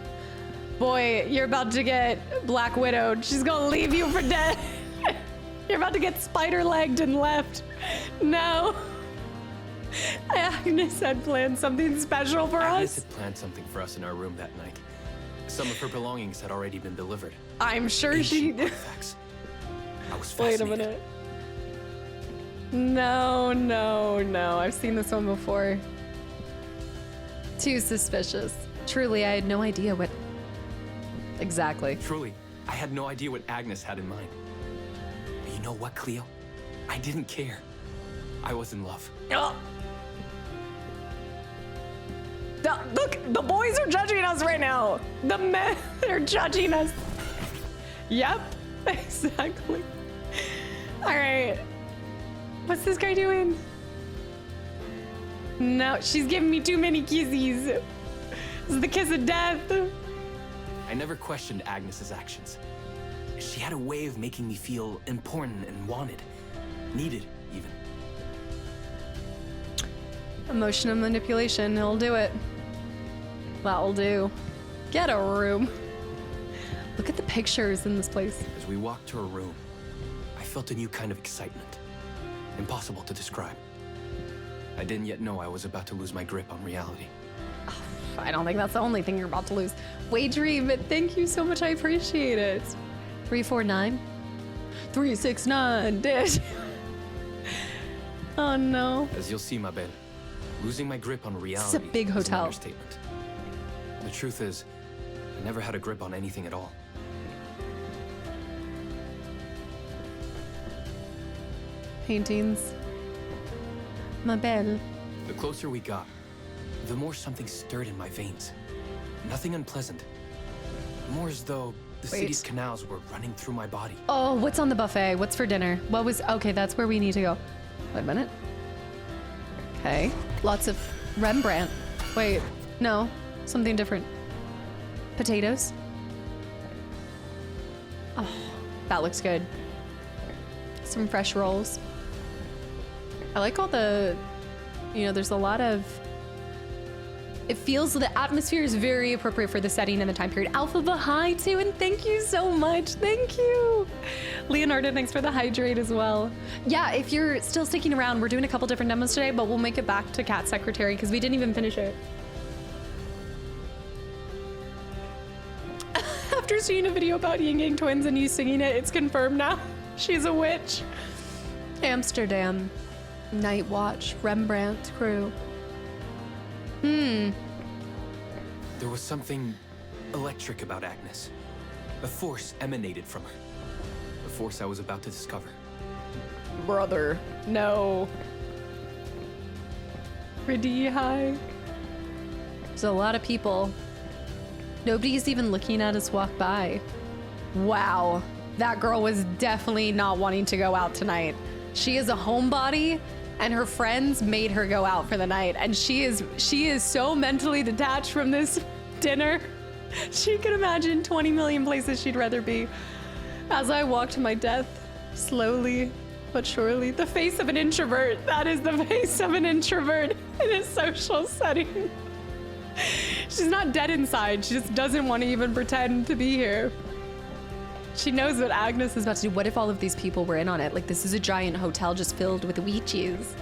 Speaker 1: Boy, you're about to get Black Widowed. She's gonna leave you for dead. You're about to get spider-legged and left. No. Agnes had planned something special for
Speaker 7: Agnes
Speaker 1: us.
Speaker 7: had planned something for us in our room that night. Some of her belongings had already been delivered.
Speaker 1: I'm sure she did.
Speaker 7: Artifacts. I was
Speaker 1: Wait a
Speaker 7: fascinated.
Speaker 1: minute. No, no, no. I've seen this one before. Too suspicious. Truly, I had no idea what... Exactly.
Speaker 7: Truly, I had no idea what Agnes had in mind. But you know what, Cleo? I didn't care. I was in love.
Speaker 1: Oh. Look, the boys are judging us right now. The men are judging us. Yep, exactly. All right. What's this guy doing? No, she's giving me too many kisses. This is the kiss of death.
Speaker 7: I never questioned Agnes's actions. She had a way of making me feel important and wanted. Needed, even.
Speaker 1: Emotional manipulation, it'll do it. That'll do. Get a room. Look at the pictures in this place.
Speaker 7: As we walked to her room, I felt a new kind of excitement. Impossible to describe. I didn't yet know I was about to lose my grip on reality.
Speaker 1: I don't think that's the only thing you're about to lose. Wagedream, but thank you so much. I appreciate it. 349? 369, dish. Oh no.
Speaker 7: As you'll see, my belle, losing my grip on reality
Speaker 1: This is a big
Speaker 7: is an
Speaker 1: hotel.
Speaker 7: understatement. The truth is, I never had a grip on anything at all.
Speaker 1: Paintings. Ma belle.
Speaker 7: The closer we got, the more something stirred in my veins. Nothing unpleasant. More as though the
Speaker 1: Wait.
Speaker 7: city's canals were running through my body.
Speaker 1: Oh, what's on the buffet? What's for dinner? What was... Okay, that's where we need to go. Wait a minute. Okay. Lots of Rembrandt. Wait, no. Something different. Potatoes. Oh, that looks good. Some fresh rolls. I like all the You know, there's a lot of, it feels, the atmosphere is very appropriate for the setting and the time period. Alpha Baha'i too, and thank you so much. Thank you. Leonardo, thanks for the hydrate as well. Yeah, if you're still sticking around, we're doing a couple different demos today, but we'll make it back to Cat Secretary because we didn't even finish it. After seeing a video about Yin Yang twins and you singing it, it's confirmed now. She's a witch. Amsterdam, Night Watch, Rembrandt crew.
Speaker 7: There was something electric about Agnes. A force emanated from her. A force I was about to discover.
Speaker 1: Brother, no. Pretty high. There's a lot of people. Nobody's even looking at us walk by. Wow, that girl was definitely not wanting to go out tonight. She is a homebody, and her friends made her go out for the night. And she is so mentally detached from this dinner. She can imagine 20 million places she'd rather be. As I walk to my death, slowly but surely, the face of an introvert. That is the face of an introvert in a social setting. She's not dead inside. She just doesn't want to even pretend to be here. She knows what Agnes is about to do. What if all of these people were in on it? Like, this is a giant hotel just filled with witches.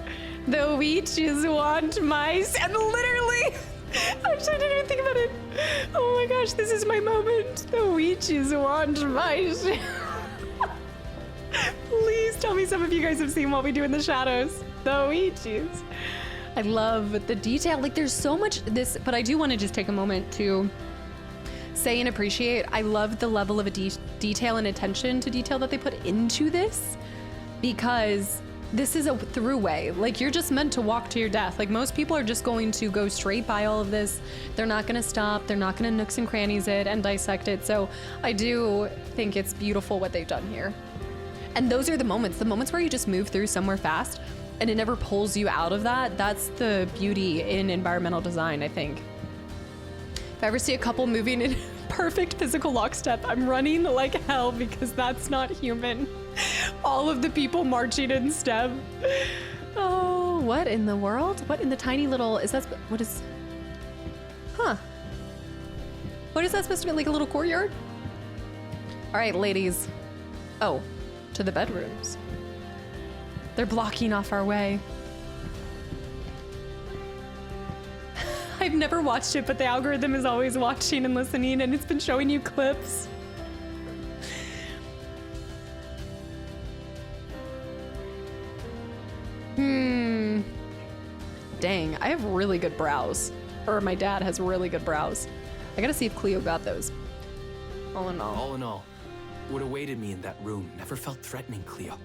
Speaker 1: The witches want mice. And literally, actually, I didn't even think about it. Oh my gosh, this is my moment. The witches want mice. Please tell me some of you guys have seen What We Do in the Shadows. The witches. I love the detail. Like, there's so much this, but I do want to just take a moment to say and appreciate. I love the level of detail and attention to detail that they put into this, because this is a throughway. Like, you're just meant to walk to your death. Like, most people are just going to go straight by all of this. They're not going to stop. They're not going to nooks and crannies it and dissect it. So I do think it's beautiful what they've done here. And those are the moments where you just move through somewhere fast and it never pulls you out of that. That's the beauty in environmental design, I think. If I ever see a couple moving in perfect physical lockstep, I'm running like hell, because that's not human. All of the people marching in step. Oh, what in the world? What in the tiny little, is that, what is, huh? What is that supposed to be, like a little courtyard? All right, ladies. Oh, to the bedrooms. They're blocking off our way. I've never watched it, but the algorithm is always watching and listening, and it's been showing you clips. Dang, I have really good brows. Or my dad has really good brows. I gotta see if Cleo got those. All in all,
Speaker 7: what awaited me in that room never felt threatening, Cleo.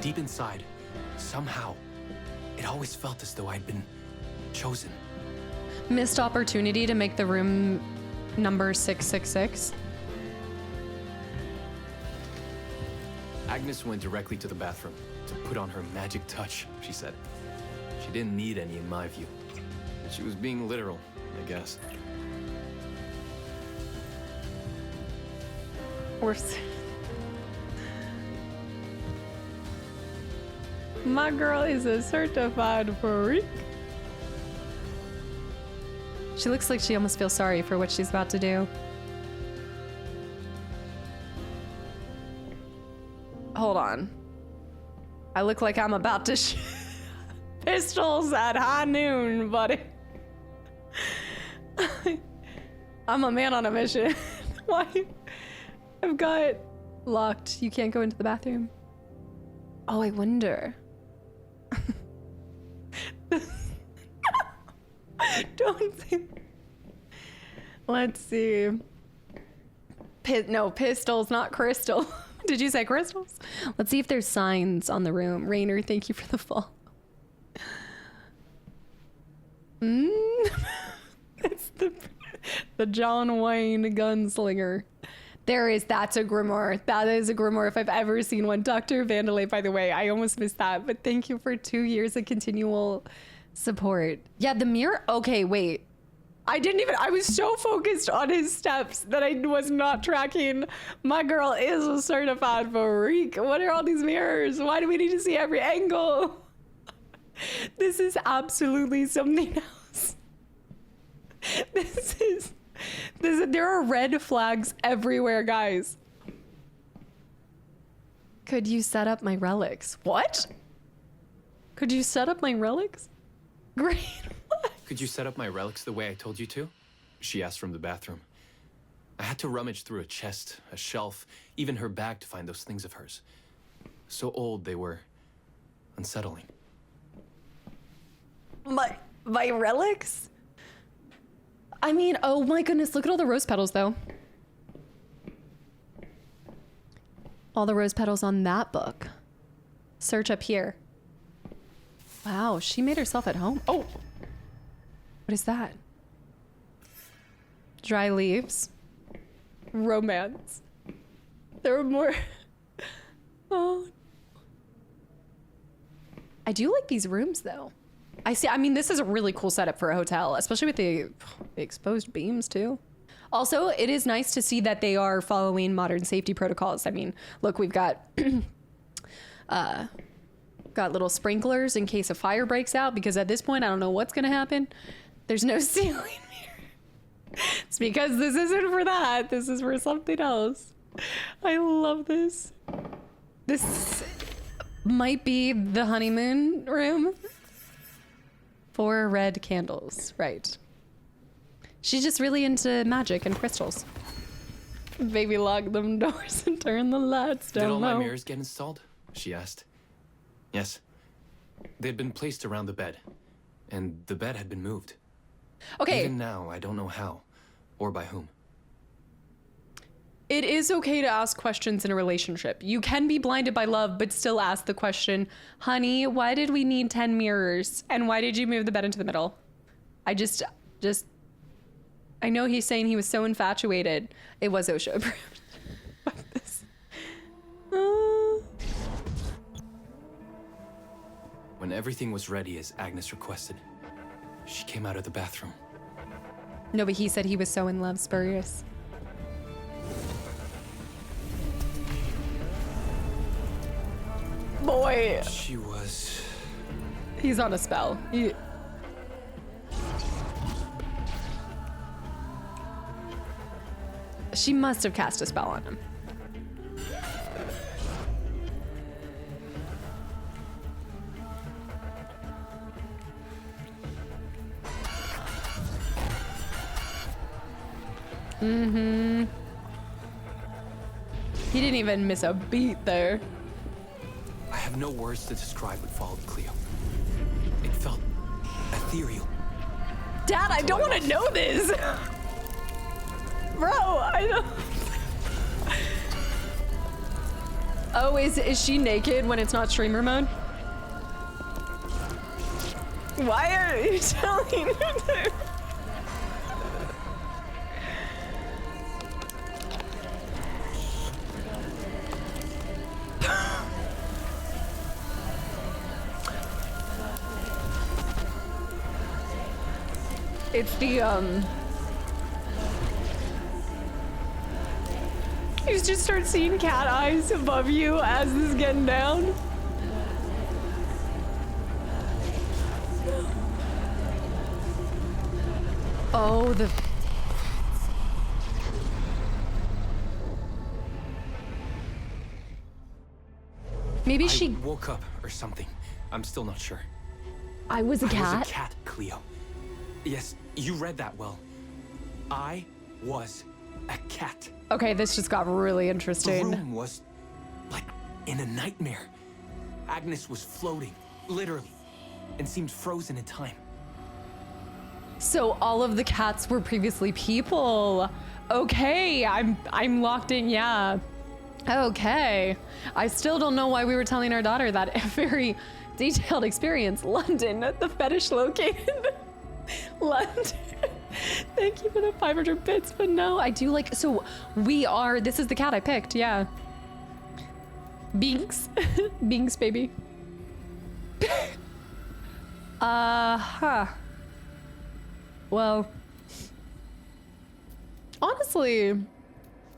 Speaker 7: Deep inside, somehow, it always felt as though I'd been chosen.
Speaker 1: Missed opportunity to make the room number 666.
Speaker 7: Agnes went directly to the bathroom to put on her magic touch, she said. She didn't need any in my view. She was being literal, I guess.
Speaker 1: My girl is a certified freak. She looks like she almost feels sorry for what she's about to do. Hold on. I look like I'm about to pistols at high noon, buddy. I'm a man on a mission. Why? I've got locked. You can't go into the bathroom. Oh, I wonder. Don't say. Let's see. No, pistols, not crystal. Did you say crystals? Let's see if there's signs on the room. Rainer, thank you for the follow. It's the John Wayne gunslinger. That's a grimoire. That is a grimoire if I've ever seen one. Dr. Vandalay, by the way, I almost missed that, but thank you for 2 years of continual support. Yeah, the mirror. Okay, wait. I was so focused on his steps that I was not tracking. My girl is a certified freak. What are all these mirrors? Why do we need to see every angle? This is absolutely something else. There are red flags everywhere, guys. Could you set up my relics? What? Could you set up my relics? Great.
Speaker 7: Could you set up my relics the way I told you to? She asked from the bathroom. I had to rummage through a chest, a shelf, even her bag to find those things of hers. So old they were unsettling.
Speaker 1: My relics? I mean, oh my goodness, look at all the rose petals though. All the rose petals on that book. Search up here. Wow, she made herself at home. Oh, what is that? Dry leaves. Romance. There are more. Oh. I do like these rooms though. I mean, this is a really cool setup for a hotel, especially with the exposed beams too. Also, it is nice to see that they are following modern safety protocols. I mean, look, we've got got little sprinklers in case a fire breaks out, because at this point, I don't know what's gonna happen. There's no ceiling here. It's because this isn't for that. This is for something else. I love this. This might be the honeymoon room. 4 red candles, right. She's just really into magic and crystals. Baby, lock them doors and turn the lights down low.
Speaker 7: Did all my mirrors get installed? She asked. Yes. They'd been placed around the bed, and the bed had been moved.
Speaker 1: Okay.
Speaker 7: Even now, I don't know how, or by whom.
Speaker 1: It is okay to ask questions in a relationship. You can be blinded by love, but still ask the question, honey, why did we need 10 mirrors? And why did you move the bed into the middle? I know he's saying he was so infatuated. It was OSHA approved. Fuck this.
Speaker 7: When everything was ready as Agnes requested, she came out of the bathroom.
Speaker 1: No, but he said he was so in love, Spurious. Boy.
Speaker 7: She was...
Speaker 1: He's on a spell. She must have cast a spell on him. Mm-hmm. He didn't even miss a beat there.
Speaker 7: I have no words to describe what followed, Cleo. It felt ethereal.
Speaker 1: Dad, I don't want to know this. Bro, I don't. Oh, is she naked when it's not streamer mode? Why are you telling her to? It's the, you just start seeing cat eyes above you as this is getting down. Oh, the... Maybe she
Speaker 7: woke up or something. I'm still not sure.
Speaker 1: I was a cat?
Speaker 7: I was a cat, Cleo. Yes, you read that well. I was a cat.
Speaker 1: Okay, this just got really interesting.
Speaker 7: The room was like in a nightmare. Agnes was floating, literally, and seemed frozen in time.
Speaker 1: So all of the cats were previously people. Okay, I'm locked in, yeah. Okay. I still don't know why we were telling our daughter that very detailed experience. London, the fetish located. London. Thank you for the 500 bits, but no, I do like, so we are, this is the cat I picked, yeah. Binks. Binks, baby. Well, honestly,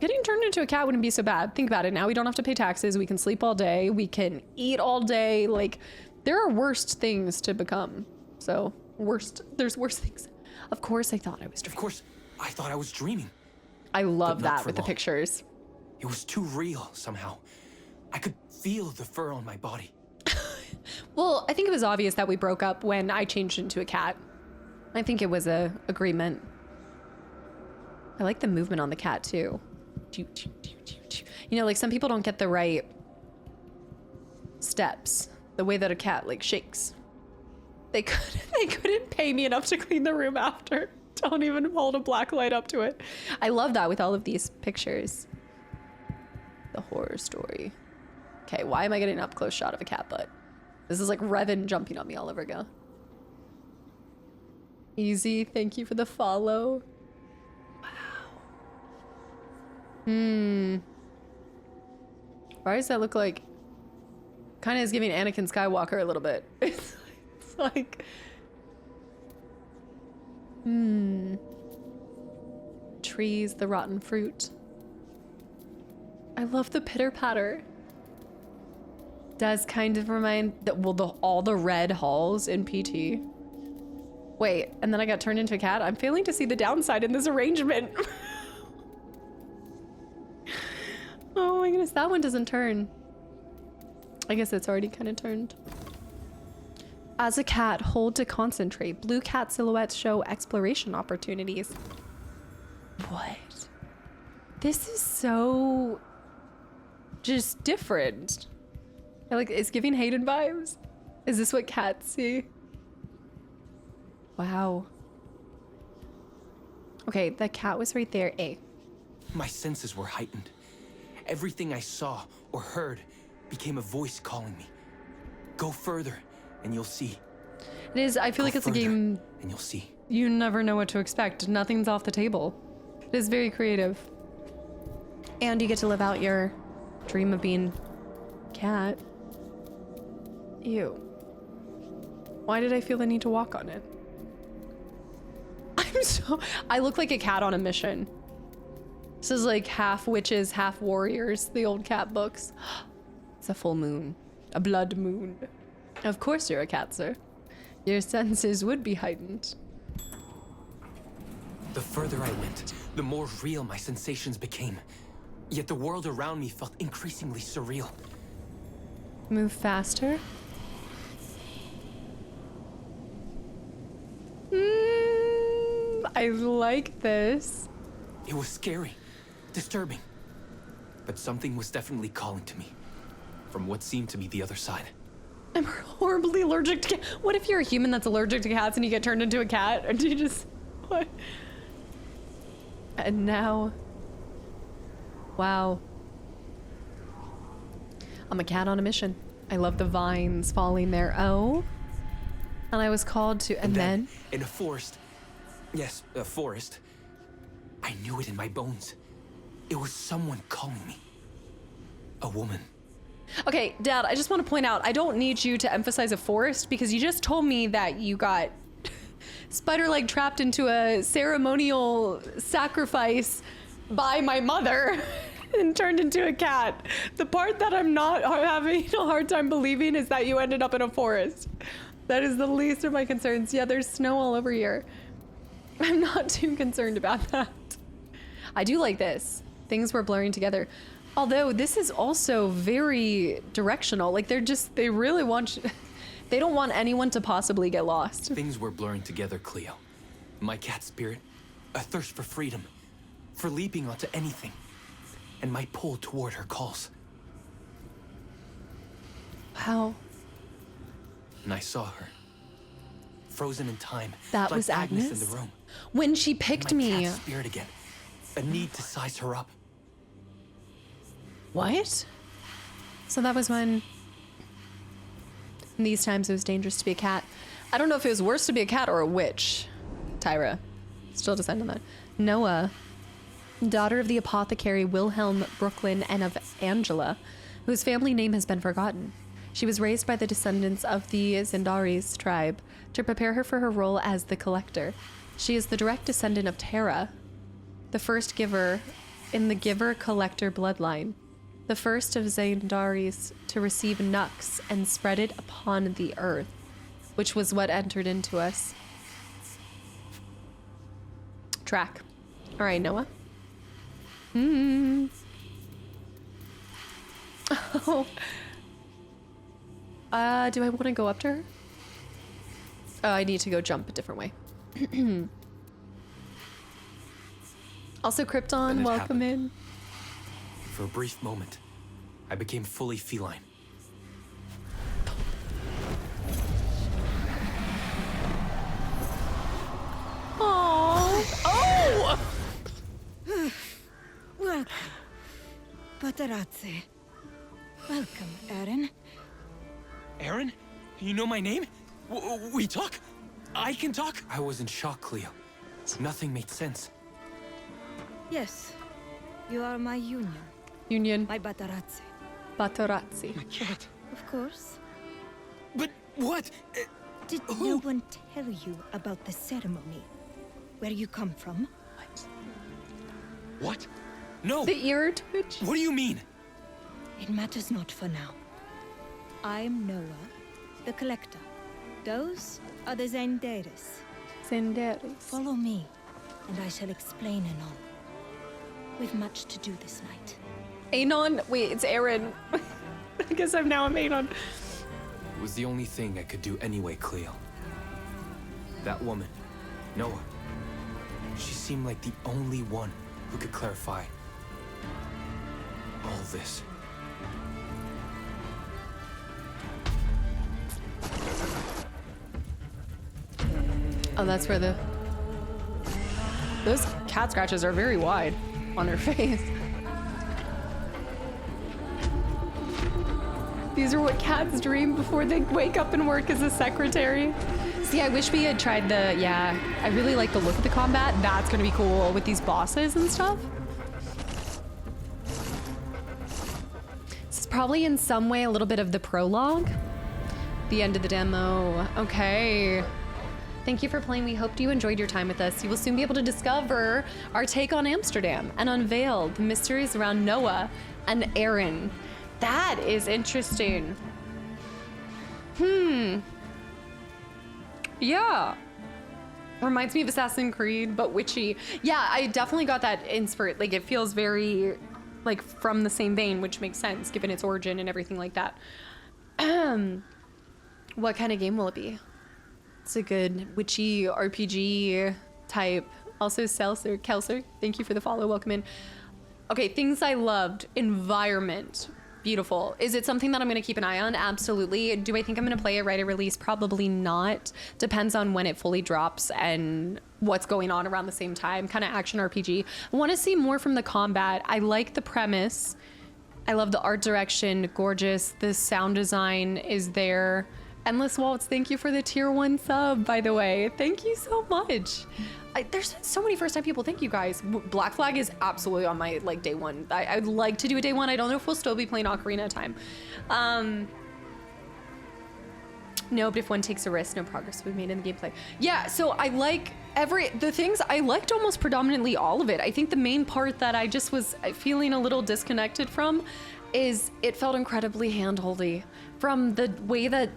Speaker 1: getting turned into a cat wouldn't be so bad. Think about it. Now we don't have to pay taxes. We can sleep all day. We can eat all day. Like, There are worst things to become. So, there's worse things. Of course I thought I was dreaming.
Speaker 7: Of course, I thought I was dreaming.
Speaker 1: I love
Speaker 7: But not
Speaker 1: that
Speaker 7: for
Speaker 1: with the
Speaker 7: long.
Speaker 1: pictures.
Speaker 7: It was too real somehow. I could feel the fur on my body.
Speaker 1: Well, I think it was obvious that we broke up when I changed into a cat. I think it was a agreement. I like the movement on the cat too. You know, like some people don't get the right steps. The way that a cat like shakes. They couldn't pay me enough to clean the room after. Don't even hold a black light up to it. I love that with all of these pictures. The horror story. Okay, why am I getting an up close shot of a cat butt? This is like Revan jumping on me all over again. Easy, thank you for the follow. Wow. Why does that look like? Kind of is giving Anakin Skywalker a little bit. It's like. Trees, the rotten fruit. I love the pitter patter. Does kind of remind that all the red halls in PT. Wait, and then I got turned into a cat? I'm failing to see the downside in this arrangement. Oh my goodness, that one doesn't turn. I guess it's already kind of turned. As a cat, hold to concentrate. Blue cat silhouettes show exploration opportunities. What? This is so just different. It's giving Hayden vibes. Is this what cats see? Wow. Okay, the cat was right there. A.
Speaker 7: My senses were heightened. Everything I saw or heard became a voice calling me. Go further and you'll see.
Speaker 1: It is, I feel like it's a game
Speaker 7: and you'll see.
Speaker 1: You never know what to expect. Nothing's off the table. It is very creative. And you get to live out your dream of being cat. Ew. Why did I feel the need to walk on it? I look like a cat on a mission. This is like half witches, half warriors, the old cat books. It's a full moon. A blood moon. Of course you're a cat, sir. Your senses would be heightened.
Speaker 7: The further I went, the more real my sensations became. Yet the world around me felt increasingly surreal.
Speaker 1: Move faster. I like this.
Speaker 7: It was scary, disturbing. But something was definitely calling to me. From what seemed to be the other side.
Speaker 1: I'm horribly allergic to cats. What if you're a human that's allergic to cats and you get turned into a cat? Or do you just... What? And now... Wow. I'm a cat on a mission. I love the vines falling there. Oh. And I was called to... And then...
Speaker 7: In a forest. Yes, a forest. I knew it in my bones. It was someone calling me. A woman.
Speaker 1: Okay, Dad, I just want to point out, I don't need you to emphasize a forest because you just told me that you got spider-leg trapped into a ceremonial sacrifice by my mother and turned into a cat. The part that I'm not having a hard time believing is that you ended up in a forest. That is the least of my concerns. Yeah, there's snow all over here. I'm not too concerned about that. I do like this. Things were blurring together. Although this is also very directional. Like they really want you, they don't want anyone to possibly get lost.
Speaker 7: Things were blurring together, Cleo. My cat spirit, a thirst for freedom, for leaping onto anything, and my pull toward her calls.
Speaker 1: Wow.
Speaker 7: And I saw her, frozen in time.
Speaker 1: That
Speaker 7: like
Speaker 1: was Agnes?
Speaker 7: in the room.
Speaker 1: When she picked
Speaker 7: My
Speaker 1: me.
Speaker 7: cat's spirit again. A need to size her up.
Speaker 1: What? So that was when... In these times it was dangerous to be a cat. I don't know if it was worse to be a cat or a witch. Tyra. Still decide on that. Noah, daughter of the apothecary Wilhelm Brooklyn and of Angela, whose family name has been forgotten. She was raised by the descendants of the Zendaris tribe to prepare her for her role as the collector. She is the direct descendant of Terra, the first giver in the giver-collector bloodline. the first of Zaindaris to receive Nux and spread it upon the earth, which was what entered into us. Track. All right, Noah. Oh. Do I want to go up to her? Oh, I need to go jump a different way. Also, Krypton, welcome in.
Speaker 7: For a brief moment, I became fully feline.
Speaker 1: Oh!
Speaker 3: Welcome, Patarazzi. Welcome, Eren.
Speaker 7: Eren? You know my name? We talk? I can talk? I was in shock, Cleo. Nothing made sense.
Speaker 3: Yes, you are my
Speaker 1: Union.
Speaker 3: my Patarazzi.
Speaker 1: Batorazzi.
Speaker 7: My cat.
Speaker 3: Of course.
Speaker 7: But what?
Speaker 3: Did no one tell you about the ceremony? Where you come from?
Speaker 7: What? No!
Speaker 1: The ear twitch.
Speaker 7: What do you mean?
Speaker 3: It matters not for now. I'm Noah, the Collector. Those are the Zaindaris.
Speaker 1: Zaindaris.
Speaker 3: Follow me, and I shall explain and all. We've much to do this night.
Speaker 1: Anon. Wait, it's Eren. I guess I'm now a Anon.
Speaker 7: It was the only thing I could do anyway, Cleo. That woman, Noah. She seemed like the only one who could clarify all this.
Speaker 1: Oh, that's where the... Those cat scratches are very wide on her face. These are what cats dream before they wake up and work as a secretary. See, I wish we had tried the... Yeah, I really like the look of the combat. That's gonna be cool with these bosses and stuff. This is probably in some way a little bit of the prologue. The end of the demo. Okay. Thank you for playing. We hoped you enjoyed your time with us. You will soon be able to discover our take on Amsterdam and unveil the mysteries around Noah and Eren. That is interesting. Yeah. Reminds me of Assassin's Creed, but witchy. Yeah, I definitely got that inspiration. Like, it feels very, like, from the same vein, which makes sense, given its origin and everything like that. What kind of game will it be? It's a good witchy RPG type. Also, Kelser, thank you for the follow. Welcome in. Okay, things I loved. Environment. Beautiful. Is it something that I'm going to keep an eye on? Absolutely. Do I think I'm going to play it right at release? Probably not. Depends on when it fully drops and what's going on around the same time. Kind of action RPG. I want to see more from the combat. I like the premise. I love the art direction. Gorgeous. The sound design is there. Endless Waltz, thank you for the tier 1 sub, by the way. Thank you so much. There's so many first time people. Thank you guys. Black Flag is absolutely on my like day one. I'd like to do a day one. I don't know if we'll still be playing Ocarina of Time. No, but if one takes a risk, no progress will be made in the gameplay. Yeah, so I like the things. I liked almost predominantly all of it. I think the main part that I just was feeling a little disconnected from is it felt incredibly handholdy from the way that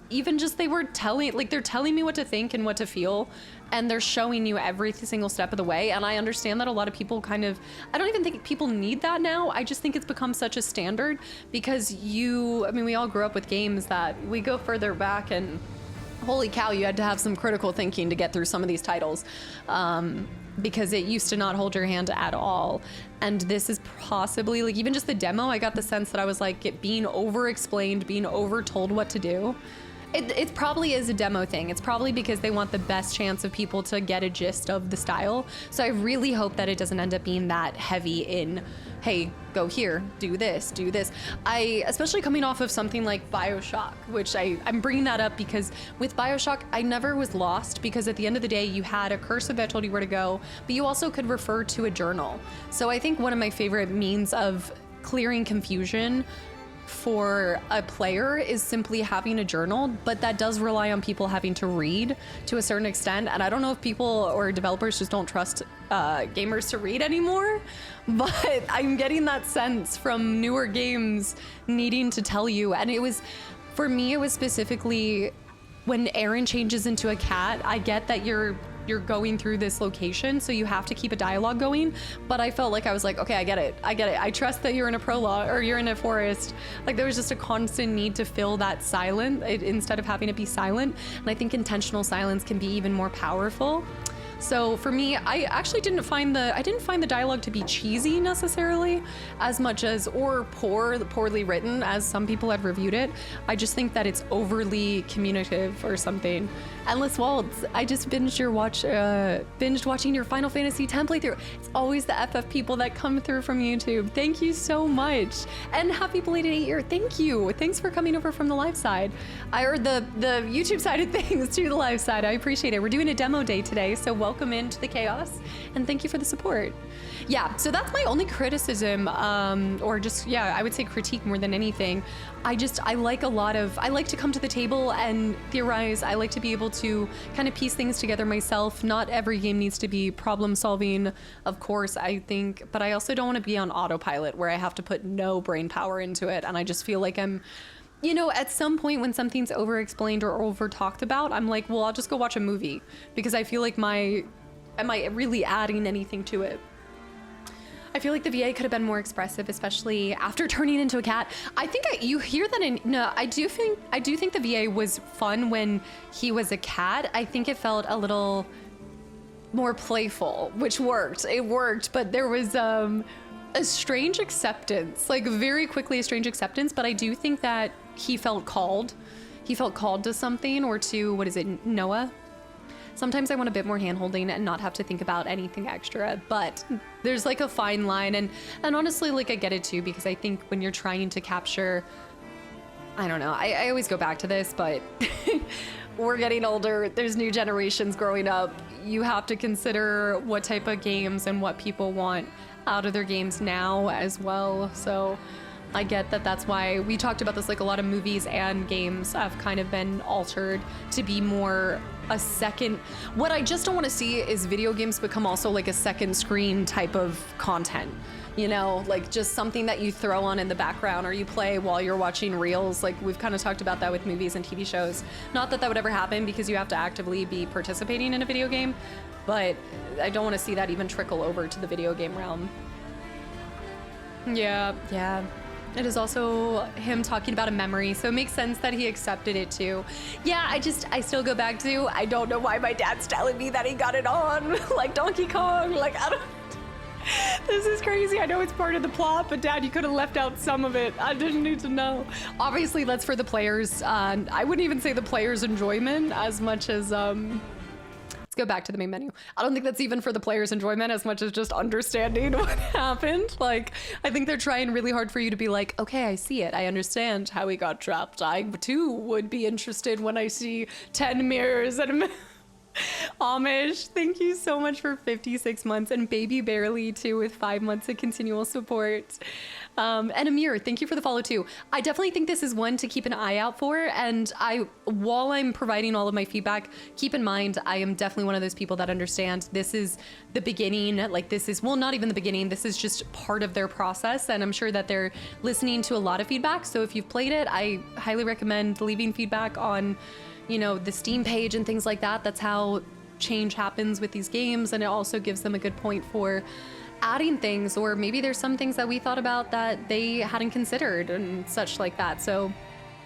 Speaker 1: even just they're telling me what to think and what to feel, and they're showing you every single step of the way. And I understand that a lot of people I don't even think people need that now. I just think it's become such a standard because we all grew up with games that we go further back and holy cow, you had to have some critical thinking to get through some of these titles. Because it used to not hold your hand at all. And this is possibly, like, even just the demo, I got the sense that I was like being over-explained, being over-told what to do. It probably is a demo thing. It's probably because they want the best chance of people to get a gist of the style. So I really hope that it doesn't end up being that heavy in, hey, go here, do this, do this. Especially coming off of something like BioShock, which I'm bringing that up because with BioShock, I never was lost because at the end of the day, you had a cursor that told you where to go, but you also could refer to a journal. So I think one of my favorite means of clearing confusion for a player is simply having a journal, but that does rely on people having to read to a certain extent. And I don't know if people or developers just don't trust gamers to read anymore, but I'm getting that sense from newer games needing to tell you. And it was, for me, it was specifically when Aaron changes into a cat. I get that you're going through this location, so you have to keep a dialogue going, but I felt like I was like, okay, I get it. I trust that you're in a prologue or you're in a forest. Like there was just a constant need to fill that silent instead of having it be silent. And I think intentional silence can be even more powerful. So for me, I actually didn't find the dialogue to be cheesy necessarily, as much as or poorly written as some people had reviewed it. I just think that it's overly communicative or something. Endless Waltz, I just binged watching your Final Fantasy 10 playthrough. It's always the FF people that come through from YouTube. Thank you so much, and happy belated 8-year. Thank you. Thanks for coming over from the live side, or the YouTube side of things to the live side. I appreciate it. We're doing a demo day today, so welcome into the chaos, and thank you for the support. Yeah, so that's my only criticism, or just, yeah, I would say critique more than anything. I like to come to the table and theorize. I like to be able to kind of piece things together myself. Not every game needs to be problem solving, of course, I think, but I also don't want to be on autopilot where I have to put no brain power into it. And I just feel like I'm, at some point when something's over explained or over talked about, I'm like, well, I'll just go watch a movie, because I feel like am I really adding anything to it? I feel like the VA could have been more expressive, especially after turning into a cat. I think you hear that I do think the VA was fun when he was a cat. I think it felt a little more playful, which worked. It worked, but there was a strange acceptance, like very quickly a strange acceptance. But I do think that he felt called. He felt called to something, or to, what is it, Noah? Sometimes I want a bit more hand-holding and not have to think about anything extra, but there's like a fine line, and honestly, like, I get it too, because I think when you're trying to capture, I don't know, I always go back to this, but we're getting older, there's new generations growing up, you have to consider what type of games and what people want out of their games now as well. So I get that that's why we talked about this, like a lot of movies and games have kind of been altered to be more a second. What I just don't want to see is video games become also like a second screen type of content, like just something that you throw on in the background or you play while you're watching reels. Like we've kind of talked about that with movies and TV shows. Not that would ever happen, because you have to actively be participating in a video game, but I don't want to see that even trickle over to the video game realm. Yeah. It is also him talking about a memory, so it makes sense that he accepted it too. Yeah, I still go back to, I don't know why my dad's telling me that he got it on, like Donkey Kong, like, I don't, this is crazy. I know it's part of the plot, but Dad, you could have left out some of it. I didn't need to know. Obviously, that's for the players. I wouldn't even say the players' enjoyment as much as, let's go back to the main menu. I don't think that's even for the player's enjoyment as much as just understanding what happened. Like, I think they're trying really hard for you to be like, okay, I see it. I understand how he got trapped. I too would be interested when I see 10 mirrors and a Amish, thank you so much for 56 months, and Baby Barely too with 5 months of continual support. And Amir, thank you for the follow too. I definitely think this is one to keep an eye out for, and while I'm providing all of my feedback, keep in mind I am definitely one of those people that understand this is the beginning. Like, this is, well, not even the beginning, this is just part of their process, and I'm sure that they're listening to a lot of feedback. So if you've played it, I highly recommend leaving feedback on the Steam page and things like that. That's how change happens with these games, and it also gives them a good point for adding things, or maybe there's some things that we thought about that they hadn't considered and such like that. So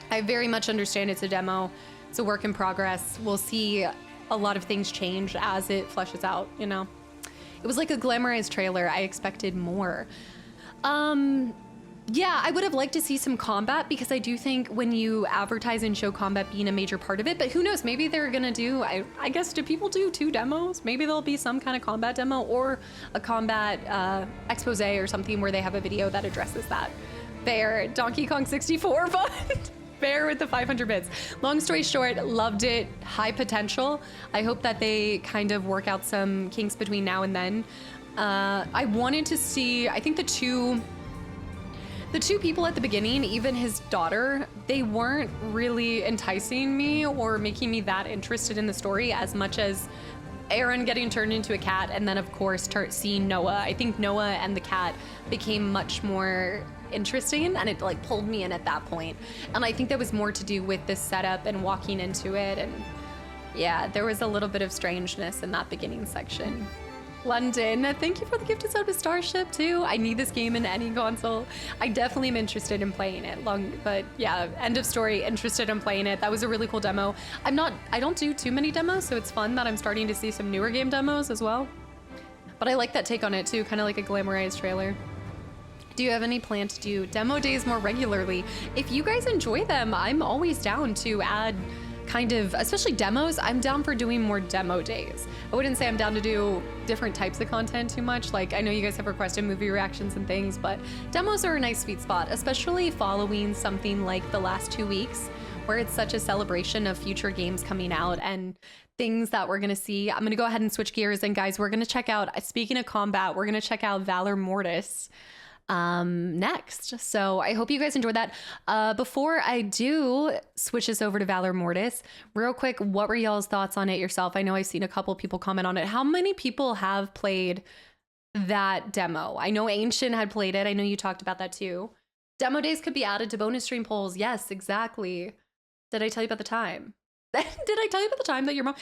Speaker 1: I very much understand it's a demo, it's a work in progress. We'll see a lot of things change as it fleshes out, It was like a glamorized trailer. I expected more. Yeah, I would have liked to see some combat, because I do think when you advertise and show combat being a major part of it, but who knows, maybe they're gonna do, I guess, do people do 2 demos? Maybe there'll be some kind of combat demo or a combat expose or something where they have a video that addresses that. Fair, Donkey Kong 64 fun. Fair with the 500 bits. Long story short, loved it, high potential. I hope that they kind of work out some kinks between now and then. I wanted to see, I think the The two people at the beginning, even his daughter, they weren't really enticing me or making me that interested in the story as much as Aaron getting turned into a cat, and then of course seeing Noah. I think Noah and the cat became much more interesting, and it like pulled me in at that point. And I think that was more to do with the setup and walking into it, and yeah, there was a little bit of strangeness in that beginning section. London, thank you for the gifted sub to Starship too. I need this game in any console. I definitely am interested in playing it. But yeah, end of story, interested in playing it. That was a really cool demo. I don't do too many demos, so it's fun that I'm starting to see some newer game demos as well. But I like that take on it too, kind of like a glamorized trailer. Do you have any plan to do demo days more regularly? If you guys enjoy them, I'm always down to add kind of, especially demos, I'm down for doing more demo days. I wouldn't say I'm down to do different types of content too much. Like, I know you guys have requested movie reactions and things, but demos are a nice sweet spot, especially following something like the last 2 weeks, where it's such a celebration of future games coming out and things that we're gonna see. I'm gonna go ahead and switch gears, and guys, we're gonna check out, speaking of combat, we're gonna check out Valor Mortis next. So I hope you guys enjoyed that. Before I do switch this over to Valor Mortis, real quick, what were y'all's thoughts on it yourself? I know I've seen a couple people comment on it. How many people have played that demo? I know Ancient had played it. I know you talked about that too. Demo days could be added to bonus stream polls. Yes, exactly. Did I tell you about the time? Did I tell you about the time that your mom,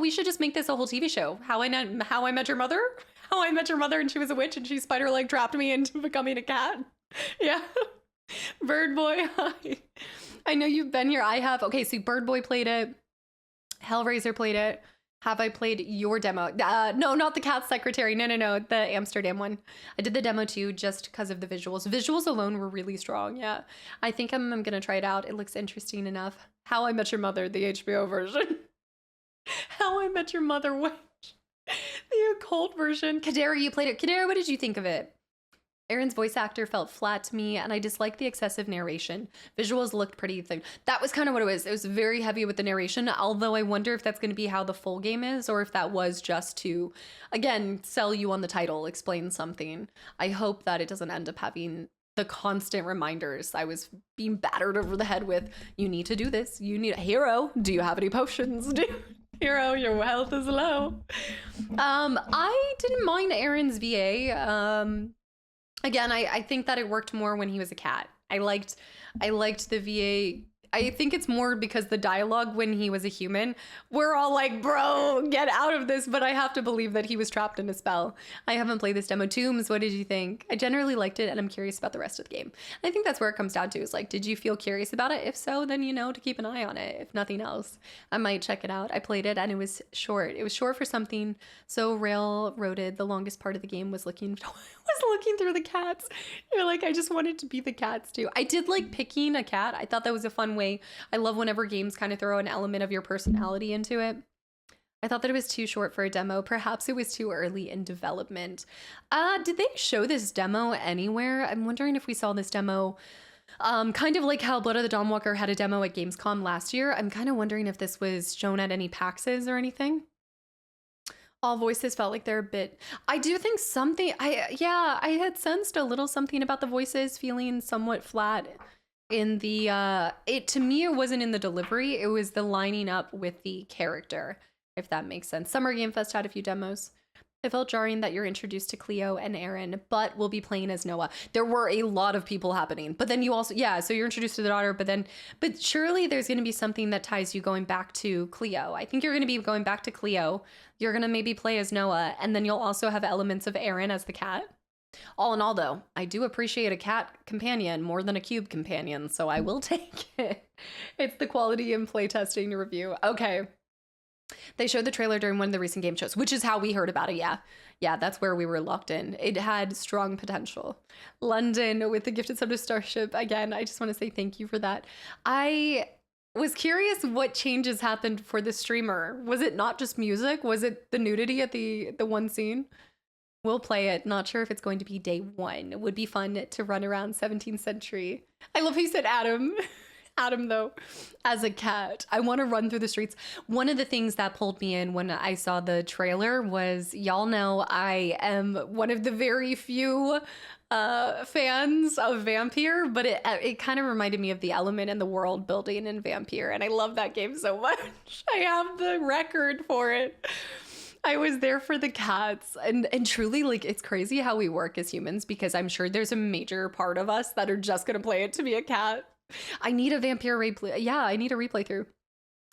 Speaker 1: we should just make this a whole TV show. How I Met Your Mother? How I Met Your Mother, and she was a witch and she spider leg trapped me into becoming a cat. Yeah. Bird Boy, hi. I know you've been here. I have. Okay, so Bird Boy played it. Hellraiser played it. Have I played your demo? No, not the cat secretary. No, the Amsterdam one. I did the demo too, just because of the visuals. Visuals alone were really strong. Yeah, I think I'm gonna try it out. It looks interesting enough. How I Met Your Mother, the HBO version. How I Met Your Mother witch. The occult version. Kadera, you played it. Kadera, what did you think of it? Aaron's voice actor felt flat to me, and I disliked the excessive narration. Visuals looked pretty thin. That was kind of what it was. It was very heavy with the narration, although I wonder if that's going to be how the full game is, or if that was just to, again, sell you on the title, explain something. I hope that it doesn't end up having the constant reminders I was being battered over the head with. You need to do this. You need a hero. Do you have any potions? Hero, your health is low. I didn't mind Aaron's VA. Again, I think that it worked more when he was a cat. I liked the VA. I think it's more because the dialogue when he was a human, we're all like, bro, get out of this. But I have to believe that he was trapped in a spell. I haven't played this demo. Tombs, what did you think? I generally liked it, and I'm curious about the rest of the game. I think that's where it comes down to, is like, did you feel curious about it? If so, then to keep an eye on it. If nothing else, I might check it out. I played it, and it was short. It was short for something so railroaded. The longest part of the game was looking through the cats. You're like, I just wanted to be the cats too. I did like picking a cat. I thought that was a fun way. I love whenever games kind of throw an element of your personality into it. I thought that it was too short for a demo. Perhaps it was too early in development. Did they show this demo anywhere? I'm wondering if we saw this demo kind of like how Blood of the Dawnwalker had a demo at Gamescom last year. I'm kind of wondering if this was shown at any PAXs or anything. All voices felt like they're a bit, I do think something, I had sensed a little something about the voices feeling somewhat flat in the, to me, it wasn't in the delivery, it was the lining up with the character, if that makes sense. Summer Game Fest had a few demos. It felt jarring that you're introduced to Cleo and Aaron, but will be playing as Noah. There were a lot of people happening, but then you also, so you're introduced to the daughter, but surely there's going to be something that ties you going back to Cleo. I think you're going to be going back to Cleo. You're going to maybe play as Noah, and then you'll also have elements of Aaron as the cat. All in all, though, I do appreciate a cat companion more than a cube companion, so I will take it. It's the quality in playtesting review. Okay. They showed the trailer during one of the recent game shows, which is how we heard about it. Yeah, that's where we were locked in. It had strong potential. London with the gifted sub to Starship. Again, I just want to say thank you for that. I was curious what changes happened for the streamer. Was it not just music? Was it the nudity at the one scene? We'll play it. Not sure if it's going to be day one. It would be fun to run around 17th century. I love how you said Adam. Adam, though, as a cat. I want to run through the streets. One of the things that pulled me in when I saw the trailer was, y'all know I am one of the very few fans of Vampire, but it kind of reminded me of the element and the world building in Vampire, and I love that game so much. I have the record for it. I was there for the cats, and truly, like, it's crazy how we work as humans, because I'm sure there's a major part of us that are just gonna play it to be a cat. I need a Vampire replay. Yeah, I need a replay through.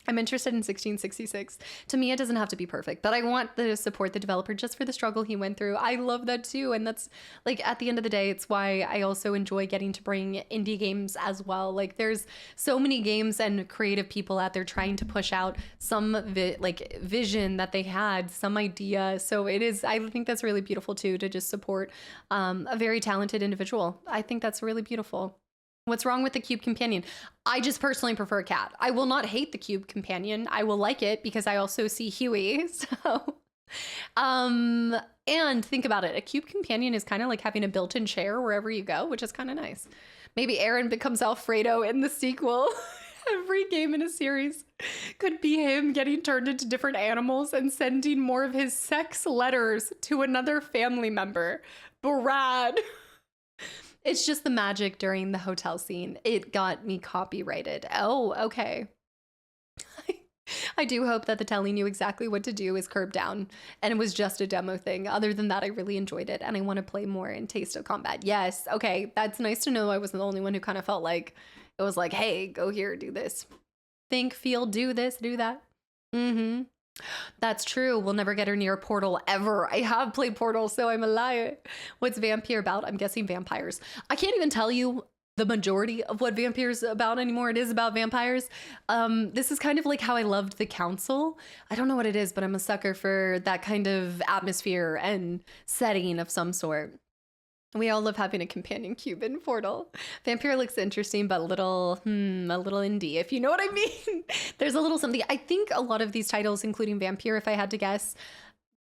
Speaker 1: I'm interested in 1666. To me, it doesn't have to be perfect, but I want to support the developer just for the struggle he went through. I love that too. And that's, like, at the end of the day, it's why I also enjoy getting to bring indie games as well. Like, there's so many games and creative people out there trying to push out some vision that they had, some idea. So it is, I think that's really beautiful too, to just support a very talented individual. I think that's really beautiful. What's wrong with the Cube Companion? I just personally prefer a cat. I will not hate the Cube Companion. I will like it because I also see Huey. So, and think about it. A Cube Companion is kind of like having a built-in chair wherever you go, which is kind of nice. Maybe Aaron becomes Alfredo in the sequel. Every game in a series could be him getting turned into different animals and sending more of his sex letters to another family member. Brad. It's just the magic during the hotel scene. It got me copyrighted. Oh, okay. I do hope that the telling you exactly what to do is curbed down and it was just a demo thing. Other than that, I really enjoyed it and I want to play more in Taste of Combat. Yes, okay, that's nice to know. I wasn't the only one who kind of felt like it was like, hey, go here, do this. Think, feel, do this, do that. Mm-hmm. That's true. We'll never get her near Portal ever. I have played Portal, so I'm a liar. What's Vampire about? I'm guessing vampires. I can't even tell you the majority of what Vampire's about anymore. It is about vampires. This is kind of like how I loved The Council. I don't know what it is, but I'm a sucker for that kind of atmosphere and setting of some sort. We all love having a companion cube in Portal. Vampire looks interesting, but a little indie, if you know what I mean. There's a little something. I think a lot of these titles, including Vampire, if I had to guess,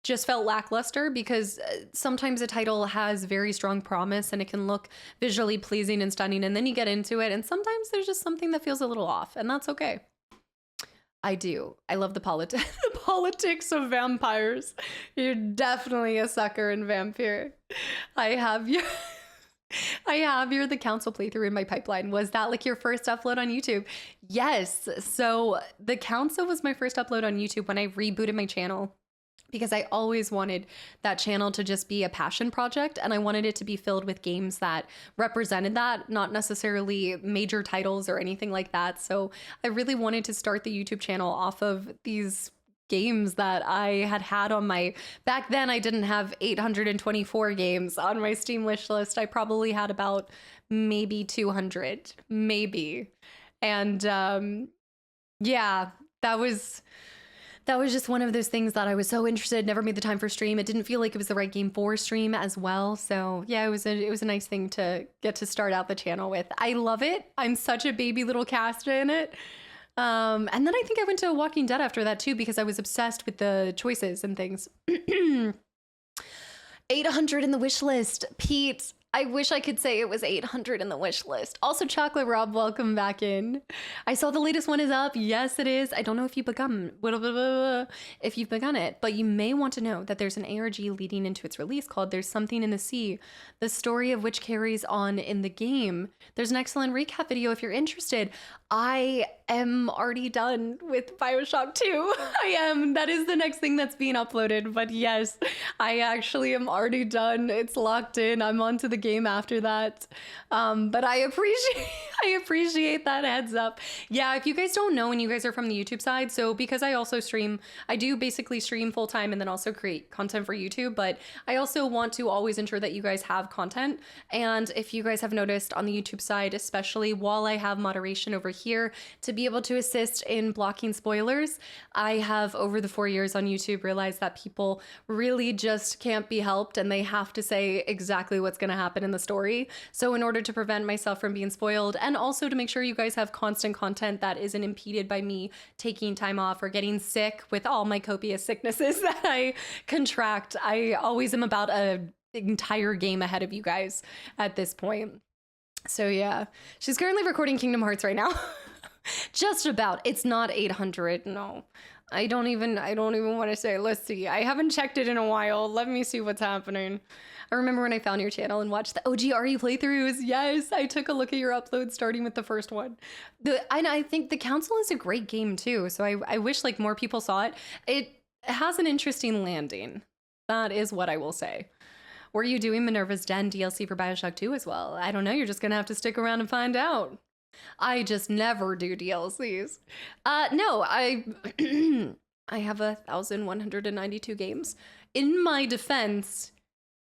Speaker 1: just felt lackluster because sometimes a title has very strong promise and it can look visually pleasing and stunning, and then you get into it, and sometimes there's just something that feels a little off, and that's okay. I do. I love the politics of vampires. You're definitely a sucker in Vampire. I have your The Council playthrough in my pipeline. Was that like your first upload on YouTube? Yes. So The Council was my first upload on YouTube when I rebooted my channel, because I always wanted that channel to just be a passion project, and I wanted it to be filled with games that represented that, not necessarily major titles or anything like that. So I really wanted to start the YouTube channel off of these games that I had on my, back then I didn't have 824 games on my Steam wish list. I probably had about maybe 200, maybe. And yeah, that was just one of those things that I was so interested, never made the time for stream. It didn't feel like it was the right game for stream as well. So yeah, it was a nice thing to get to start out the channel with. I love it. I'm such a baby little Casta in it. And then I think I went to Walking Dead after that too, because I was obsessed with the choices and things. 800 in the wish list. Pete, I wish I could say it was 800 in the wish list. Also, Chocolate Rob, welcome back in. I saw the latest one is up. Yes, it is. I don't know if you've begun it, but you may want to know that there's an ARG leading into its release called There's Something in the Sea, the story of which carries on in the game. There's an excellent recap video if you're interested. I am already done with BioShock 2. I am. That is the next thing that's being uploaded. But yes, I actually am already done. It's locked in. I'm on to the game after that. But I appreciate that heads up. Yeah, if you guys don't know and you guys are from the YouTube side, so because I also stream, I do basically stream full time and then also create content for YouTube, but I also want to always ensure that you guys have content. And if you guys have noticed on the YouTube side, especially while I have moderation over here to be able to assist in blocking spoilers, I have over the 4 years on YouTube realized that people really just can't be helped and they have to say exactly what's going to happen in the story. So in order to prevent myself from being spoiled, and also to make sure you guys have constant content that isn't impeded by me taking time off or getting sick with all my copious sicknesses that I contract, I always am about an entire game ahead of you guys at this point. So yeah, she's currently recording Kingdom Hearts right now. Just about. It's not 800, no. I don't even want to say. Let's see. I haven't checked it in a while. Let me see what's happening. I remember when I found your channel and watched the OG RE playthroughs. Yes, I took a look at your uploads starting with the first one. And I think the Council is a great game too. So I wish like more people saw it. It has an interesting landing. That is what I will say. Were you doing Minerva's Den DLC for Bioshock 2 as well? I don't know. You're just going to have to stick around and find out. I just never do DLCs. No, I have 1,192 games. In my defense,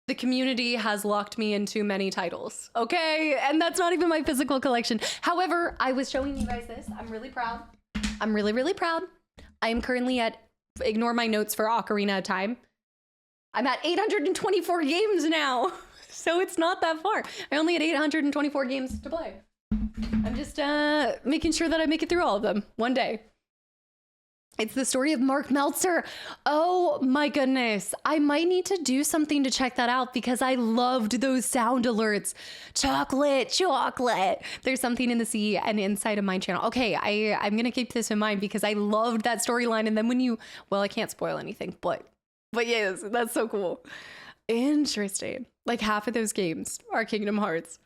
Speaker 1: the community has locked me into many titles, okay? And that's not even my physical collection. However, I was showing you guys this. I'm really proud. I'm really, really proud. I am currently at, ignore my notes for Ocarina of Time. I'm at 824 games now. So it's not that far. I only had 824 games to play. I'm just making sure that I make it through all of them one day. It's the story of Mark Meltzer. Oh my goodness. I might need to do something to check that out because I loved those sound alerts. Chocolate, chocolate. There's something in the sea and inside of my channel. Okay, I'm going to keep this in mind because I loved that storyline. And then when you, well, I can't spoil anything, but yes, that's so cool. Interesting. Like half of those games are Kingdom Hearts.